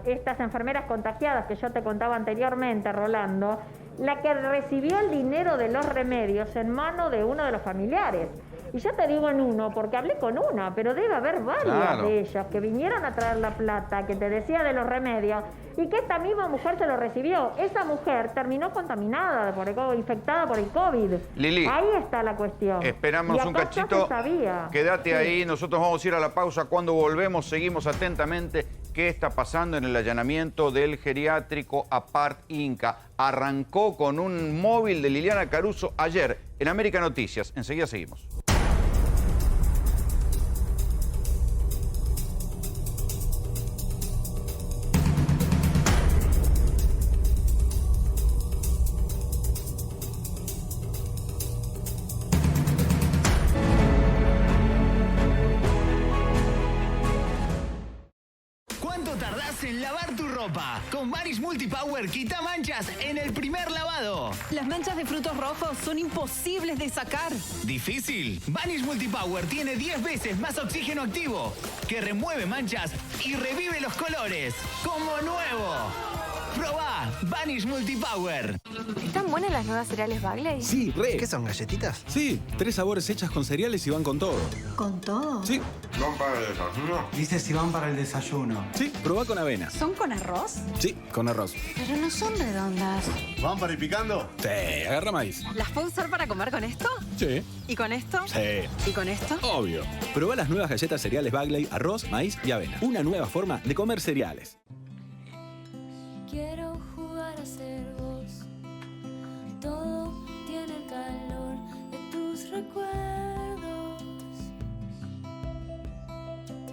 estas enfermeras contagiadas que yo te contaba anteriormente, Rolando, la que recibió el dinero de los remedios en mano de uno de los familiares. Y yo te digo en uno, porque hablé con una, pero debe haber varias de ellas que vinieron a traer la plata, que te decía de los remedios, y que esta misma mujer se lo recibió. Esa mujer terminó contaminada, infectada por el COVID. Lili, ahí está la cuestión. Esperamos un cachito. Quédate ahí, nosotros vamos a ir a la pausa. Cuando volvemos, seguimos atentamente qué está pasando en el allanamiento del geriátrico Apart Inca. Arrancó con un móvil de Liliana Caruso ayer en América Noticias. Enseguida seguimos. ¿Cuánto tardás en lavar tu ropa? ropa. Con Vanish Multipower quita manchas en el primer lavado. Las manchas de frutos rojos son imposibles de sacar. ¿Difícil? Vanish Multipower tiene 10 veces más oxígeno activo, que remueve manchas y revive los colores. ¡Como nuevo! Probá Vanish Multipower. ¿Están buenas las nuevas cereales Bagley? Sí, re. ¿Qué son, galletitas? Sí, 3 sabores hechas con cereales y van con todo. ¿Con todo? Sí. ¿Van para el desayuno? Dice si van para el desayuno. Sí, probá con avena. ¿Son con arroz? Sí, con arroz. Pero no son redondas. ¿Van para ir picando? Sí, agarra maíz. ¿Las puedo usar para comer con esto? Sí. ¿Y con esto? Sí. ¿Y con esto? Obvio. Probá las nuevas galletas cereales Bagley, arroz, maíz y avena. Una nueva forma de comer cereales. Quiero jugar a ser vos. Todo tiene el calor de tus recuerdos.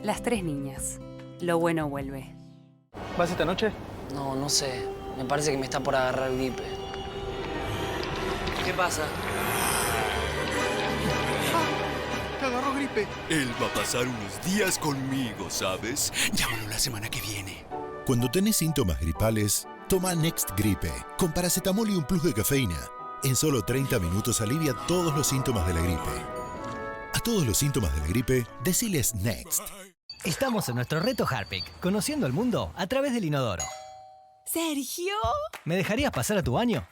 Las tres niñas. Lo bueno vuelve. ¿Vas esta noche? No, no sé. Me parece que me está por agarrar gripe. ¿Qué pasa? Te agarró gripe. Él va a pasar unos días conmigo, ¿sabes? Llámalo la semana que viene. Cuando tenés síntomas gripales, toma Next Gripe, con paracetamol y un plus de cafeína. En solo 30 minutos alivia todos los síntomas de la gripe. A todos los síntomas de la gripe, deciles Next. Estamos en nuestro reto Harpic, conociendo el mundo a través del inodoro. ¿Sergio? ¿Me dejarías pasar a tu baño?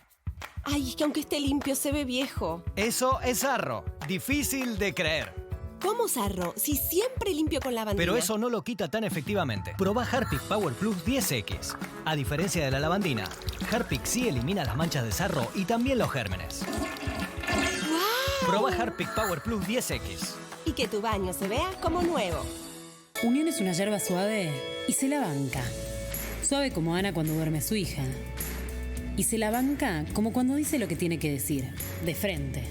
Ay, es que aunque esté limpio se ve viejo. Eso es sarro, difícil de creer. ¿Cómo sarro? Si siempre limpio con lavandina. Pero eso no lo quita tan efectivamente. Probá Harpic Power Plus 10X. A diferencia de la lavandina, Harpic sí elimina las manchas de sarro y también los gérmenes. ¡Wow! Probá Harpic Power Plus 10X. Y que tu baño se vea como nuevo. Unión es una yerba suave y se la banca. Suave como Ana cuando duerme su hija. Y se la banca como cuando dice lo que tiene que decir, de frente.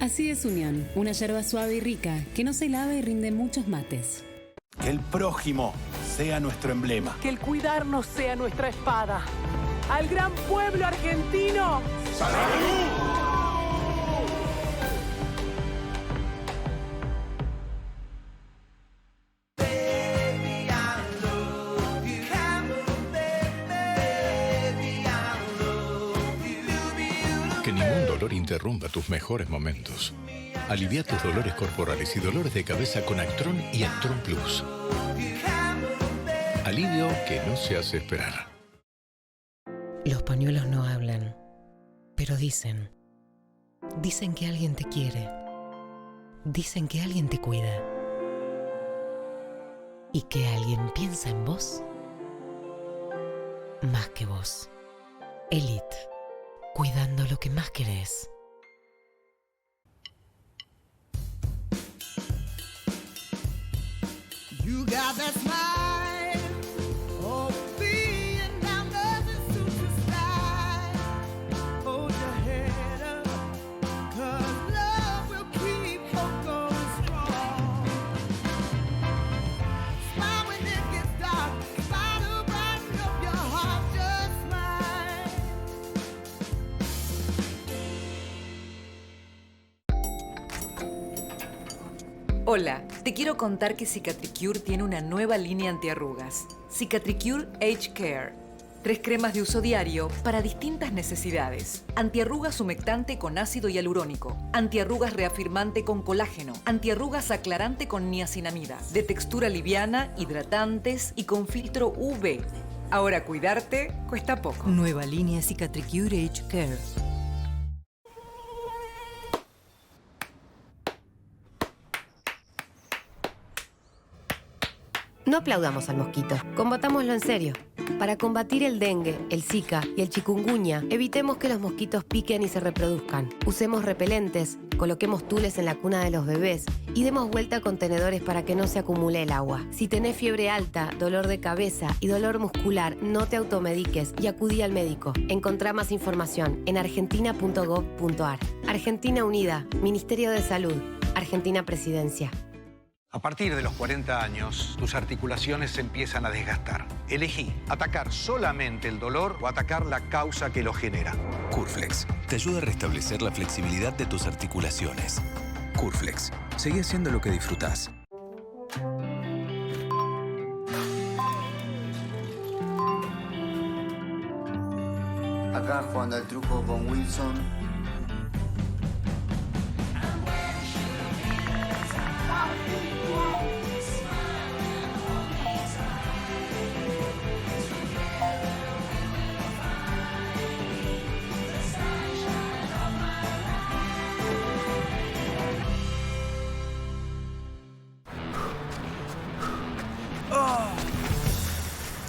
Así es Unión, una yerba suave y rica que no se lava y rinde muchos mates. Que el prójimo sea nuestro emblema. Que el cuidarnos sea nuestra espada. ¡Al gran pueblo argentino! ¡Salud! Que ningún dolor interrumpa tus mejores momentos. Alivia tus dolores corporales y dolores de cabeza con Actron y Actron Plus. Alivio que no se hace esperar. Los pañuelos no hablan, pero dicen. Dicen que alguien te quiere. Dicen que alguien te cuida. Y que alguien piensa en vos. Más que vos. Elite. Cuidando lo que más querés. You got that smile of being down the super style. Hold your head up, 'cause love will keep hope going strong. Smile when it gets dark, smile to brighten up your heart, just smile. Hola, te quiero contar que Cicatricure tiene una nueva línea antiarrugas. Cicatricure Age Care. 3 cremas de uso diario para distintas necesidades. Antiarrugas humectante con ácido hialurónico. Antiarrugas reafirmante con colágeno. Antiarrugas aclarante con niacinamida. De textura liviana, hidratantes y con filtro UV. Ahora cuidarte cuesta poco. Nueva línea Cicatricure Age Care. No aplaudamos al mosquito, combatámoslo en serio. Para combatir el dengue, el zika y el chikungunya, evitemos que los mosquitos piquen y se reproduzcan. Usemos repelentes, coloquemos tules en la cuna de los bebés y demos vuelta a contenedores para que no se acumule el agua. Si tenés fiebre alta, dolor de cabeza y dolor muscular, no te automediques y acudí al médico. Encontrá más información en argentina.gov.ar. Argentina Unida, Ministerio de Salud, Argentina Presidencia. A partir de los 40 años, tus articulaciones se empiezan a desgastar. Elegí atacar solamente el dolor o atacar la causa que lo genera. Curflex te ayuda a restablecer la flexibilidad de tus articulaciones. Curflex, seguí haciendo lo que disfrutás. Acá jugando al truco con Wilson.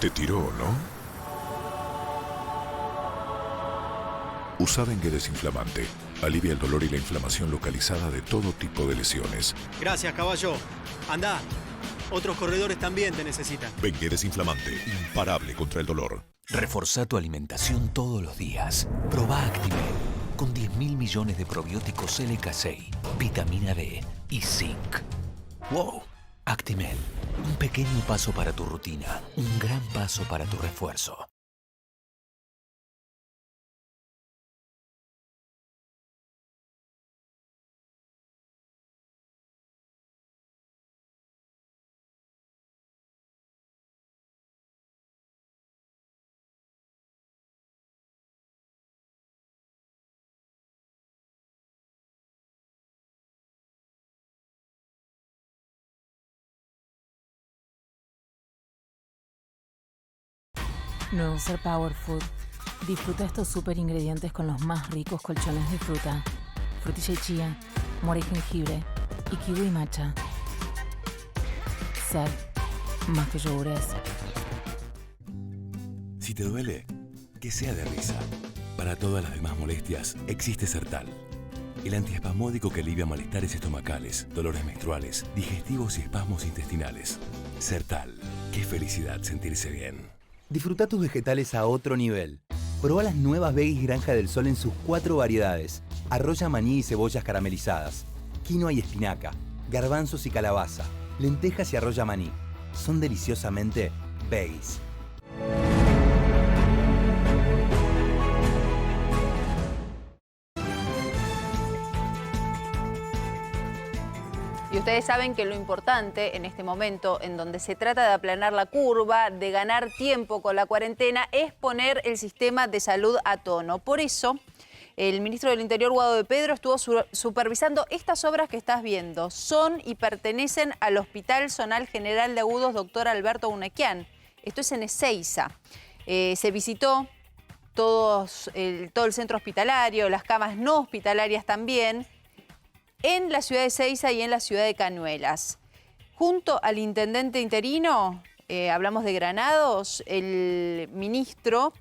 Te tiró, ¿no? Usa Dengue Desinflamante. Alivia el dolor y la inflamación localizada de todo tipo de lesiones. Gracias, caballo. Anda. Otros corredores también te necesitan. Dengue Desinflamante. Imparable contra el dolor. Reforzá tu alimentación todos los días. Probá Actimel. Con 10.000 millones de probióticos LK6, vitamina D y zinc. ¡Wow! Actimel. Un pequeño paso para tu rutina. Un gran paso para tu refuerzo. Nuevo Ser Power Food. Disfruta estos super ingredientes con los más ricos colchones de fruta. Frutilla y chía, mora y jengibre, y kiwi y matcha. Ser, más que yogures. Si te duele, que sea de risa. Para todas las demás molestias, existe Sertal. El antiespasmódico que alivia malestares estomacales, dolores menstruales, digestivos y espasmos intestinales. Sertal. Qué felicidad sentirse bien. Disfruta tus vegetales a otro nivel. Proba las nuevas Veggies Granja del Sol en sus 4 variedades. Arroya maní y cebollas caramelizadas. Quinoa y espinaca. Garbanzos y calabaza. Lentejas y arroya maní. Son deliciosamente Veggies. Y ustedes saben que lo importante en este momento, en donde se trata de aplanar la curva, de ganar tiempo con la cuarentena, es poner el sistema de salud a tono. Por eso, el ministro del Interior, Guado de Pedro, estuvo supervisando estas obras que estás viendo. Son y pertenecen al Hospital Zonal General de Agudos Dr. Alberto Unequian. Esto es en Ezeiza. Se visitó todo el centro hospitalario, las camas no hospitalarias también, en la ciudad de Ezeiza y en la ciudad de Cañuelas. Junto al intendente interino, hablamos de Granados, el ministro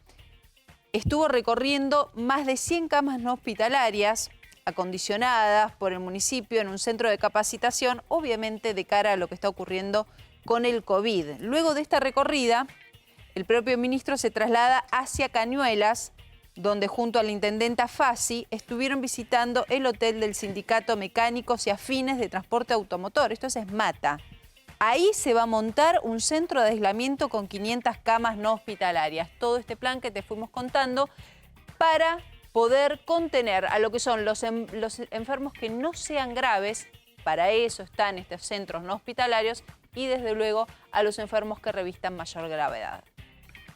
estuvo recorriendo más de 100 camas no hospitalarias acondicionadas por el municipio en un centro de capacitación, obviamente de cara a lo que está ocurriendo con el COVID. Luego de esta recorrida, el propio ministro se traslada hacia Cañuelas, donde junto a la intendenta Fassi estuvieron visitando el hotel del Sindicato Mecánicos y Afines de Transporte Automotor. Esto es Mata. Ahí se va a montar un centro de aislamiento con 500 camas no hospitalarias. Todo este plan que te fuimos contando para poder contener a lo que son los enfermos que no sean graves. Para eso están estos centros no hospitalarios y desde luego a los enfermos que revistan mayor gravedad.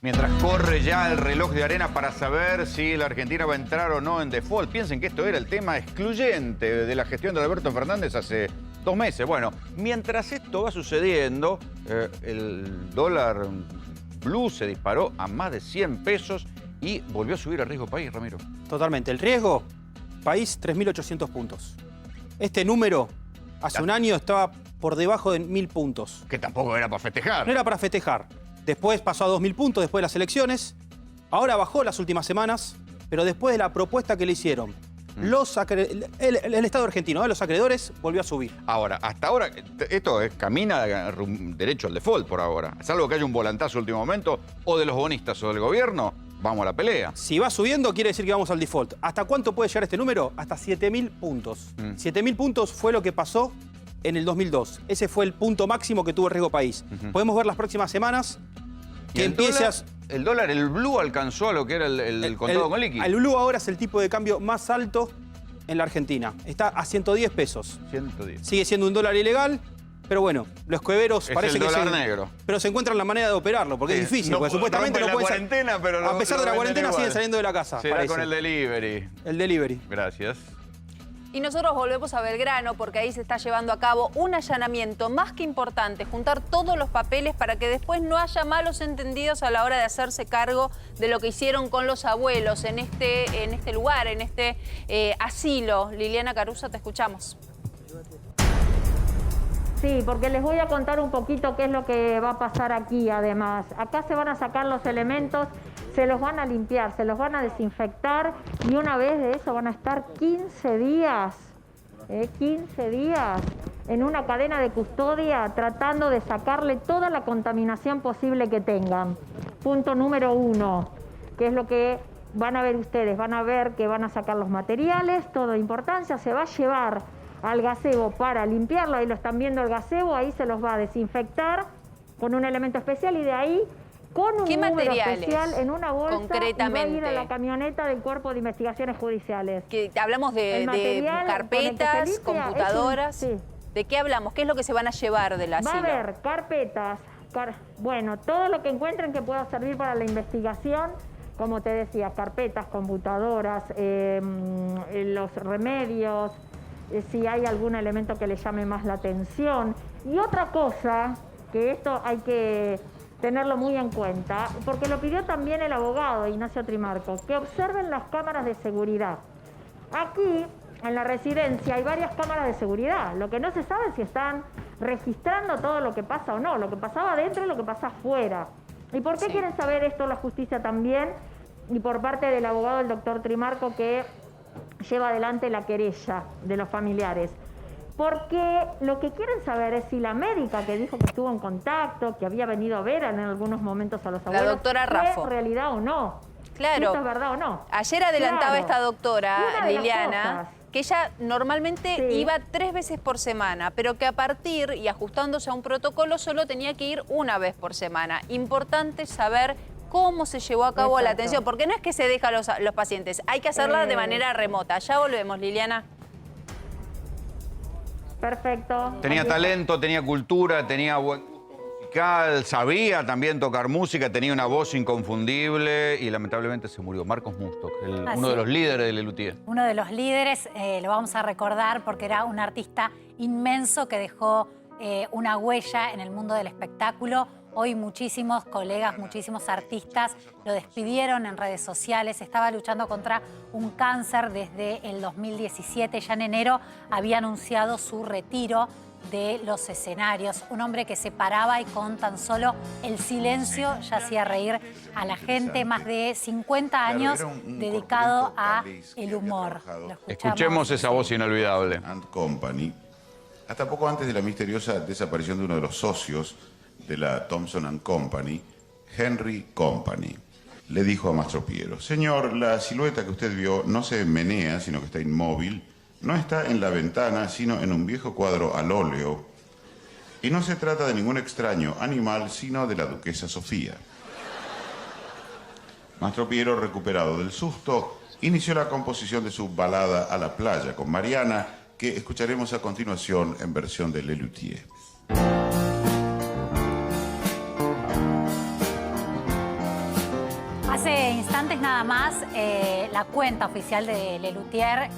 Mientras corre ya el reloj de arena para saber si la Argentina va a entrar o no en default. Piensen que esto era el tema excluyente de la gestión de Alberto Fernández hace 2 meses. Bueno, mientras esto va sucediendo, el dólar blue se disparó a más de 100 pesos y volvió a subir el riesgo país, Ramiro. Totalmente. El riesgo país, 3.800 puntos. Este número, hace un año, estaba por debajo de 1.000 puntos. Que tampoco era para festejar. No era para festejar. Después pasó a 2.000 puntos después de las elecciones. Ahora bajó las últimas semanas, pero después de la propuesta que le hicieron el Estado argentino, los acreedores, volvió a subir. Ahora, hasta ahora, esto camina derecho al default por ahora. Salvo que haya un volantazo último momento, o de los bonistas o del gobierno, vamos a la pelea. Si va subiendo, quiere decir que vamos al default. ¿Hasta cuánto puede llegar este número? Hasta 7.000 puntos. 7.000 puntos fue lo que pasó en el 2002. Ese fue el punto máximo que tuvo el riesgo país. Podemos ver las próximas semanas que empiezas... El dólar, el blue, alcanzó a lo que era el contado con liqui. El blue ahora es el tipo de cambio más alto en la Argentina. Está a 110 pesos. 110. Sigue siendo un dólar ilegal, Pero bueno, los cueveros Es parece el que dólar negro. Pero se encuentran la manera de operarlo, porque es difícil, No, porque supuestamente no rompen la pueden cuarentena, pero a pesar de la cuarentena siguen saliendo de la casa. Será parece. con el delivery. El delivery. Gracias. Y nosotros volvemos a Belgrano porque ahí se está llevando a cabo un allanamiento más que importante, juntar todos los papeles para que después no haya malos entendidos a la hora de hacerse cargo de lo que hicieron con los abuelos en este lugar, en este asilo. Liliana Caruso, te escuchamos. Sí, porque les voy a contar un poquito qué es lo que va a pasar aquí además. Acá se van a sacar los elementos, se los van a limpiar, se los van a desinfectar y una vez de eso van a estar 15 días en una cadena de custodia tratando de sacarle toda la contaminación posible que tengan. Punto número 1, que es lo que van a ver ustedes, van a ver que van a sacar los materiales, todo de importancia, se va a llevar al gazebo para limpiarlo, ahí lo están viendo el gazebo, ahí se los va a desinfectar con un elemento especial y de ahí con un número especial en una bolsa concretamente? y va a ir a la camioneta del Cuerpo de Investigaciones Judiciales. Que hablamos de carpetas, computadoras. ¿De qué hablamos? ¿Qué es lo que se van a llevar del asilo? Va a haber carpetas, bueno, todo lo que encuentren que pueda servir para la investigación, como te decía, carpetas, computadoras, los remedios, si hay algún elemento que le llame más la atención. Y otra cosa, que esto hay que tenerlo muy en cuenta, porque lo pidió también el abogado Ignacio Trimarco, que observen las cámaras de seguridad. Aquí, en la residencia, hay varias cámaras de seguridad. Lo que no se sabe es si están registrando todo lo que pasa o no, lo que pasaba adentro y lo que pasa afuera. ¿Y por qué quieren saber esto la justicia también? Y por parte del abogado, el doctor Trimarco, que lleva adelante la querella de los familiares. Porque lo que quieren saber es si la médica que dijo que estuvo en contacto, que había venido a ver en algunos momentos a los abuelos, la doctora Raffo, ¿es realidad o no? Claro. Si esto es verdad o no. Ayer adelantaba esta doctora, Una de las Liliana, cosas que ella normalmente iba 3 veces por semana, pero que a partir y ajustándose a un protocolo solo tenía que ir 1 vez por semana. Importante saber cómo se llevó a cabo la atención, porque no es que se deja a los pacientes, hay que hacerla de manera remota. Ya volvemos, Liliana. Perfecto. Tenía talento, tenía cultura, tenía buen gusto musical, sabía también tocar música, tenía una voz inconfundible y lamentablemente se murió. Marcos Mustok, uno de los líderes de Lelutier. Uno de los líderes, lo vamos a recordar porque era un artista inmenso que dejó una huella en el mundo del espectáculo. Hoy muchísimos colegas, muchísimos artistas lo despidieron en redes sociales. Estaba luchando contra un cáncer desde el 2017. Ya en enero había anunciado su retiro de los escenarios. Un hombre que se paraba y con tan solo el silencio ya hacía reír a la gente. Más de 50 años dedicado a el humor. Escuchemos esa voz inolvidable. Company, hasta poco antes de la misteriosa desaparición de uno de los socios de la Thompson & Company, Henry Company, le dijo a Mastro Piero: señor, la silueta que usted vio no se menea, sino que está inmóvil, no está en la ventana, sino en un viejo cuadro al óleo, y no se trata de ningún extraño animal, sino de la duquesa Sofía. Mastro Piero, recuperado del susto, inició la composición de su balada a la playa con Mariana, que escucharemos a continuación en versión de Lelutier. Hace instantes nada más, la cuenta oficial de Lelutier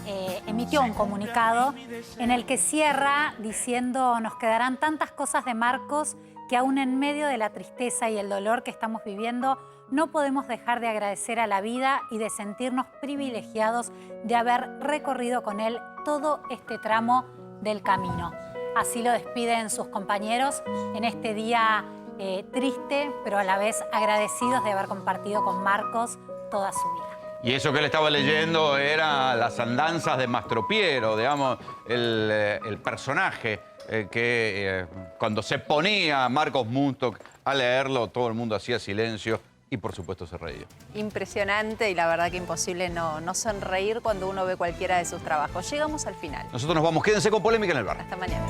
emitió un comunicado en el que cierra diciendo: nos quedarán tantas cosas de Marcos que aún en medio de la tristeza y el dolor que estamos viviendo, no podemos dejar de agradecer a la vida y de sentirnos privilegiados de haber recorrido con él todo este tramo del camino. Así lo despiden sus compañeros en este día triste, pero a la vez agradecidos de haber compartido con Marcos toda su vida. Y eso que él estaba leyendo era las andanzas de Mastro Piero, digamos, el personaje que cuando se ponía Marcos Mustok a leerlo, todo el mundo hacía silencio y por supuesto se reía. Impresionante y la verdad que imposible no sonreír cuando uno ve cualquiera de sus trabajos. Llegamos al final. Nosotros nos vamos, quédense con Polémica en el Bar. Hasta mañana.